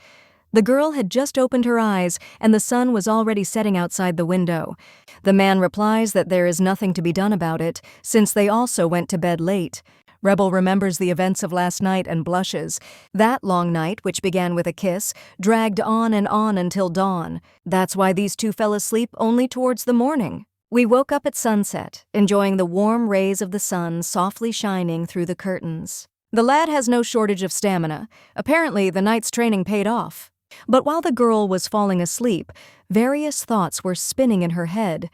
The girl had just opened her eyes, and the sun was already setting outside the window. The man replies that there is nothing to be done about it, since they also went to bed late. Rebel remembers the events of last night and blushes. That long night, which began with a kiss, dragged on and on until dawn. That's why these two fell asleep only towards the morning. We woke up at sunset, enjoying the warm rays of the sun softly shining through the curtains. The lad has no shortage of stamina. Apparently, the night's training paid off. But while the girl was falling asleep, various thoughts were spinning in her head.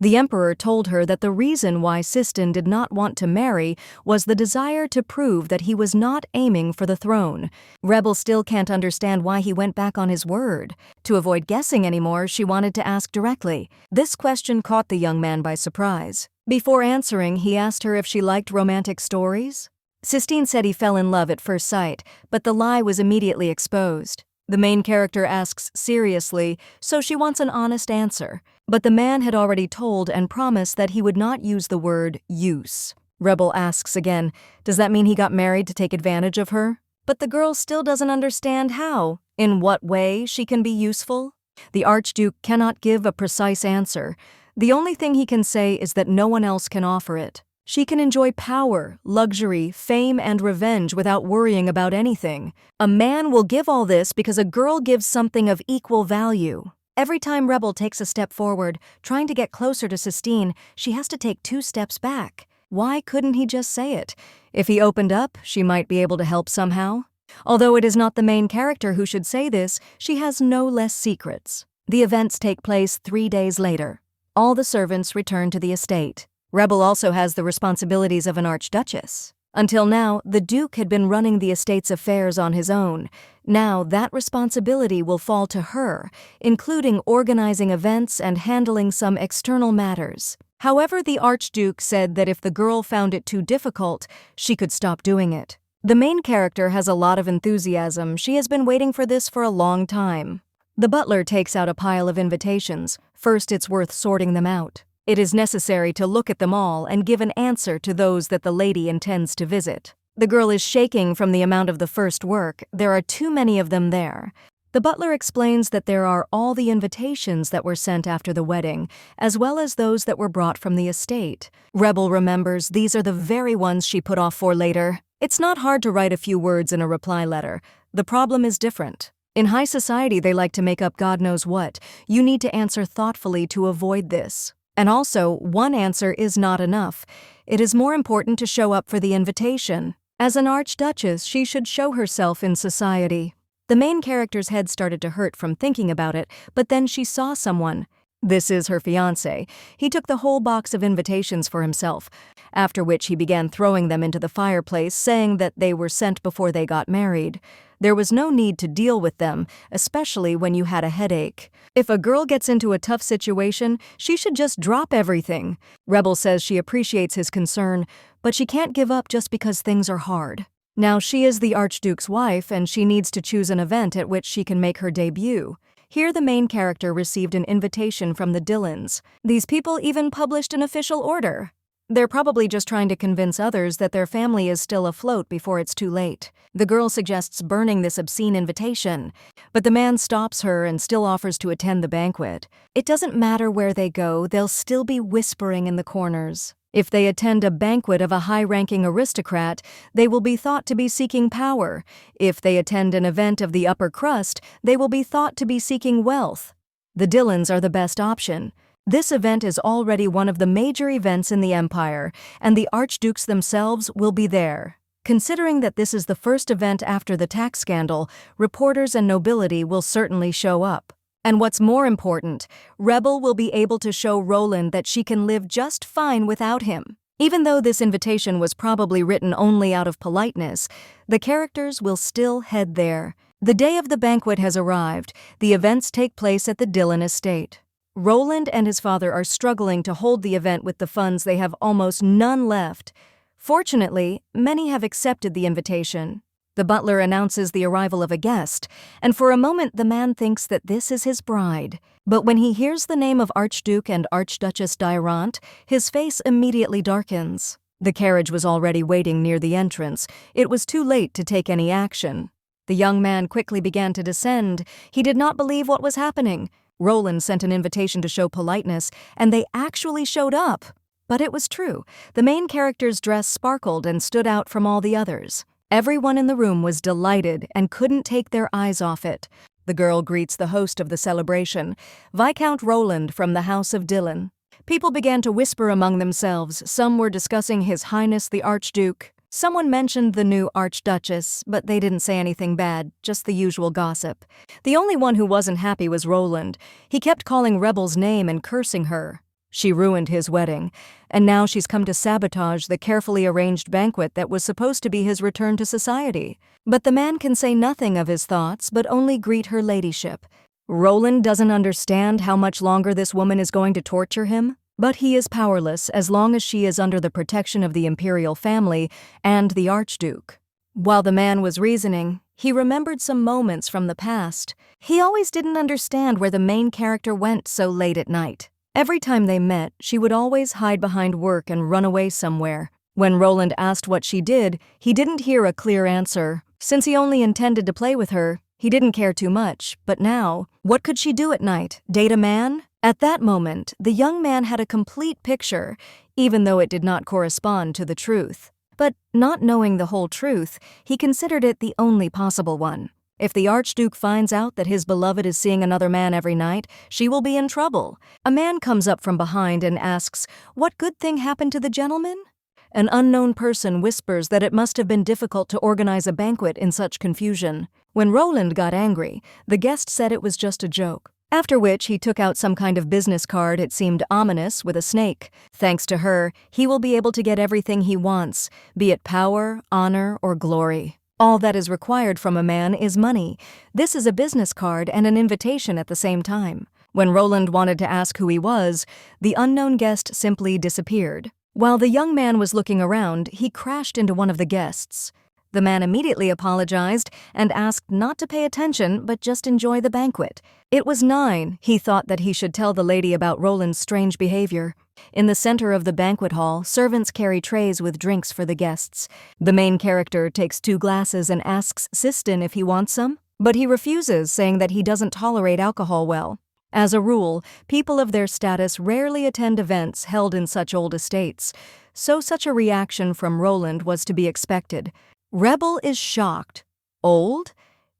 The Emperor told her that the reason why Cystine did not want to marry was the desire to prove that he was not aiming for the throne. Rebel still can't understand why he went back on his word. To avoid guessing anymore, she wanted to ask directly. This question caught the young man by surprise. Before answering, he asked her if she liked romantic stories. Cystine said he fell in love at first sight, but the lie was immediately exposed. The main character asks seriously, so she wants an honest answer. But the man had already told and promised that he would not use the word use. Rebel asks again, does that mean he got married to take advantage of her? But the girl still doesn't understand how, in what way she can be useful. The Archduke cannot give a precise answer. The only thing he can say is that no one else can offer it. She can enjoy power, luxury, fame, and revenge without worrying about anything. A man will give all this because a girl gives something of equal value. Every time Rebel takes a step forward, trying to get closer to Cystine, she has to take 2 steps back. Why couldn't he just say it? If he opened up, she might be able to help somehow. Although it is not the main character who should say this, she has no less secrets. The events take place 3 days later. All the servants return to the estate. Rebel also has the responsibilities of an archduchess. Until now, the Duke had been running the estate's affairs on his own. Now that responsibility will fall to her, including organizing events and handling some external matters. However, the Archduke said that if the girl found it too difficult, she could stop doing it. The main character has a lot of enthusiasm. She has been waiting for this for a long time. The butler takes out a pile of invitations. First, it's worth sorting them out. It is necessary to look at them all and give an answer to those that the lady intends to visit. The girl is shaking from the amount of the first work. There are too many of them there. The butler explains that there are all the invitations that were sent after the wedding, as well as those that were brought from the estate. Rebel remembers these are the very ones she put off for later. It's not hard to write a few words in a reply letter. The problem is different. In high society, they like to make up God knows what. You need to answer thoughtfully to avoid this. And also, one answer is not enough. It is more important to show up for the invitation. As an archduchess, she should show herself in society. The main character's head started to hurt from thinking about it, but then she saw someone. This is her fiancé. He took the whole box of invitations for himself, after which he began throwing them into the fireplace, saying that they were sent before they got married. There was no need to deal with them, especially when you had a headache. If a girl gets into a tough situation, she should just drop everything. Rebel says she appreciates his concern, but she can't give up just because things are hard. Now she is the Archduke's wife, and she needs to choose an event at which she can make her debut. Here the main character received an invitation from the Dillons. These people even published an official order. They're probably just trying to convince others that their family is still afloat before it's too late. The girl suggests burning this obscene invitation, but the man stops her and still offers to attend the banquet. It doesn't matter where they go, they'll still be whispering in the corners. If they attend a banquet of a high-ranking aristocrat, they will be thought to be seeking power. If they attend an event of the upper crust, they will be thought to be seeking wealth. The Dillons are the best option. This event is already one of the major events in the empire, and the archdukes themselves will be there. Considering that this is the first event after the tax scandal, reporters and nobility will certainly show up. And what's more important, Rebel will be able to show Roland that she can live just fine without him. Even though this invitation was probably written only out of politeness, the characters will still head there. The day of the banquet has arrived. The events take place at the Dillon estate. Roland and his father are struggling to hold the event with the funds they have almost none left. Fortunately, many have accepted the invitation. The butler announces the arrival of a guest, and for a moment the man thinks that this is his bride. But when he hears the name of Archduke and Archduchess d'Irant, his face immediately darkens. The carriage was already waiting near the entrance. It was too late to take any action. The young man quickly began to descend. He did not believe what was happening. Roland sent an invitation to show politeness, and they actually showed up. But it was true. The main character's dress sparkled and stood out from all the others. Everyone in the room was delighted and couldn't take their eyes off it. The girl greets the host of the celebration, Viscount Roland from the House of Dillon. People began to whisper among themselves. Some were discussing His Highness the Archduke. Someone mentioned the new Archduchess, but they didn't say anything bad, just the usual gossip. The only one who wasn't happy was Roland. He kept calling Rebel's name and cursing her. She ruined his wedding, and now she's come to sabotage the carefully arranged banquet that was supposed to be his return to society. But the man can say nothing of his thoughts, but only greet her ladyship. Roland doesn't understand how much longer this woman is going to torture him, but he is powerless as long as she is under the protection of the imperial family and the Archduke. While the man was reasoning, he remembered some moments from the past. He always didn't understand where the main character went so late at night. Every time they met, she would always hide behind work and run away somewhere. When Roland asked what she did, he didn't hear a clear answer. Since he only intended to play with her, he didn't care too much. But now, what could she do at night? Date a man? At that moment, the young man had a complete picture, even though it did not correspond to the truth. But not knowing the whole truth, he considered it the only possible one. If the Archduke finds out that his beloved is seeing another man every night, she will be in trouble. A man comes up from behind and asks, "What good thing happened to the gentleman?" An unknown person whispers that it must have been difficult to organize a banquet in such confusion. When Roland got angry, the guest said it was just a joke. After which he took out some kind of business card, it seemed ominous, with a snake. Thanks to her, he will be able to get everything he wants, be it power, honor, or glory. All that is required from a man is money. This is a business card and an invitation at the same time. When Roland wanted to ask who he was, the unknown guest simply disappeared. While the young man was looking around, he crashed into one of the guests. The man immediately apologized and asked not to pay attention but just enjoy the banquet. It was 9. He thought that he should tell the lady about Roland's strange behavior. In the center of the banquet hall, servants carry trays with drinks for the guests. The main character takes 2 glasses and asks Cystine if he wants some, but he refuses, saying that he doesn't tolerate alcohol well. As a rule, people of their status rarely attend events held in such old estates, so such a reaction from Roland was to be expected. Rebel is shocked. Old?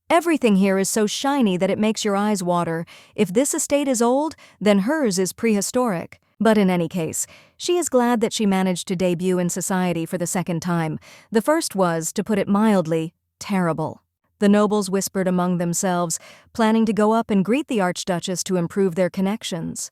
Everything here is so shiny that it makes your eyes water. If this estate is old, then hers is prehistoric. But in any case, she is glad that she managed to debut in society for the second time. The first was, to put it mildly, terrible. The nobles whispered among themselves, planning to go up and greet the Archduchess to improve their connections.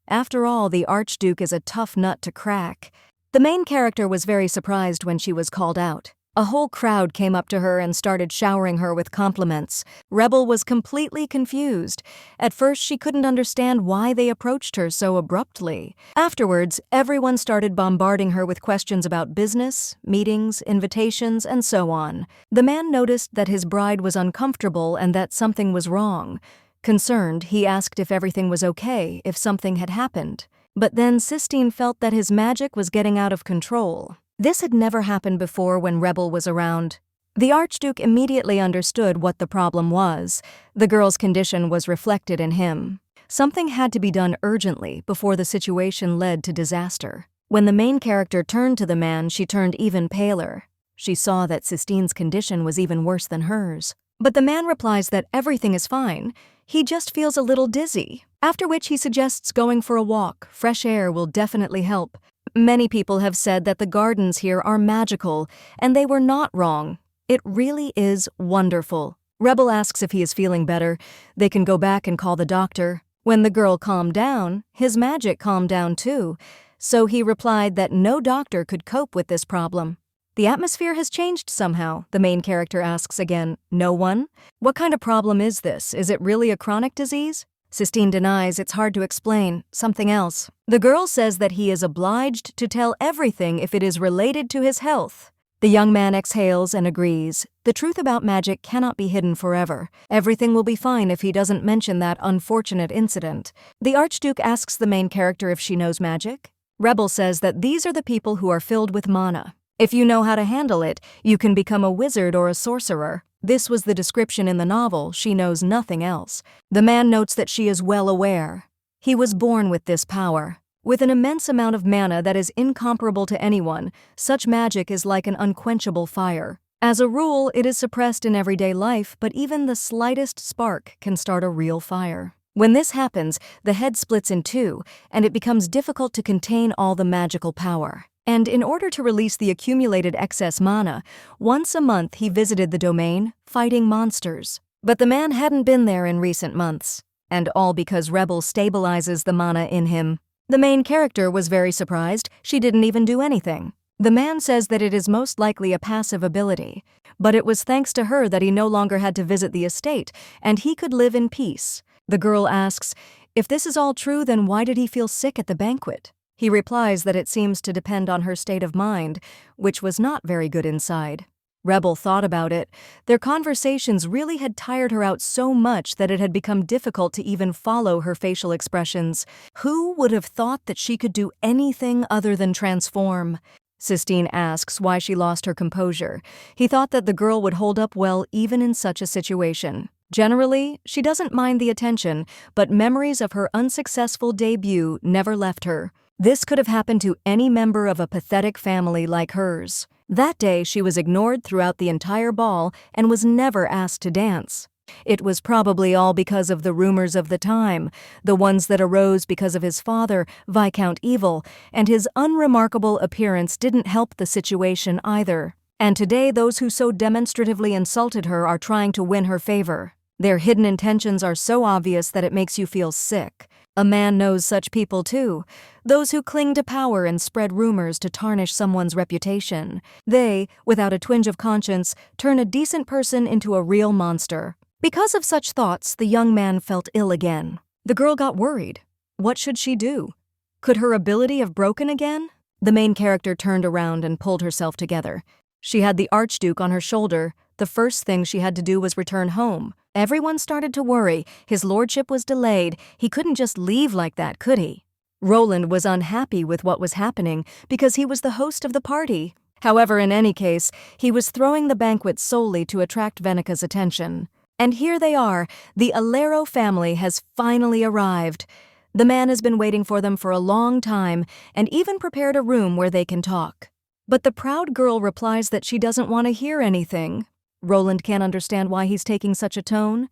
After all, the Archduke is a tough nut to crack. The main character was very surprised when she was called out. A whole crowd came up to her and started showering her with compliments. Rebel was completely confused. At first, she couldn't understand why they approached her so abruptly. Afterwards, everyone started bombarding her with questions about business, meetings, invitations, and so on. The man noticed that his bride was uncomfortable and that something was wrong. Concerned, he asked if everything was okay, if something had happened. But then Cystine felt that his magic was getting out of control. This had never happened before when Rebel was around. The Archduke immediately understood what the problem was. The girl's condition was reflected in him. Something had to be done urgently before the situation led to disaster. When the main character turned to the man, she turned even paler. She saw that Cystine's condition was even worse than hers. But the man replies that everything is fine. He just feels a little dizzy. After which he suggests going for a walk. Fresh air will definitely help. Many people have said that the gardens here are magical, and they were not wrong. It really is wonderful. Rebel asks if he is feeling better. They can go back and call the doctor. When the girl calmed down, his magic calmed down too, so he replied that no doctor could cope with this problem. The atmosphere has changed somehow, the main character asks again. No one? What kind of problem is this? Is it really a chronic disease? Cystine denies it's hard to explain. Something else. The girl says that he is obliged to tell everything if it is related to his health. The young man exhales and agrees. The truth about magic cannot be hidden forever. Everything will be fine if he doesn't mention that unfortunate incident. The Archduke asks the main character if she knows magic. Rebel says that these are the people who are filled with mana. If you know how to handle it, you can become a wizard or a sorcerer. This was the description in the novel. She knows nothing else. The man notes that she is well aware. He was born with this power. With an immense amount of mana that is incomparable to anyone, such magic is like an unquenchable fire. As a rule, it is suppressed in everyday life, but even the slightest spark can start a real fire. When this happens, the head splits in two, and it becomes difficult to contain all the magical power. And in order to release the accumulated excess mana, once a month he visited the domain, fighting monsters. But the man hadn't been there in recent months, and all because Rebel stabilizes the mana in him. The main character was very surprised. She didn't even do anything. The man says that it is most likely a passive ability, but it was thanks to her that he no longer had to visit the estate, and he could live in peace. The girl asks, if this is all true, then why did he feel sick at the banquet? He replies that it seems to depend on her state of mind, which was not very good inside. Rebel thought about it. Their conversations really had tired her out so much that it had become difficult to even follow her facial expressions. Who would have thought that she could do anything other than transform? Cystine asks why she lost her composure. He thought that the girl would hold up well even in such a situation. Generally, she doesn't mind the attention, but memories of her unsuccessful debut never left her. This could have happened to any member of a pathetic family like hers. That day, she was ignored throughout the entire ball and was never asked to dance. It was probably all because of the rumors of the time, the ones that arose because of his father, Viscount Evil, and his unremarkable appearance didn't help the situation either. And today, those who so demonstratively insulted her are trying to win her favor. Their hidden intentions are so obvious that it makes you feel sick. A man knows such people too, those who cling to power and spread rumors to tarnish someone's reputation. They, without a twinge of conscience, turn a decent person into a real monster. Because of such thoughts, the young man felt ill again. The girl got worried. What should she do? Could her ability have broken again? The main character turned around and pulled herself together. She had the Archduke on her shoulder. The first thing she had to do was return home. Everyone started to worry. His lordship was delayed. He couldn't just leave like that, could he? Roland was unhappy with what was happening because he was the host of the party. However, in any case, he was throwing the banquet solely to attract Venika's attention. And here they are. The Alero family has finally arrived. The man has been waiting for them for a long time and even prepared a room where they can talk. But the proud girl replies that she doesn't want to hear anything. Roland can't understand why he's taking such a tone.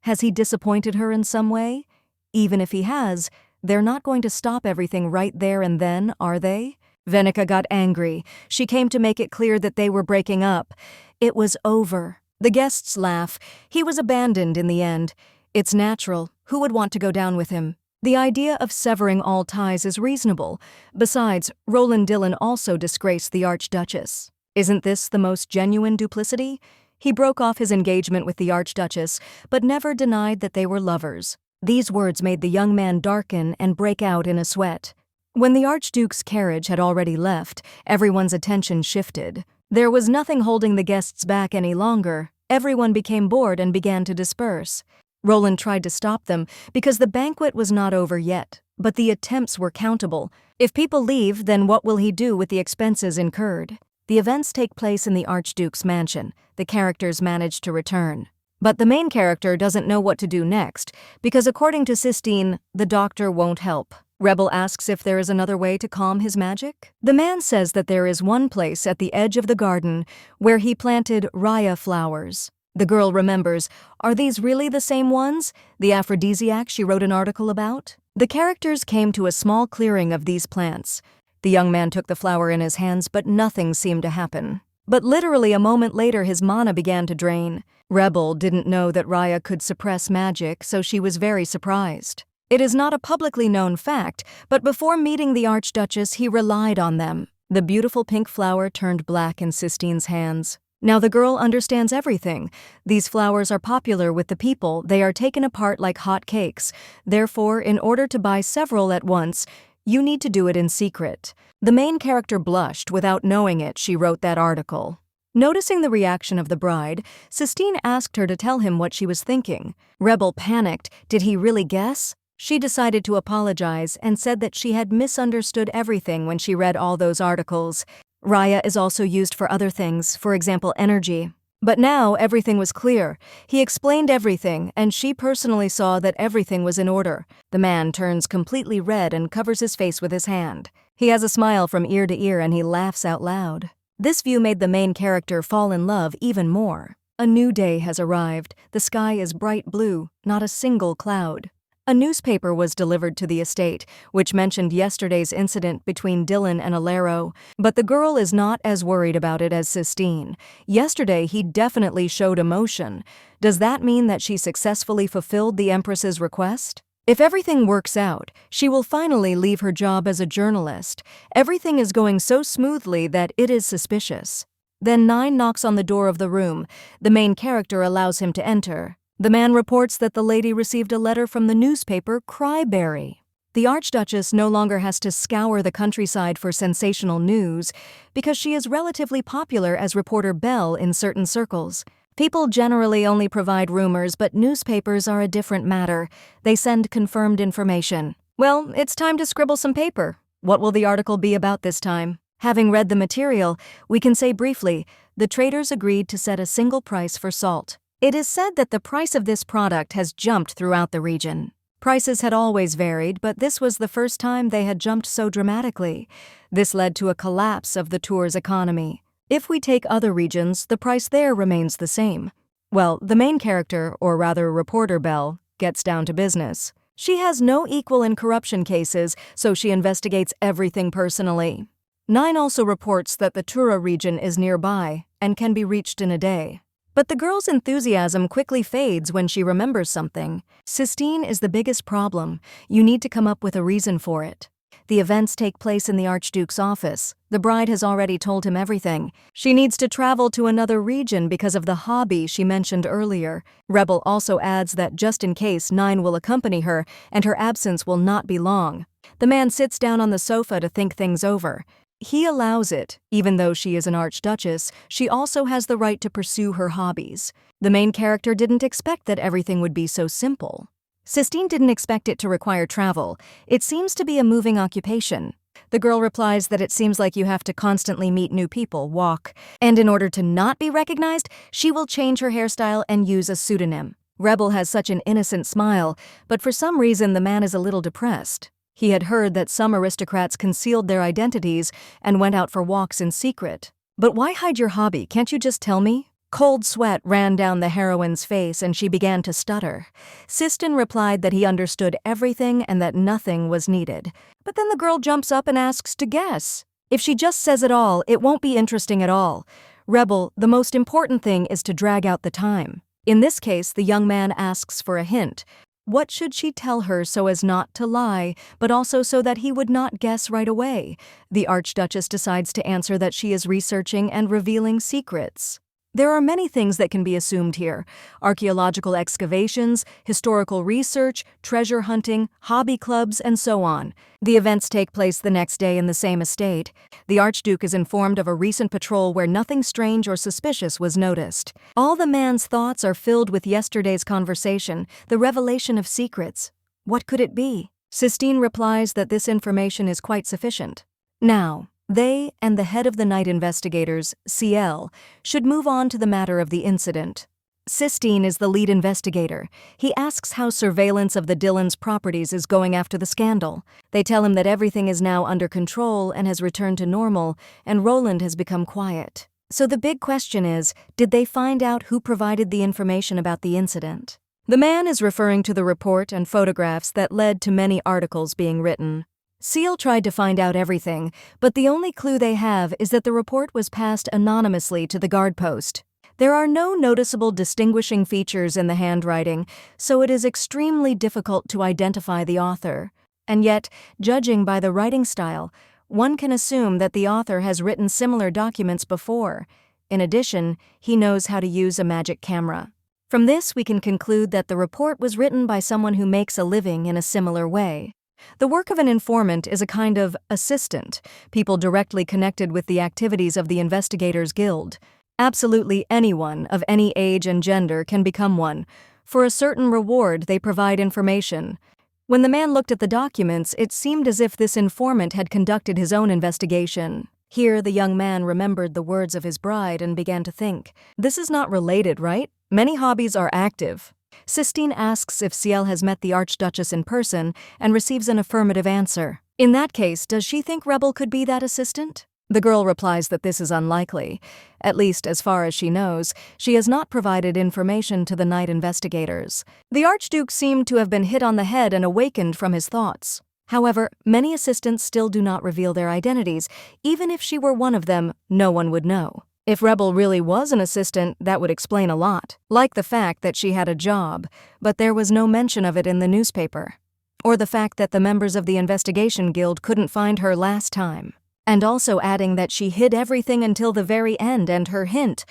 Has he disappointed her in some way? Even if he has, they're not going to stop everything right there and then, are they? Venika got angry. She came to make it clear that they were breaking up. It was over. The guests laugh. He was abandoned in the end. It's natural. Who would want to go down with him? The idea of severing all ties is reasonable. Besides, Roland Dillon also disgraced the Archduchess. Isn't this the most genuine duplicity? He broke off his engagement with the Archduchess, but never denied that they were lovers. These words made the young man darken and break out in a sweat. When the Archduke's carriage had already left, everyone's attention shifted. There was nothing holding the guests back any longer. Everyone became bored and began to disperse. Roland tried to stop them because the banquet was not over yet, but the attempts were countable. If people leave, then what will he do with the expenses incurred? The events take place in the Archduke's mansion. The characters manage to return. But the main character doesn't know what to do next, because according to Cystine, the doctor won't help. Rebel asks if there is another way to calm his magic. The man says that there is one place at the edge of the garden where he planted raya flowers. The girl remembers, are these really the same ones? The aphrodisiac she wrote an article about? The characters came to a small clearing of these plants. The young man took the flower in his hands, but nothing seemed to happen. But literally a moment later, his mana began to drain. Rebel didn't know that Raya could suppress magic, so she was very surprised. It is not a publicly known fact, but before meeting the Archduchess, he relied on them. The beautiful pink flower turned black in Cystine's hands. Now the girl understands everything. These flowers are popular with the people. They are taken apart like hot cakes. Therefore, in order to buy several at once, you need to do it in secret. The main character blushed. Without knowing it, she wrote that article. Noticing the reaction of the bride, Cystine asked her to tell him what she was thinking. Rebel panicked. Did he really guess? She decided to apologize and said that she had misunderstood everything when she read all those articles. Raya is also used for other things, for example, energy. But now everything was clear. He explained everything, and she personally saw that everything was in order. The man turns completely red and covers his face with his hand. He has a smile from ear to ear and he laughs out loud. This view made the main character fall in love even more. A new day has arrived. The sky is bright blue, not a single cloud. A newspaper was delivered to the estate, which mentioned yesterday's incident between Dylan and Alero, but the girl is not as worried about it as Cystine. Yesterday, he definitely showed emotion. Does that mean that she successfully fulfilled the Empress's request? If everything works out, she will finally leave her job as a journalist. Everything is going so smoothly that it is suspicious. Then 9 knocks on the door of the room. The main character allows him to enter. The man reports that the lady received a letter from the newspaper Cryberry. The Archduchess no longer has to scour the countryside for sensational news because she is relatively popular as reporter Belle in certain circles. People generally only provide rumors, but newspapers are a different matter. They send confirmed information. Well, it's time to scribble some paper. What will the article be about this time? Having read the material, we can say briefly, the traders agreed to set a single price for salt. It is said that the price of this product has jumped throughout the region. Prices had always varied, but this was the first time they had jumped so dramatically. This led to a collapse of the tour's economy. If we take other regions, the price there remains the same. Well, the main character, or rather reporter Belle, gets down to business. She has no equal in corruption cases, so she investigates everything personally. 9 also reports that the Tura region is nearby and can be reached in a day. But the girl's enthusiasm quickly fades when she remembers something. Cystine is the biggest problem. You need to come up with a reason for it. The events take place in the Archduke's office. The bride has already told him everything. She needs to travel to another region because of the hobby she mentioned earlier. Rebel also adds that just in case 9 will accompany her and her absence will not be long. The man sits down on the sofa to think things over. He allows it. Even though she is an archduchess, she also has the right to pursue her hobbies. The main character didn't expect that everything would be so simple. Cystine didn't expect it to require travel. It seems to be a moving occupation. The girl replies that it seems like you have to constantly meet new people, walk, and in order to not be recognized, she will change her hairstyle and use a pseudonym. Rebel has such an innocent smile, but for some reason the man is a little depressed. He had heard that some aristocrats concealed their identities and went out for walks in secret. But why hide your hobby? Can't you just tell me? Cold sweat ran down the heroine's face and she began to stutter. Cystine replied that he understood everything and that nothing was needed. But then the girl jumps up and asks to guess. If she just says it all, it won't be interesting at all. Rebel, the most important thing is to drag out the time. In this case, the young man asks for a hint. What should she tell her so as not to lie, but also so that he would not guess right away? The Archduchess decides to answer that she is researching and revealing secrets. There are many things that can be assumed here: archaeological excavations, historical research, treasure hunting, hobby clubs, and so on. The events take place the next day in the same estate. The Archduke is informed of a recent patrol where nothing strange or suspicious was noticed. All the man's thoughts are filled with yesterday's conversation, the revelation of secrets. What could it be? Cystine replies that this information is quite sufficient. Now, they and the head of the night investigators, CL, should move on to the matter of the incident. Cystine is the lead investigator. He asks how surveillance of the Dillons' properties is going after the scandal. They tell him that everything is now under control and has returned to normal, and Roland has become quiet. So the big question is, did they find out who provided the information about the incident? The man is referring to the report and photographs that led to many articles being written. Seal tried to find out everything, but the only clue they have is that the report was passed anonymously to the guard post. There are no noticeable distinguishing features in the handwriting, so it is extremely difficult to identify the author. And yet, judging by the writing style, one can assume that the author has written similar documents before. In addition, he knows how to use a magic camera. From this, we can conclude that the report was written by someone who makes a living in a similar way. The work of an informant is a kind of assistant, people directly connected with the activities of the Investigators Guild. Absolutely anyone of any age and gender can become one. For a certain reward, they provide information. When the man looked at the documents, it seemed as if this informant had conducted his own investigation. Here, the young man remembered the words of his bride and began to think. This is not related, right? Many hobbies are active. Cystine asks if Ciel has met the Archduchess in person and receives an affirmative answer. In that case, does she think Rebel could be that assistant? The girl replies that this is unlikely. At least, as far as she knows, she has not provided information to the night investigators. The Archduke seemed to have been hit on the head and awakened from his thoughts. However, many assistants still do not reveal their identities. Even if she were one of them, no one would know. If Rebel really was an assistant, that would explain a lot, like the fact that she had a job, but there was no mention of it in the newspaper. Or the fact that the members of the Investigation Guild couldn't find her last time. And also adding that she hid everything until the very end and her hint.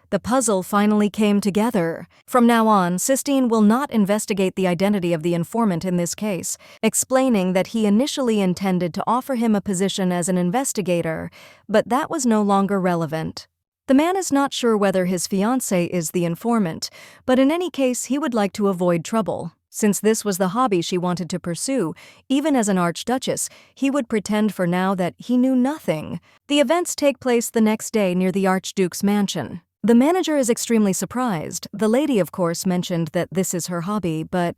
The puzzle finally came together. From now on, Cystine will not investigate the identity of the informant in this case, explaining that he initially intended to offer him a position as an investigator, but that was no longer relevant. The man is not sure whether his fiancée is the informant, but in any case he would like to avoid trouble. Since this was the hobby she wanted to pursue, even as an archduchess, he would pretend for now that he knew nothing. The events take place the next day near the Archduke's mansion. The manager is extremely surprised. The lady, of course, mentioned that this is her hobby, but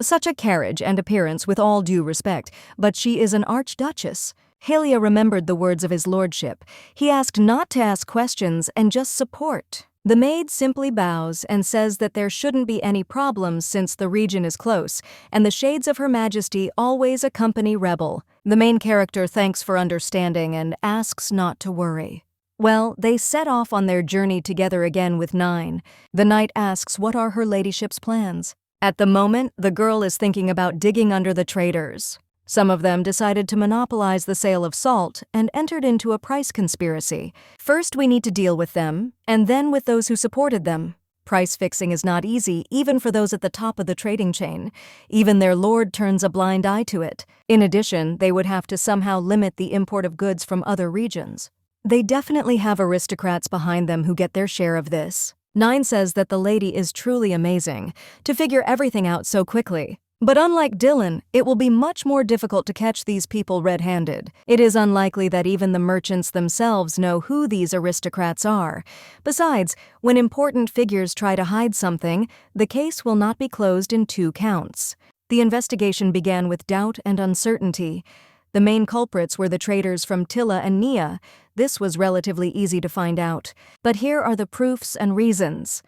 such a carriage and appearance, with all due respect, but she is an archduchess. Halia remembered the words of his lordship. He asked not to ask questions and just support. The maid simply bows and says that there shouldn't be any problems since the region is close, and the shades of Her Majesty always accompany Rebel. The main character thanks for understanding and asks not to worry. Well, they set off on their journey together again with 9. The knight asks what are her ladyship's plans. At the moment, the girl is thinking about digging under the traders. Some of them decided to monopolize the sale of salt and entered into a price conspiracy. First, we need to deal with them, and then with those who supported them. Price fixing is not easy, even for those at the top of the trading chain. Even their lord turns a blind eye to it. In addition, they would have to somehow limit the import of goods from other regions. They definitely have aristocrats behind them who get their share of this. 9 says that the lady is truly amazing, to figure everything out so quickly. But unlike Dylan, it will be much more difficult to catch these people red-handed. It is unlikely that even the merchants themselves know who these aristocrats are. Besides, when important figures try to hide something, the case will not be closed in 2 counts. The investigation began with doubt and uncertainty. The main culprits were the traders from Tilla and Nia. This was relatively easy to find out. But here are the proofs and reasons.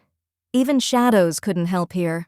Even shadows couldn't help here.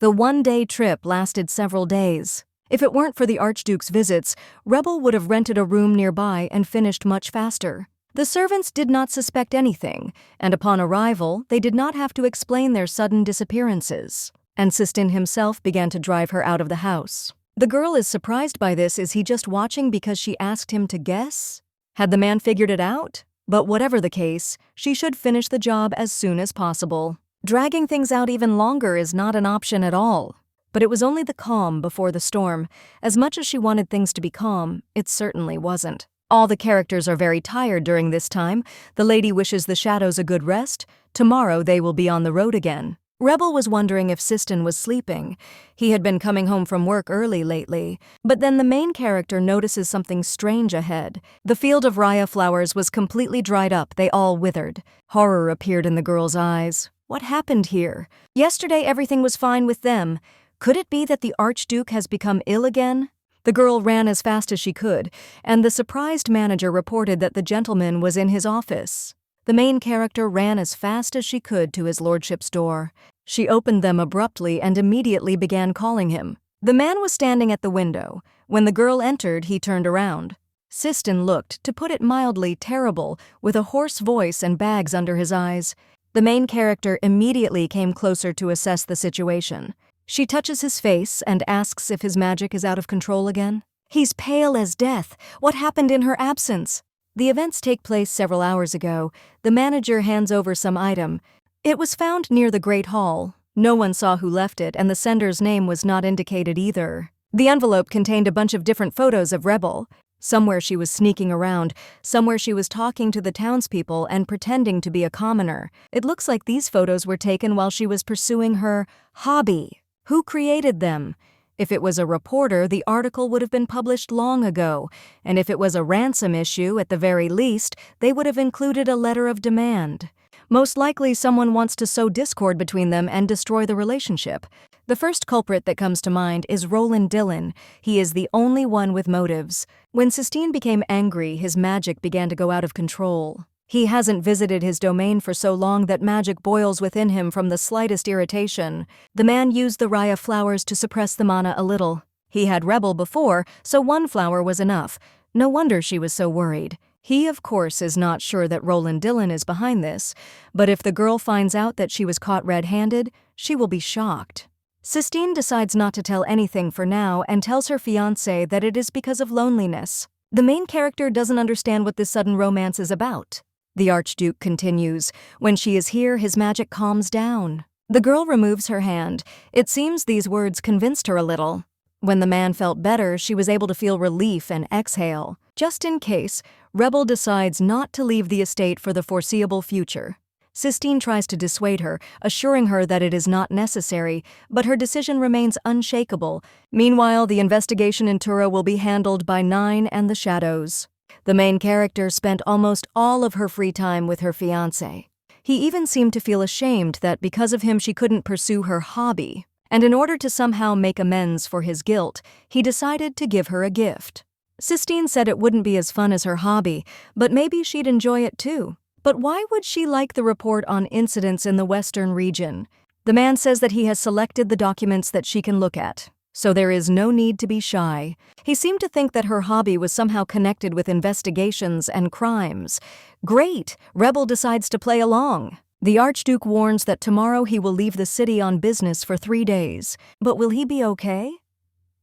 The one-day trip lasted several days. If it weren't for the Archduke's visits, Rebel would have rented a room nearby and finished much faster. The servants did not suspect anything, and upon arrival, they did not have to explain their sudden disappearances. And Cystine himself began to drive her out of the house. The girl is surprised by this. Is he just watching because she asked him to guess? Had the man figured it out? But whatever the case, she should finish the job as soon as possible. Dragging things out even longer is not an option at all. But it was only the calm before the storm. As much as she wanted things to be calm, it certainly wasn't. All the characters are very tired during this time. The lady wishes the shadows a good rest. Tomorrow they will be on the road again. Rebel was wondering if Cystine was sleeping. He had been coming home from work early lately. But then the main character notices something strange ahead. The field of raya flowers was completely dried up. They all withered. Horror appeared in the girl's eyes. What happened here? Yesterday everything was fine with them. Could it be that the Archduke has become ill again? The girl ran as fast as she could, and the surprised manager reported that the gentleman was in his office. The main character ran as fast as she could to his lordship's door. She opened them abruptly and immediately began calling him. The man was standing at the window. When the girl entered, he turned around. Cystine looked, to put it mildly, terrible, with a hoarse voice and bags under his eyes. The main character immediately came closer to assess the situation. She touches his face and asks if his magic is out of control again. He's pale as death. What happened in her absence? The events take place several hours ago. The manager hands over some item. It was found near the Great Hall. No one saw who left it, and the sender's name was not indicated either. The envelope contained a bunch of different photos of Rebel. Somewhere she was sneaking around, somewhere she was talking to the townspeople and pretending to be a commoner. It looks like these photos were taken while she was pursuing her hobby. Who created them? If it was a reporter, the article would have been published long ago, and if it was a ransom issue, at the very least, they would have included a letter of demand. Most likely someone wants to sow discord between them and destroy the relationship. The first culprit that comes to mind is Roland Dillon. He is the only one with motives. When Cystine became angry, his magic began to go out of control. He hasn't visited his domain for so long that magic boils within him from the slightest irritation. The man used the raya flowers to suppress the mana a little. He had Rebel before, so one flower was enough. No wonder she was so worried. He, of course, is not sure that Roland Dillon is behind this, but if the girl finds out that she was caught red-handed, she will be shocked. Cystine decides not to tell anything for now and tells her fiancé that it is because of loneliness. The main character doesn't understand what this sudden romance is about. The Archduke continues. When she is here, his magic calms down. The girl removes her hand. It seems these words convinced her a little. When the man felt better, she was able to feel relief and exhale. Just in case, Rebel decides not to leave the estate for the foreseeable future. Cystine tries to dissuade her, assuring her that it is not necessary, but her decision remains unshakable. Meanwhile, the investigation in Tura will be handled by Nine and the Shadows. The main character spent almost all of her free time with her fiancé. He even seemed to feel ashamed that because of him she couldn't pursue her hobby. And in order to somehow make amends for his guilt, he decided to give her a gift. Cystine said it wouldn't be as fun as her hobby, but maybe she'd enjoy it too. But why would she like the report on incidents in the Western region? The man says that he has selected the documents that she can look at, so there is no need to be shy. He seemed to think that her hobby was somehow connected with investigations and crimes. Great! Rebel decides to play along. The Archduke warns that tomorrow he will leave the city on business for 3 days. But will he be okay?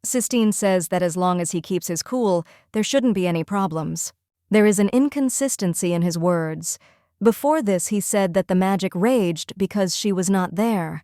Cystine says that as long as he keeps his cool, there shouldn't be any problems. There is an inconsistency in his words. Before this, he said that the magic raged because she was not there.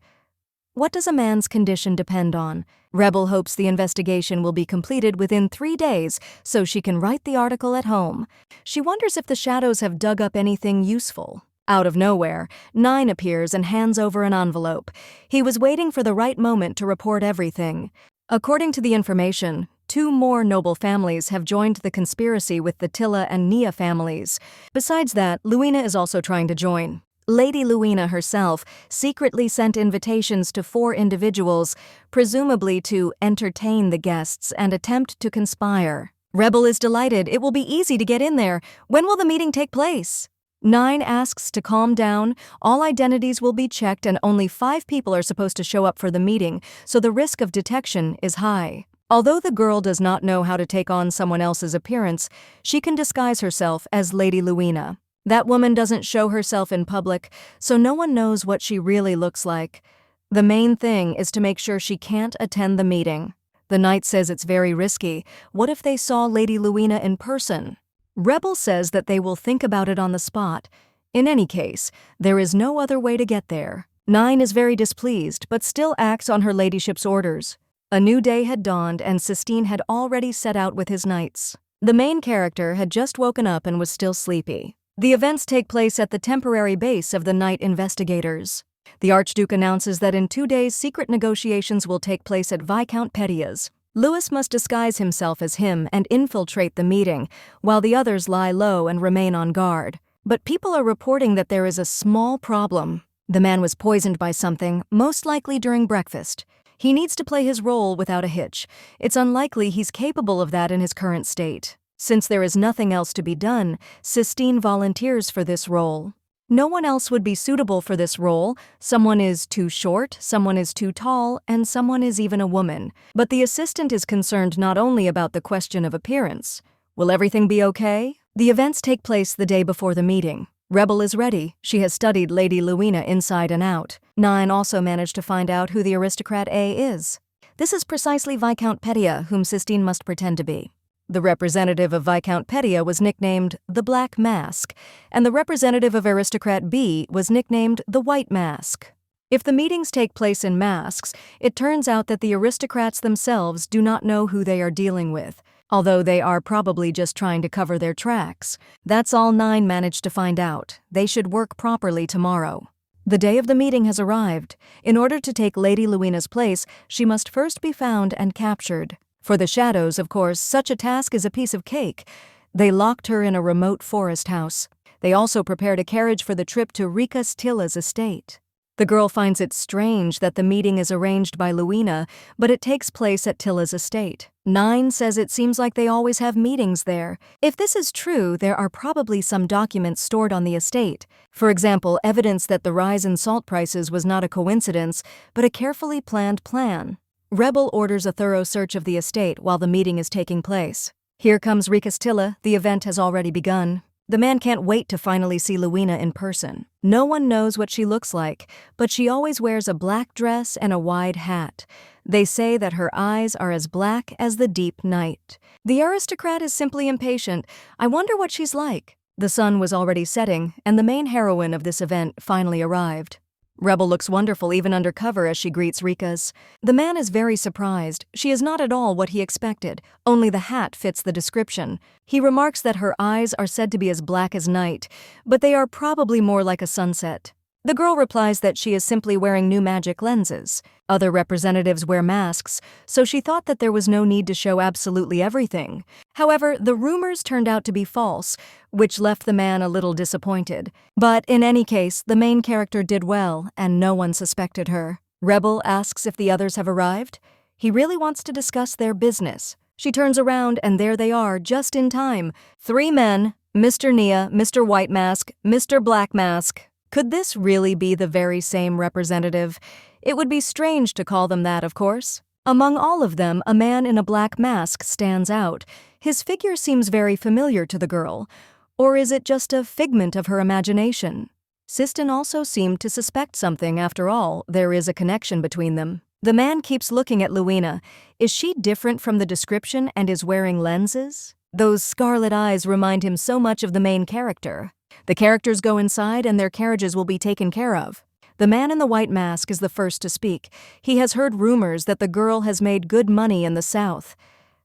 What does a man's condition depend on? Rebel hopes the investigation will be completed within 3 days so she can write the article at home. She wonders if the Shadows have dug up anything useful. Out of nowhere, Nine appears and hands over an envelope. He was waiting for the right moment to report everything. According to the information, 2 more noble families have joined the conspiracy with the Tilla and Nia families. Besides that, Luina is also trying to join. Lady Luina herself secretly sent invitations to 4 individuals, presumably to entertain the guests and attempt to conspire. Rebel is delighted. It will be easy to get in there. When will the meeting take place? Nine asks to calm down. All identities will be checked and only 5 people are supposed to show up for the meeting, so the risk of detection is high. Although the girl does not know how to take on someone else's appearance, she can disguise herself as Lady Luina. That woman doesn't show herself in public, so no one knows what she really looks like. The main thing is to make sure she can't attend the meeting. The knight says it's very risky. What if they saw Lady Luina in person? Rebel says that they will think about it on the spot. In any case, there is no other way to get there. Nine is very displeased, but still acts on her ladyship's orders. A new day had dawned, and Cystine had already set out with his knights. The main character had just woken up and was still sleepy. The events take place at the temporary base of the Knight Investigators. The Archduke announces that in 2 days secret negotiations will take place at Viscount Pettia's. Louis must disguise himself as him and infiltrate the meeting, while the others lie low and remain on guard. But people are reporting that there is a small problem. The man was poisoned by something, most likely during breakfast. He needs to play his role without a hitch. It's unlikely he's capable of that in his current state. Since there is nothing else to be done, Cystine volunteers for this role. No one else would be suitable for this role. Someone is too short, someone is too tall, and someone is even a woman. But the assistant is concerned not only about the question of appearance. Will everything be okay? The events take place the day before the meeting. Rebel is ready. She has studied Lady Luina inside and out. 9 also managed to find out who the aristocrat A is. This is precisely Viscount Petia, whom Cystine must pretend to be. The representative of Viscount Petia was nicknamed the Black Mask, and the representative of aristocrat B was nicknamed the White Mask. If the meetings take place in masks, it turns out that the aristocrats themselves do not know who they are dealing with, although they are probably just trying to cover their tracks. That's all 9 managed to find out. They should work properly tomorrow. The day of the meeting has arrived. In order to take Lady Luina's place, she must first be found and captured. For the shadows, of course, such a task is a piece of cake. They locked her in a remote forest house. They also prepared a carriage for the trip to Tilla's estate. The girl finds it strange that the meeting is arranged by Luina, but it takes place at Tilla's estate. 9 says it seems like they always have meetings there. If this is true, there are probably some documents stored on the estate. For example, evidence that the rise in salt prices was not a coincidence, but a carefully planned plan. Rebel orders a thorough search of the estate while the meeting is taking place. Here comes Tilla. The event has already begun. The man can't wait to finally see Luina in person. No one knows what she looks like, but she always wears a black dress and a wide hat. They say that her eyes are as black as the deep night. The aristocrat is simply impatient. I wonder what she's like. The sun was already setting, and the main heroine of this event finally arrived. Rebel looks wonderful even under cover as she greets Rika's. The man is very surprised. She is not at all what he expected. Only the hat fits the description. He remarks that her eyes are said to be as black as night, but they are probably more like a sunset. The girl replies that she is simply wearing new magic lenses. Other representatives wear masks, so she thought that there was no need to show absolutely everything. However, the rumors turned out to be false, which left the man a little disappointed. But in any case, the main character did well, and no one suspected her. Rebel asks if the others have arrived. He really wants to discuss their business. She turns around, and there they are, just in time. 3 men, Mr. Nia, Mr. White Mask, Mr. Black Mask. Could this really be the very same representative? It would be strange to call them that, of course. Among all of them, a man in a black mask stands out. His figure seems very familiar to the girl. Or is it just a figment of her imagination? Cystine also seemed to suspect something. After all, there is a connection between them. The man keeps looking at Luina. Is she different from the description and is wearing lenses? Those scarlet eyes remind him so much of the main character. The characters go inside and their carriages will be taken care of. The man in the white mask is the first to speak. He has heard rumors that the girl has made good money in the South.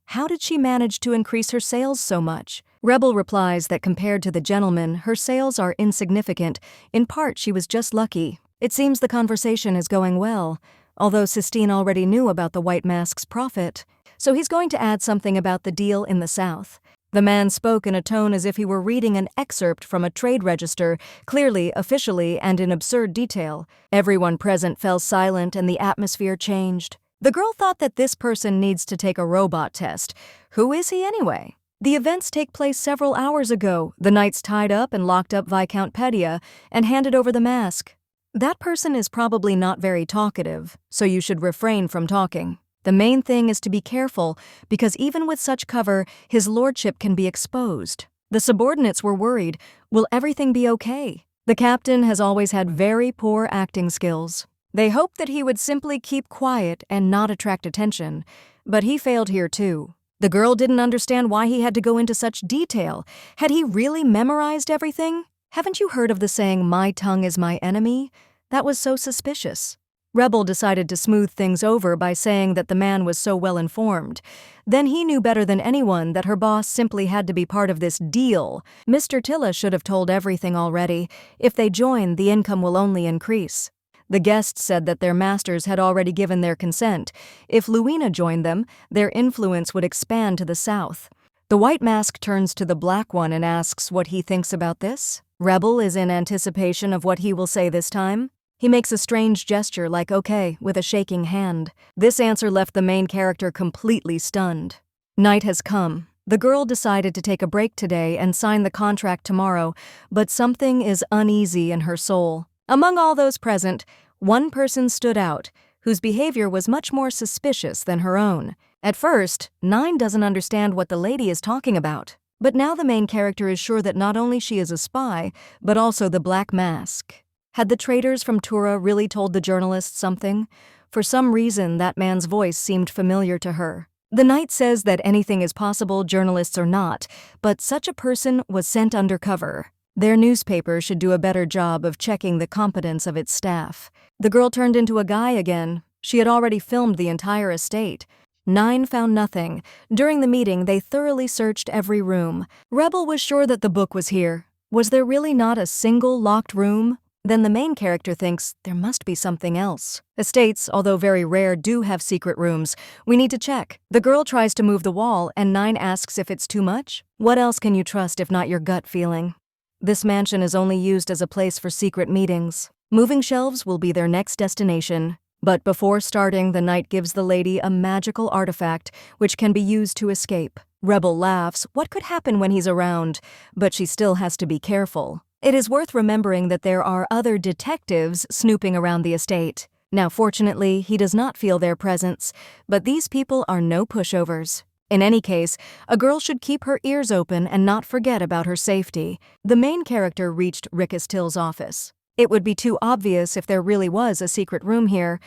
How did she manage to increase her sales so much? Rebel replies that compared to the gentleman, her sales are insignificant. In part, she was just lucky. It seems the conversation is going well, although Cystine already knew about the white mask's profit. So he's going to add something about the deal in the South. The man spoke in a tone as if he were reading an excerpt from a trade register, clearly, officially, and in absurd detail. Everyone present fell silent and the atmosphere changed. The girl thought that this person needs to take a robot test. Who is he anyway? The events take place several hours ago. The knights tied up and locked up Viscount Petia and handed over the mask. That person is probably not very talkative, so you should refrain from talking. The main thing is to be careful, because even with such cover, his lordship can be exposed. The subordinates were worried. Will everything be okay? The captain has always had very poor acting skills. They hoped that he would simply keep quiet and not attract attention, but he failed here too. The girl didn't understand why he had to go into such detail. Had he really memorized everything? Haven't you heard of the saying, "My tongue is my enemy"? That was so suspicious. Rebel decided to smooth things over by saying that the man was so well informed. Then he knew better than anyone that her boss simply had to be part of this deal. Mr. Tilla should have told everything already. If they join, the income will only increase. The guests said that their masters had already given their consent. If Luina joined them, their influence would expand to the south. The white mask turns to the black one and asks what he thinks about this. Rebel is in anticipation of what he will say this time. He makes a strange gesture like okay, with a shaking hand. This answer left the main character completely stunned. Night has come. The girl decided to take a break today and sign the contract tomorrow, but something is uneasy in her soul. Among all those present, one person stood out, whose behavior was much more suspicious than her own. At first, 9 doesn't understand what the lady is talking about. But now the main character is sure that not only she is a spy, but also the Black Mask. Had the traitors from Tura really told the journalist something? For some reason, that man's voice seemed familiar to her. The knight says that anything is possible, journalists are not, but such a person was sent undercover. Their newspaper should do a better job of checking the competence of its staff. The girl turned into a guy again. She had already filmed the entire estate. 9 found nothing. During the meeting, they thoroughly searched every room. Rebel was sure that the book was here. Was there really not a single locked room? Then the main character thinks there must be something else. Estates, although very rare, do have secret rooms. We need to check. The girl tries to move the wall, and 9 asks if it's too much. What else can you trust if not your gut feeling? This mansion is only used as a place for secret meetings. Moving shelves will be their next destination. But before starting, the knight gives the lady a magical artifact which can be used to escape. Rebel laughs. What could happen when he's around? But she still has to be careful. It is worth remembering that there are other detectives snooping around the estate. Now, fortunately, he does not feel their presence, but these people are no pushovers. In any case, a girl should keep her ears open and not forget about her safety. The main character reached Rickus Till's office. It would be too obvious if there really was a secret room here,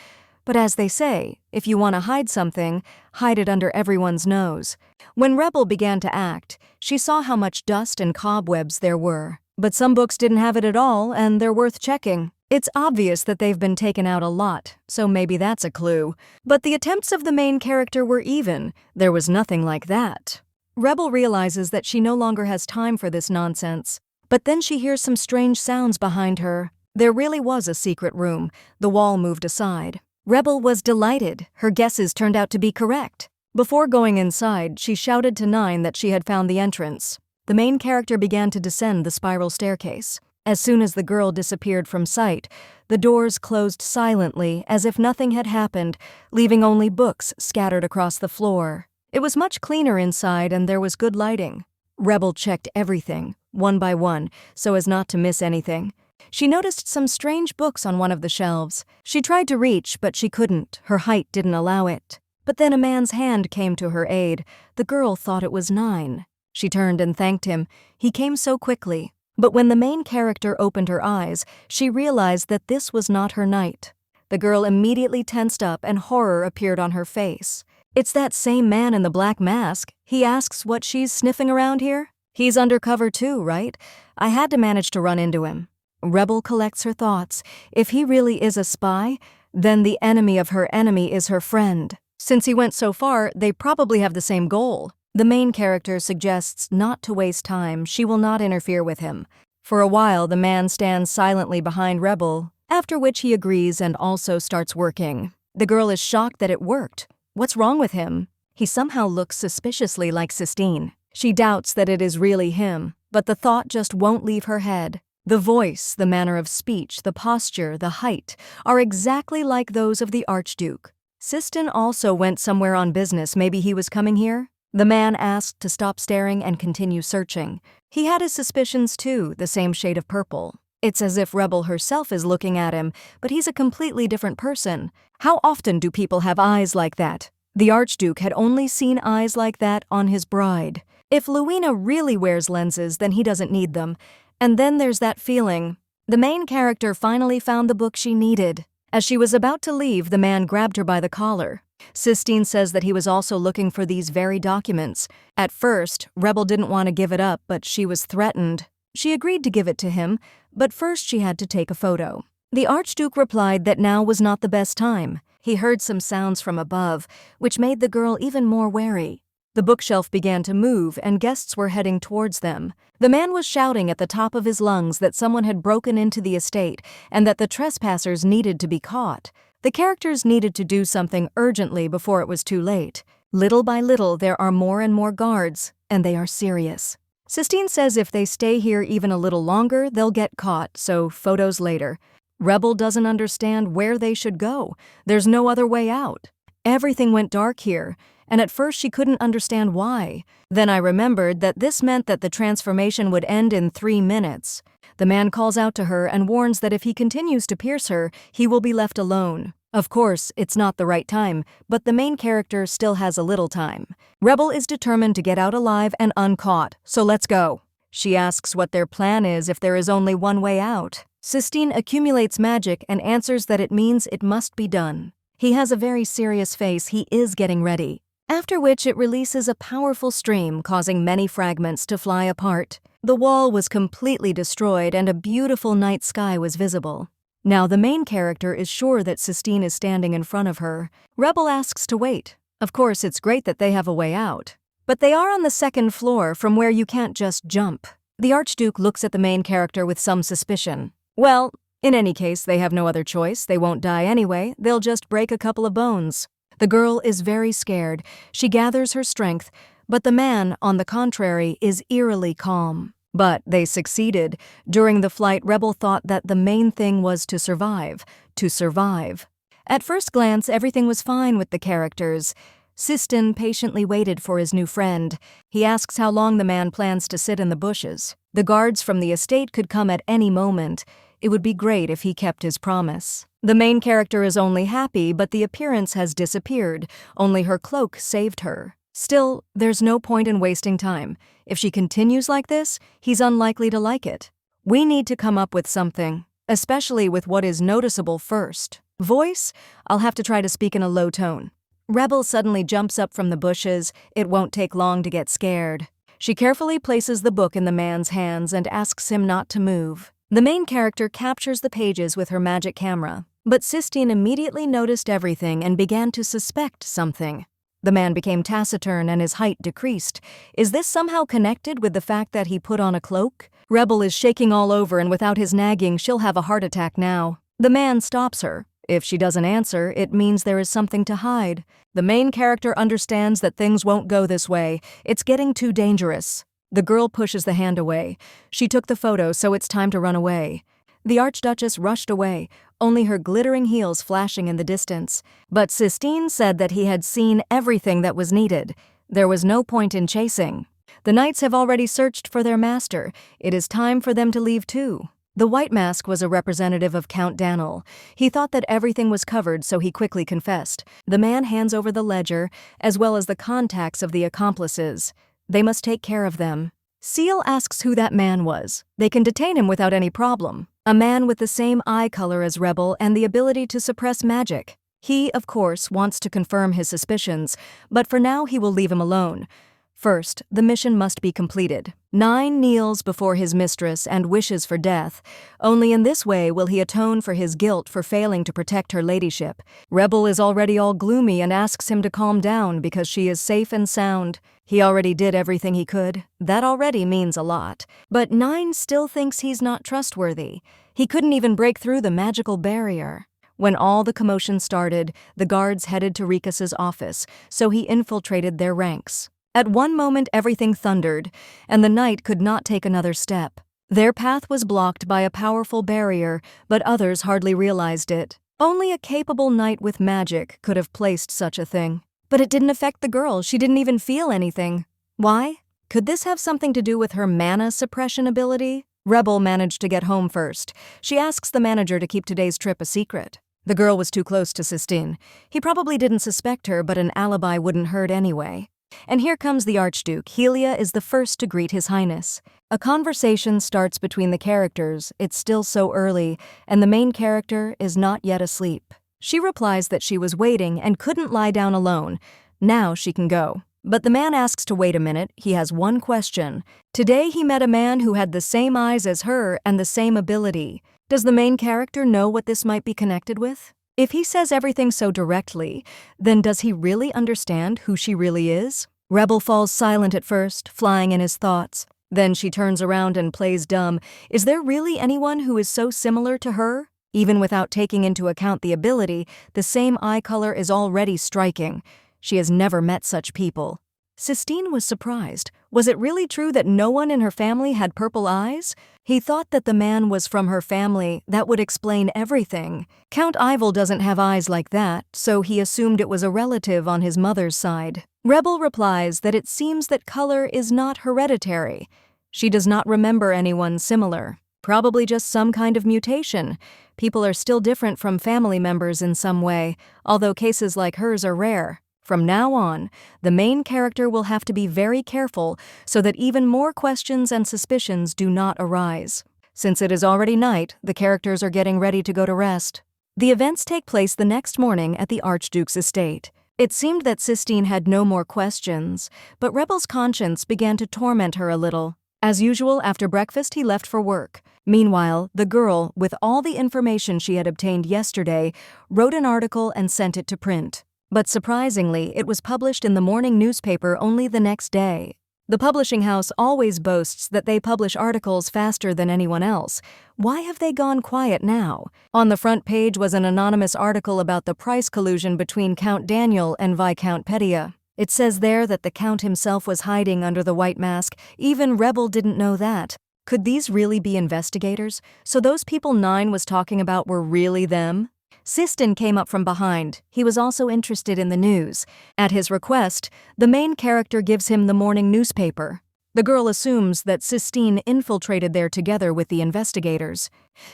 but as they say, if you want to hide something, hide it under everyone's nose. When Rebel began to act, she saw how much dust and cobwebs there were. But some books didn't have it at all, and they're worth checking. It's obvious that they've been taken out a lot, so maybe that's a clue. But the attempts of the main character were even. There was nothing like that. Rebel realizes that she no longer has time for this nonsense. But then she hears some strange sounds behind her. There really was a secret room. The wall moved aside. Rebel was delighted. Her guesses turned out to be correct. Before going inside, she shouted to 9 that she had found the entrance. The main character began to descend the spiral staircase. As soon as the girl disappeared from sight, the doors closed silently as if nothing had happened, leaving only books scattered across the floor. It was much cleaner inside and there was good lighting. Rebel checked everything, one by one, so as not to miss anything. She noticed some strange books on one of the shelves. She tried to reach, but she couldn't. Her height didn't allow it. But then a man's hand came to her aid. The girl thought it was 9. She turned and thanked him. He came so quickly. But when the main character opened her eyes, she realized that this was not her knight. The girl immediately tensed up and horror appeared on her face. It's that same man in the black mask. He asks what she's sniffing around here. He's undercover too, right? I had to manage to run into him. Rebel collects her thoughts. If he really is a spy, then the enemy of her enemy is her friend. Since he went so far, they probably have the same goal. The main character suggests not to waste time. She will not interfere with him. For a while, the man stands silently behind Rebel, after which he agrees and also starts working. The girl is shocked that it worked. What's wrong with him? He somehow looks suspiciously like Cystine. She doubts that it is really him, but the thought just won't leave her head. The voice, the manner of speech, the posture, the height are exactly like those of the Archduke. Cystine also went somewhere on business. Maybe he was coming here? The man asked to stop staring and continue searching. He had his suspicions too, the same shade of purple. It's as if Rebel herself is looking at him, but he's a completely different person. How often do people have eyes like that? The Archduke had only seen eyes like that on his bride. If Luina really wears lenses, then he doesn't need them. And then there's that feeling. The main character finally found the book she needed. As she was about to leave, the man grabbed her by the collar. Cystine says that he was also looking for these very documents. At first, Rebel didn't want to give it up, but she was threatened. She agreed to give it to him, but first she had to take a photo. The Archduke replied that now was not the best time. He heard some sounds from above, which made the girl even more wary. The bookshelf began to move, and guests were heading towards them. The man was shouting at the top of his lungs that someone had broken into the estate and that the trespassers needed to be caught. The characters needed to do something urgently before it was too late. Little by little, there are more and more guards, and they are serious. Cystine says if they stay here even a little longer, they'll get caught, so photos later. Rebel doesn't understand where they should go. There's no other way out. Everything went dark here, and at first she couldn't understand why. Then I remembered that this meant that the transformation would end in 3 minutes. The man calls out to her and warns that if he continues to pierce her, he will be left alone. Of course, it's not the right time, but the main character still has a little time. Rebel is determined to get out alive and uncaught, so let's go. She asks what their plan is if there is only one way out. Cystine accumulates magic and answers that it means it must be done. He has a very serious face, he is getting ready. After which it releases a powerful stream, causing many fragments to fly apart. The wall was completely destroyed and a beautiful night sky was visible. Now the main character is sure that Cystine is standing in front of her. Rebel asks to wait. Of course, it's great that they have a way out. But they are on the 2nd floor from where you can't just jump. The Archduke looks at the main character with some suspicion. Well, in any case, they have no other choice. They won't die anyway. They'll just break a couple of bones. The girl is very scared. She gathers her strength, but the man, on the contrary, is eerily calm. But they succeeded. During the flight, Rebel thought that the main thing was to survive. To survive. At first glance, everything was fine with the characters. Cystine patiently waited for his new friend. He asks how long the man plans to sit in the bushes. The guards from the estate could come at any moment. It would be great if he kept his promise. The main character is only happy, but the appearance has disappeared. Only her cloak saved her. Still, there's no point in wasting time. If she continues like this, he's unlikely to like it. We need to come up with something, especially with what is noticeable first. Voice? I'll have to try to speak in a low tone. Rebel suddenly jumps up from the bushes. It won't take long to get scared. She carefully places the book in the man's hands and asks him not to move. The main character captures the pages with her magic camera, but Cystine immediately noticed everything and began to suspect something. The man became taciturn and his height decreased. Is this somehow connected with the fact that he put on a cloak? Rebel is shaking all over, and without his nagging, she'll have a heart attack now. The man stops her. If she doesn't answer, it means there is something to hide. The main character understands that things won't go this way. It's getting too dangerous. The girl pushes the hand away. She took the photo, so it's time to run away. The Archduchess rushed away, only her glittering heels flashing in the distance. But Cystine said that he had seen everything that was needed. There was no point in chasing. The knights have already searched for their master. It is time for them to leave too. The White Mask was a representative of Count Daniel. He thought that everything was covered, so he quickly confessed. The man hands over the ledger, as well as the contacts of the accomplices. They must take care of them. Seal asks who that man was. They can detain him without any problem. A man with the same eye color as Rebel and the ability to suppress magic. He, of course, wants to confirm his suspicions, but for now he will leave him alone. First, the mission must be completed. 9 kneels before his mistress and wishes for death. Only in this way will he atone for his guilt for failing to protect her ladyship. Rebel is already all gloomy and asks him to calm down because she is safe and sound. He already did everything he could. That already means a lot. But 9 still thinks he's not trustworthy. He couldn't even break through the magical barrier. When all the commotion started, the guards headed to Ricus's office, so he infiltrated their ranks. At one moment everything thundered, and the knight could not take another step. Their path was blocked by a powerful barrier, but others hardly realized it. Only a capable knight with magic could have placed such a thing. But it didn't affect the girl. She didn't even feel anything. Why? Could this have something to do with her mana suppression ability? Rebel managed to get home first. She asks the manager to keep today's trip a secret. The girl was too close to Cystine. He probably didn't suspect her, but an alibi wouldn't hurt anyway. And here comes the Archduke. Helia is the first to greet His Highness. A conversation starts between the characters. It's still so early, and the main character is not yet asleep. She replies that she was waiting and couldn't lie down alone. Now she can go. But the man asks to wait a minute. He has one question. Today he met a man who had the same eyes as her and the same ability. Does the main character know what this might be connected with? If he says everything so directly, then does he really understand who she really is? Rebel falls silent at first, flying in his thoughts. Then she turns around and plays dumb. Is there really anyone who is so similar to her? Even without taking into account the ability, the same eye color is already striking. She has never met such people. Cystine was surprised. Was it really true that no one in her family had purple eyes? He thought that the man was from her family. That would explain everything. Count Ivel doesn't have eyes like that, so he assumed it was a relative on his mother's side. Rebel replies that it seems that color is not hereditary. She does not remember anyone similar. Probably just some kind of mutation. People are still different from family members in some way, although cases like hers are rare. From now on, the main character will have to be very careful so that even more questions and suspicions do not arise. Since it is already night, the characters are getting ready to go to rest. The events take place the next morning at the Archduke's estate. It seemed that Cystine had no more questions, but Rebel's conscience began to torment her a little. As usual, after breakfast he left for work. Meanwhile, the girl, with all the information she had obtained yesterday, wrote an article and sent it to print. But surprisingly, it was published in the morning newspaper only the next day. The publishing house always boasts that they publish articles faster than anyone else. Why have they gone quiet now? On the front page was an anonymous article about the price collusion between Count Daniel and Viscount Pettia. It says there that the Count himself was hiding under the white mask. Even Rebel didn't know that. Could these really be investigators? So those people Nine was talking about were really them? Cystine came up from behind. He was also interested in the news. At his request, the main character gives him the morning newspaper. The girl assumes that Cystine infiltrated there together with the investigators.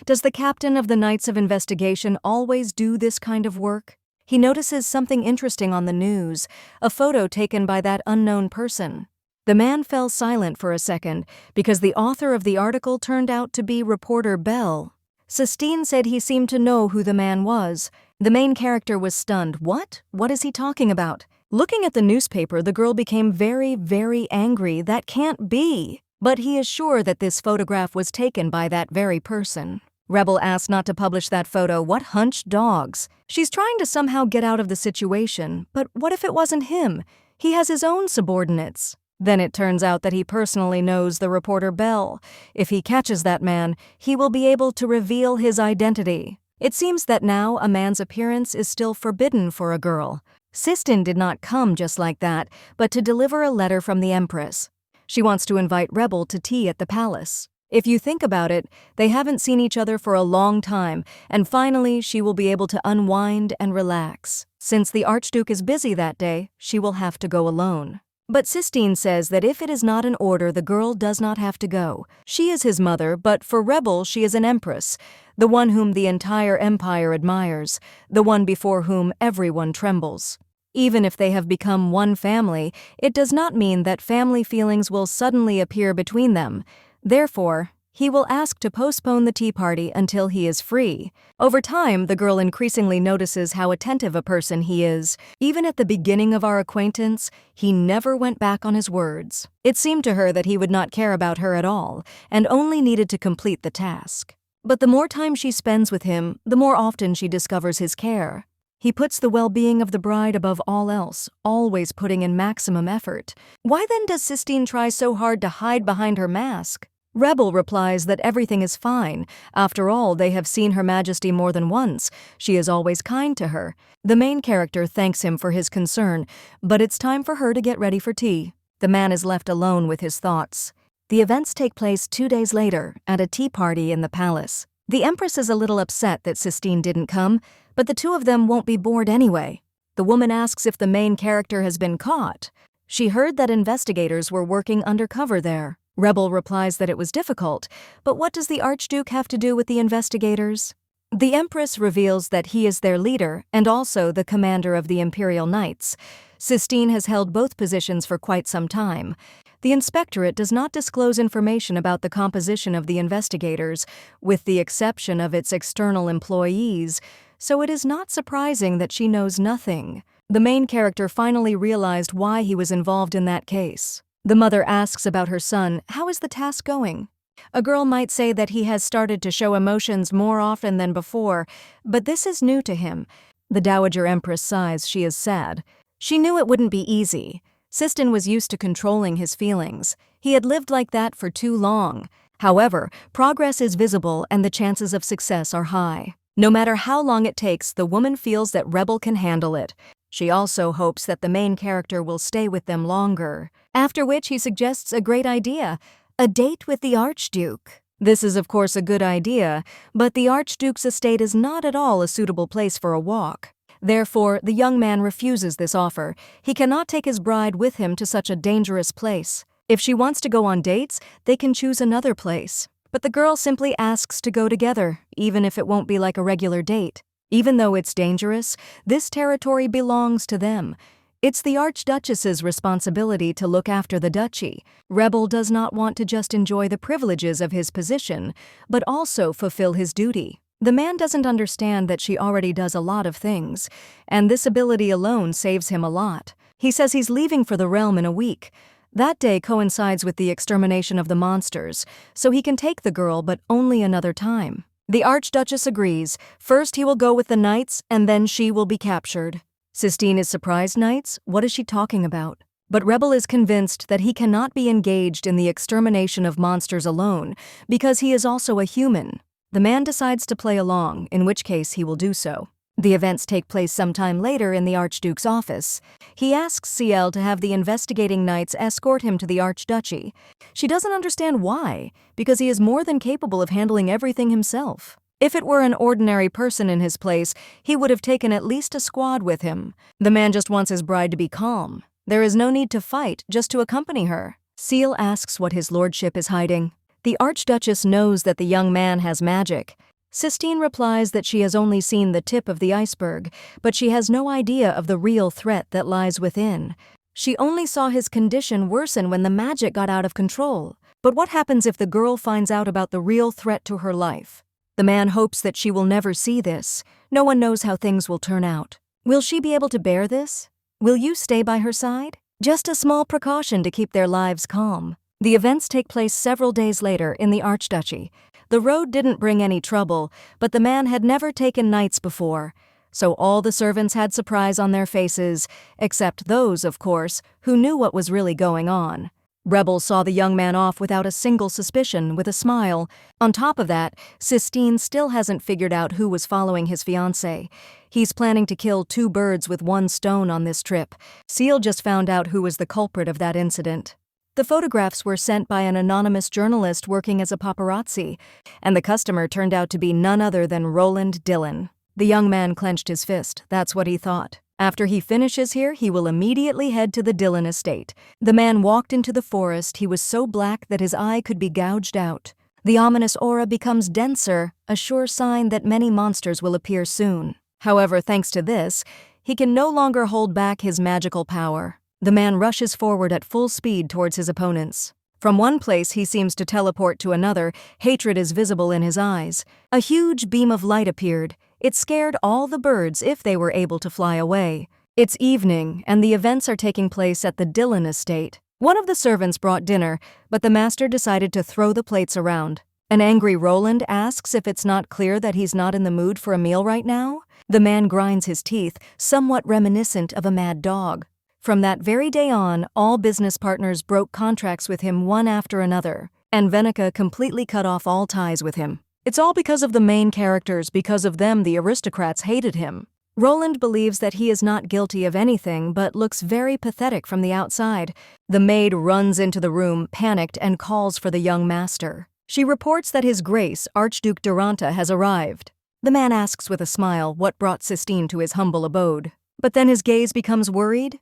Does the captain of the Knights of Investigation always do this kind of work? He notices something interesting on the news, a photo taken by that unknown person. The man fell silent for a second because the author of the article turned out to be reporter Bell. Cystine said he seemed to know who the man was. The main character was stunned. What? What is he talking about? Looking at the newspaper, the girl became very, very angry. That can't be. But he is sure that this photograph was taken by that very person. Rebel asked not to publish that photo. What hunched dogs? She's trying to somehow get out of the situation, but what if it wasn't him? He has his own subordinates. Then it turns out that he personally knows the reporter Bell. If he catches that man, he will be able to reveal his identity. It seems that now a man's appearance is still forbidden for a girl. Cystine did not come just like that, but to deliver a letter from the Empress. She wants to invite Rebel to tea at the palace. If you think about it, they haven't seen each other for a long time, and finally she will be able to unwind and relax. Since the Archduke is busy that day, she will have to go alone. But Cystine says that if it is not an order, the girl does not have to go. She is his mother, but for Rebel she is an empress, the one whom the entire empire admires, the one before whom everyone trembles. Even if they have become one family, it does not mean that family feelings will suddenly appear between them. Therefore, he will ask to postpone the tea party until he is free. Over time, the girl increasingly notices how attentive a person he is. Even at the beginning of our acquaintance, he never went back on his words. It seemed to her that he would not care about her at all, and only needed to complete the task. But the more time she spends with him, the more often she discovers his care. He puts the well-being of the bride above all else, always putting in maximum effort. Why then does Cystine try so hard to hide behind her mask? Rebel replies that everything is fine. After all, they have seen Her Majesty more than once. She is always kind to her. The main character thanks him for his concern, but it's time for her to get ready for tea. The man is left alone with his thoughts. The events take place 2 days later, at a tea party in the palace. The Empress is a little upset that Cystine didn't come, but the two of them won't be bored anyway. The woman asks if the main character has been caught. She heard that investigators were working undercover there. Rebel replies that it was difficult, but what does the Archduke have to do with the investigators? The Empress reveals that he is their leader and also the commander of the Imperial Knights. Cystine has held both positions for quite some time. The inspectorate does not disclose information about the composition of the investigators, with the exception of its external employees, so it is not surprising that she knows nothing. The main character finally realized why he was involved in that case. The mother asks about her son. How is the task going? A girl might say that he has started to show emotions more often than before, but this is new to him. The Dowager Empress sighs. She is sad. She knew it wouldn't be easy. Cystine was used to controlling his feelings. He had lived like that for too long. However, progress is visible and the chances of success are high. No matter how long it takes, the woman feels that Rebel can handle it. She also hopes that the main character will stay with them longer, after which he suggests a great idea, a date with the Archduke. This is of course a good idea, but the Archduke's estate is not at all a suitable place for a walk. Therefore, the young man refuses this offer. He cannot take his bride with him to such a dangerous place. If she wants to go on dates, they can choose another place. But the girl simply asks to go together, even if it won't be like a regular date. Even though it's dangerous, this territory belongs to them. It's the Archduchess's responsibility to look after the duchy. Rebel does not want to just enjoy the privileges of his position, but also fulfill his duty. The man doesn't understand that she already does a lot of things, and this ability alone saves him a lot. He says he's leaving for the realm in a week. That day coincides with the extermination of the monsters, so he can take the girl, but only another time. The Archduchess agrees. First he will go with the knights, and then she will be captured. Cystine is surprised. Knights? What is she talking about? But Rebel is convinced that he cannot be engaged in the extermination of monsters alone, because he is also a human. The man decides to play along, in which case he will do so. The events take place sometime later in the Archduke's office. He asks CL to have the investigating knights escort him to the Archduchy. She doesn't understand why, because he is more than capable of handling everything himself. If it were an ordinary person in his place, he would have taken at least a squad with him. The man just wants his bride to be calm. There is no need to fight, just to accompany her. CL asks what his lordship is hiding. The Archduchess knows that the young man has magic. Cystine replies that she has only seen the tip of the iceberg, but she has no idea of the real threat that lies within. She only saw his condition worsen when the magic got out of control. But what happens if the girl finds out about the real threat to her life? The man hopes that she will never see this. No one knows how things will turn out. Will she be able to bear this? Will you stay by her side? Just a small precaution to keep their lives calm. The events take place several days later in the Archduchy. The road didn't bring any trouble, but the man had never taken knights before, so all the servants had surprise on their faces, except those, of course, who knew what was really going on. Rebel saw the young man off without a single suspicion, with a smile. On top of that, Cystine still hasn't figured out who was following his fiancée. He's planning to kill 2 birds with 1 stone on this trip. Seal just found out who was the culprit of that incident. The photographs were sent by an anonymous journalist working as a paparazzi, and the customer turned out to be none other than Roland Dillon. The young man clenched his fist. That's what he thought. After he finishes here, he will immediately head to the Dillon estate. The man walked into the forest. He was so black that his eye could be gouged out. The ominous aura becomes denser, a sure sign that many monsters will appear soon. However, thanks to this, he can no longer hold back his magical power. The man rushes forward at full speed towards his opponents. From one place he seems to teleport to another. Hatred is visible in his eyes. A huge beam of light appeared. It scared all the birds if they were able to fly away. It's evening, and the events are taking place at the Dillon estate. One of the servants brought dinner, but the master decided to throw the plates around. An angry Roland asks if it's not clear that he's not in the mood for a meal right now. The man grinds his teeth, somewhat reminiscent of a mad dog. From that very day on, all business partners broke contracts with him one after another, and Venica completely cut off all ties with him. It's all because of the main characters. Because of them, the aristocrats hated him. Roland believes that he is not guilty of anything, but looks very pathetic from the outside. The maid runs into the room, panicked, and calls for the young master. She reports that His Grace, Archduke Duranta, has arrived. The man asks with a smile what brought Cystine to his humble abode. But then his gaze becomes worried.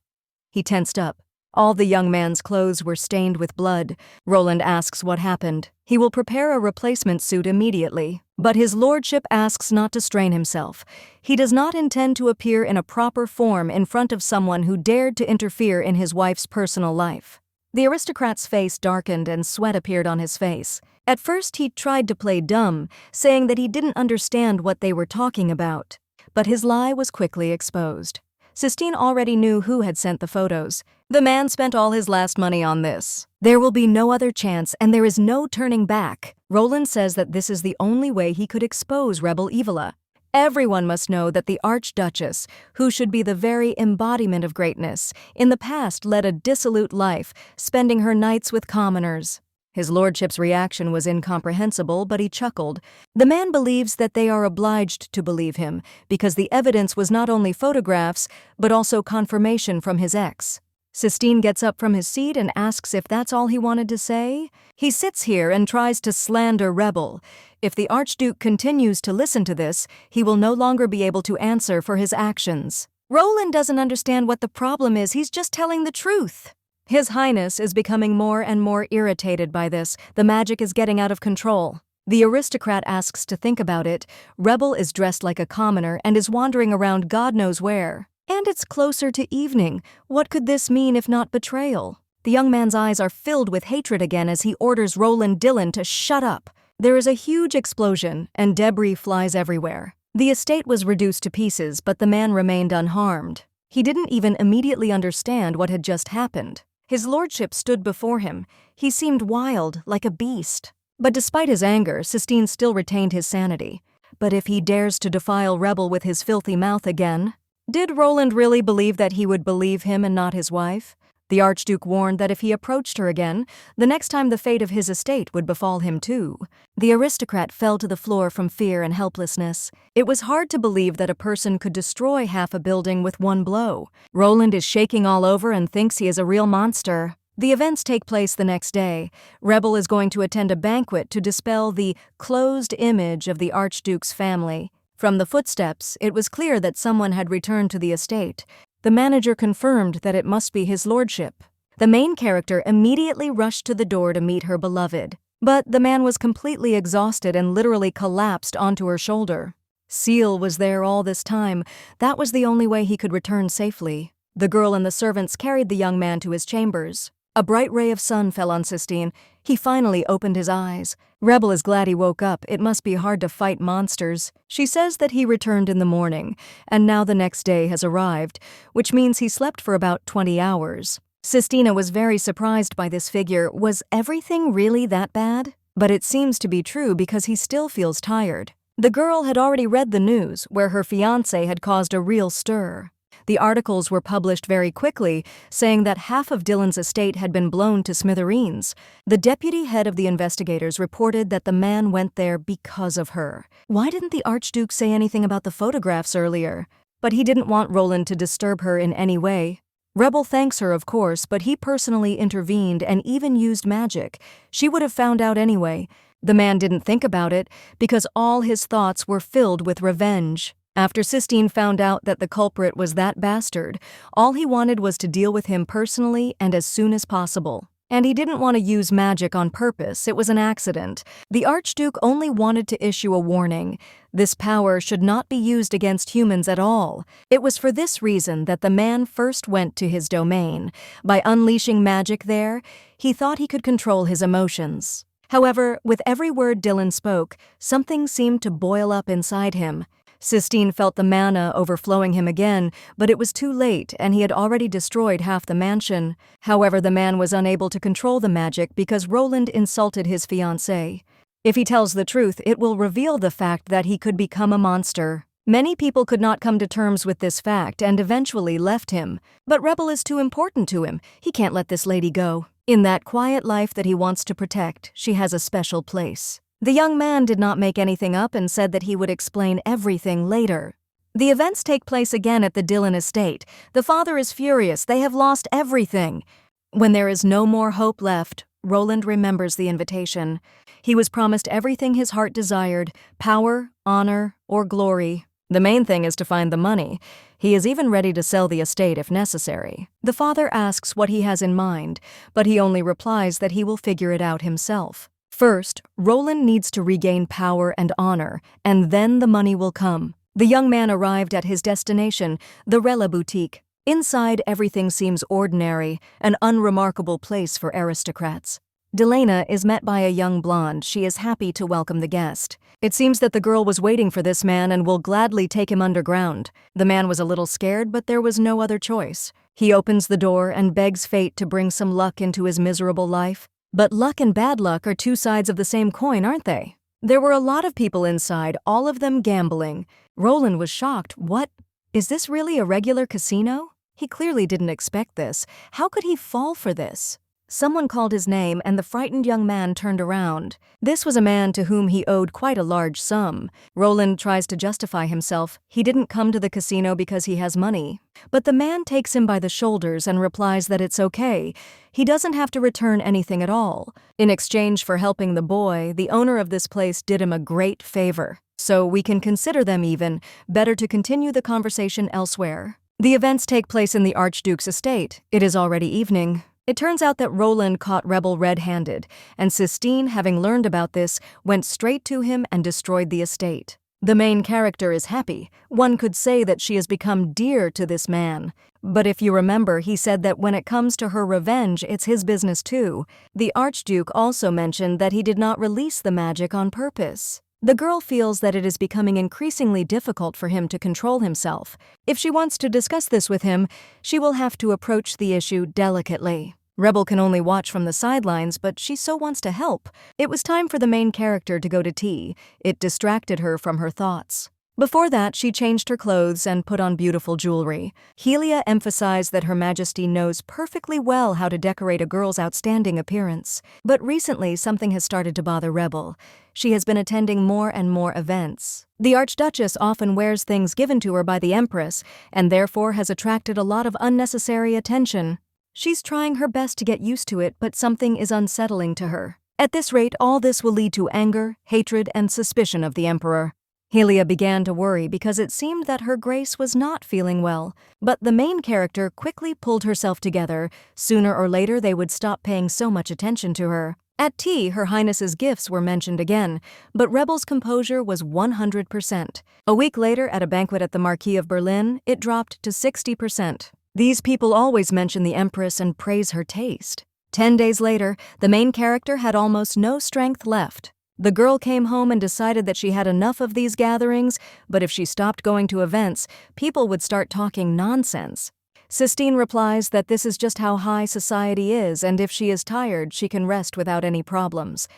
He tensed up. All the young man's clothes were stained with blood. Roland asks what happened. He will prepare a replacement suit immediately. But his lordship asks not to strain himself. He does not intend to appear in a proper form in front of someone who dared to interfere in his wife's personal life. The aristocrat's face darkened and sweat appeared on his face. At first he tried to play dumb, saying that he didn't understand what they were talking about. But his lie was quickly exposed. Cystine already knew who had sent the photos. The man spent all his last money on this. There will be no other chance, and there is no turning back. Roland says that this is the only way he could expose Rebel Evola. Everyone must know that the Archduchess, who should be the very embodiment of greatness, in the past led a dissolute life, spending her nights with commoners. His lordship's reaction was incomprehensible, but he chuckled. The man believes that they are obliged to believe him, because the evidence was not only photographs, but also confirmation from his ex. Cystine gets up from his seat and asks if that's all he wanted to say. He sits here and tries to slander Rebel. If the Archduke continues to listen to this, he will no longer be able to answer for his actions. Roland doesn't understand what the problem is, he's just telling the truth. His Highness is becoming more and more irritated by this. The magic is getting out of control. The aristocrat asks to think about it. Rebel is dressed like a commoner and is wandering around God knows where. And it's closer to evening. What could this mean if not betrayal? The young man's eyes are filled with hatred again as he orders Roland Dillon to shut up. There is a huge explosion, and debris flies everywhere. The estate was reduced to pieces, but the man remained unharmed. He didn't even immediately understand what had just happened. His lordship stood before him. He seemed wild, like a beast. But despite his anger, Cystine still retained his sanity. But if he dares to defile Rebel with his filthy mouth again? Did Roland really believe that he would believe him and not his wife? The Archduke warned that if he approached her again, the next time the fate of his estate would befall him too. The aristocrat fell to the floor from fear and helplessness. It was hard to believe that a person could destroy half a building with one blow. Roland is shaking all over and thinks he is a real monster. The events take place the next day. Rebel is going to attend a banquet to dispel the closed image of the Archduke's family. From the footsteps, it was clear that someone had returned to the estate. The manager confirmed that it must be his lordship. The main character immediately rushed to the door to meet her beloved. But the man was completely exhausted and literally collapsed onto her shoulder. Seal was there all this time. That was the only way he could return safely. The girl and the servants carried the young man to his chambers. A bright ray of sun fell on Cystine. He finally opened his eyes. Rebel is glad he woke up. It must be hard to fight monsters. She says that he returned in the morning, and now the next day has arrived, which means he slept for about 20 hours. Cystine was very surprised by this figure. Was everything really that bad? But it seems to be true because he still feels tired. The girl had already read the news, where her fiancé had caused a real stir. The articles were published very quickly, saying that half of Dillon's estate had been blown to smithereens. The deputy head of the investigators reported that the man went there because of her. Why didn't the Archduke say anything about the photographs earlier? But he didn't want Roland to disturb her in any way. Rebel thanks her, of course, but he personally intervened and even used magic. She would have found out anyway. The man didn't think about it because all his thoughts were filled with revenge. After Cystine found out that the culprit was that bastard, all he wanted was to deal with him personally and as soon as possible. And he didn't want to use magic on purpose, it was an accident. The Archduke only wanted to issue a warning. This power should not be used against humans at all. It was for this reason that the man first went to his domain. By unleashing magic there, he thought he could control his emotions. However, with every word Dillon spoke, something seemed to boil up inside him. Cystine felt the mana overflowing him again, but it was too late and he had already destroyed half the mansion. However, the man was unable to control the magic because Roland insulted his fiancée. If he tells the truth, it will reveal the fact that he could become a monster. Many people could not come to terms with this fact and eventually left him. But Rebel is too important to him. He can't let this lady go. In that quiet life that he wants to protect, she has a special place. The young man did not make anything up and said that he would explain everything later. The events take place again at the Dillon estate. The father is furious. They have lost everything. When there is no more hope left, Roland remembers the invitation. He was promised everything his heart desired: power, honor, or glory. The main thing is to find the money. He is even ready to sell the estate if necessary. The father asks what he has in mind, but he only replies that he will figure it out himself. First, Roland needs to regain power and honor, and then the money will come. The young man arrived at his destination, the Rella Boutique. Inside, everything seems ordinary, an unremarkable place for aristocrats. Delena is met by a young blonde. She is happy to welcome the guest. It seems that the girl was waiting for this man and will gladly take him underground. The man was a little scared, but there was no other choice. He opens the door and begs fate to bring some luck into his miserable life. But luck and bad luck are two sides of the same coin, aren't they? There were a lot of people inside, all of them gambling. Roland was shocked. What? Is this really a regular casino? He clearly didn't expect this. How could he fall for this? Someone called his name and the frightened young man turned around. This was a man to whom he owed quite a large sum. Roland tries to justify himself. He didn't come to the casino because he has money. But the man takes him by the shoulders and replies that it's okay. He doesn't have to return anything at all. In exchange for helping the boy, the owner of this place did him a great favor. So we can consider them even. Better to continue the conversation elsewhere. The events take place in the Archduke's estate. It is already evening. It turns out that Roland caught Rebel red-handed, and Cystine, having learned about this, went straight to him and destroyed the estate. The main character is happy. One could say that she has become dear to this man. But if you remember, he said that when it comes to her revenge, it's his business too. The Archduke also mentioned that he did not release the magic on purpose. The girl feels that it is becoming increasingly difficult for him to control himself. If she wants to discuss this with him, she will have to approach the issue delicately. Rebel can only watch from the sidelines, but she so wants to help. It was time for the main character to go to tea. It distracted her from her thoughts. Before that, she changed her clothes and put on beautiful jewelry. Helia emphasized that Her Majesty knows perfectly well how to decorate a girl's outstanding appearance. But recently, something has started to bother Rebel. She has been attending more and more events. The Archduchess often wears things given to her by the Empress, and therefore has attracted a lot of unnecessary attention. She's trying her best to get used to it, but something is unsettling to her. At this rate, all this will lead to anger, hatred, and suspicion of the Emperor. Helia began to worry because it seemed that Her Grace was not feeling well, but the main character quickly pulled herself together. Sooner or later they would stop paying so much attention to her. At tea, Her Highness's gifts were mentioned again, but Rebel's composure was 100%. A week later, at a banquet at the Marquis of Berlin, it dropped to 60%. These people always mention the Empress and praise her taste. 10 days later, the main character had almost no strength left. The girl came home and decided that she had enough of these gatherings, but if she stopped going to events, people would start talking nonsense. Cystine replies that this is just how high society is, and if she is tired, she can rest without any problems.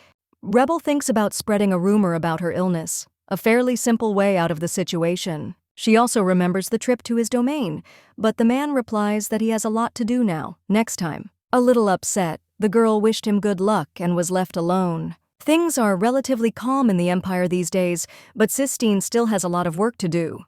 Rebel thinks about spreading a rumor about her illness, a fairly simple way out of the situation. She also remembers the trip to his domain, but the man replies that he has a lot to do now, next time. A little upset, the girl wished him good luck and was left alone. Things are relatively calm in the Empire these days, but Cystine still has a lot of work to do.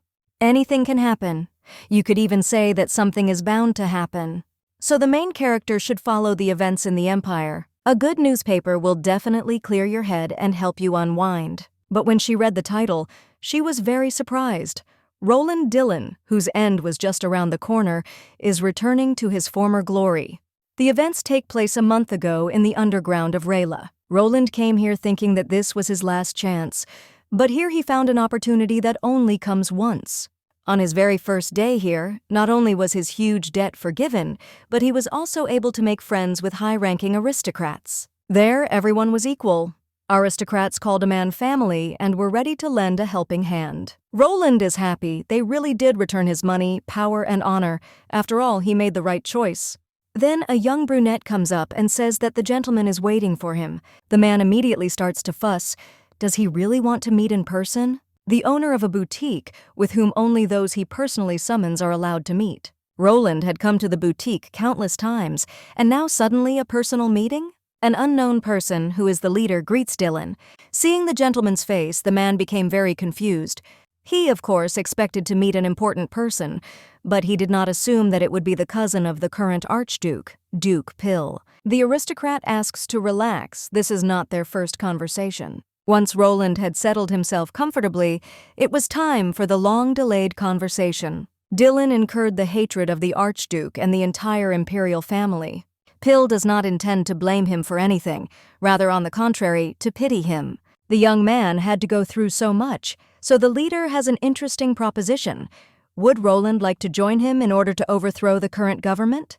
Anything can happen. You could even say that something is bound to happen. So the main character should follow the events in the Empire. A good newspaper will definitely clear your head and help you unwind. But when she read the title, she was very surprised. Roland Dillon, whose end was just around the corner, is returning to his former glory. The events take place a month ago in the underground of Rayla. Roland came here thinking that this was his last chance, but here he found an opportunity that only comes once. On his very first day here, not only was his huge debt forgiven, but he was also able to make friends with high-ranking aristocrats. There, everyone was equal. Aristocrats called a man family and were ready to lend a helping hand. Roland is happy. They really did return his money, power, and honor. After all, he made the right choice. Then a young brunette comes up and says that the gentleman is waiting for him. The man immediately starts to fuss. Does he really want to meet in person? The owner of a boutique, with whom only those he personally summons are allowed to meet. Roland had come to the boutique countless times, and now suddenly a personal meeting? An unknown person, who is the leader, greets Dillon. Seeing the gentleman's face, the man became very confused. He, of course, expected to meet an important person, but he did not assume that it would be the cousin of the current Archduke, Duke Pill. The aristocrat asks to relax. This is not their first conversation. Once Roland had settled himself comfortably, it was time for the long-delayed conversation. Dillon incurred the hatred of the Archduke and the entire imperial family. Pill does not intend to blame him for anything, rather on the contrary, to pity him. The young man had to go through so much, so the leader has an interesting proposition. Would Roland like to join him in order to overthrow the current government?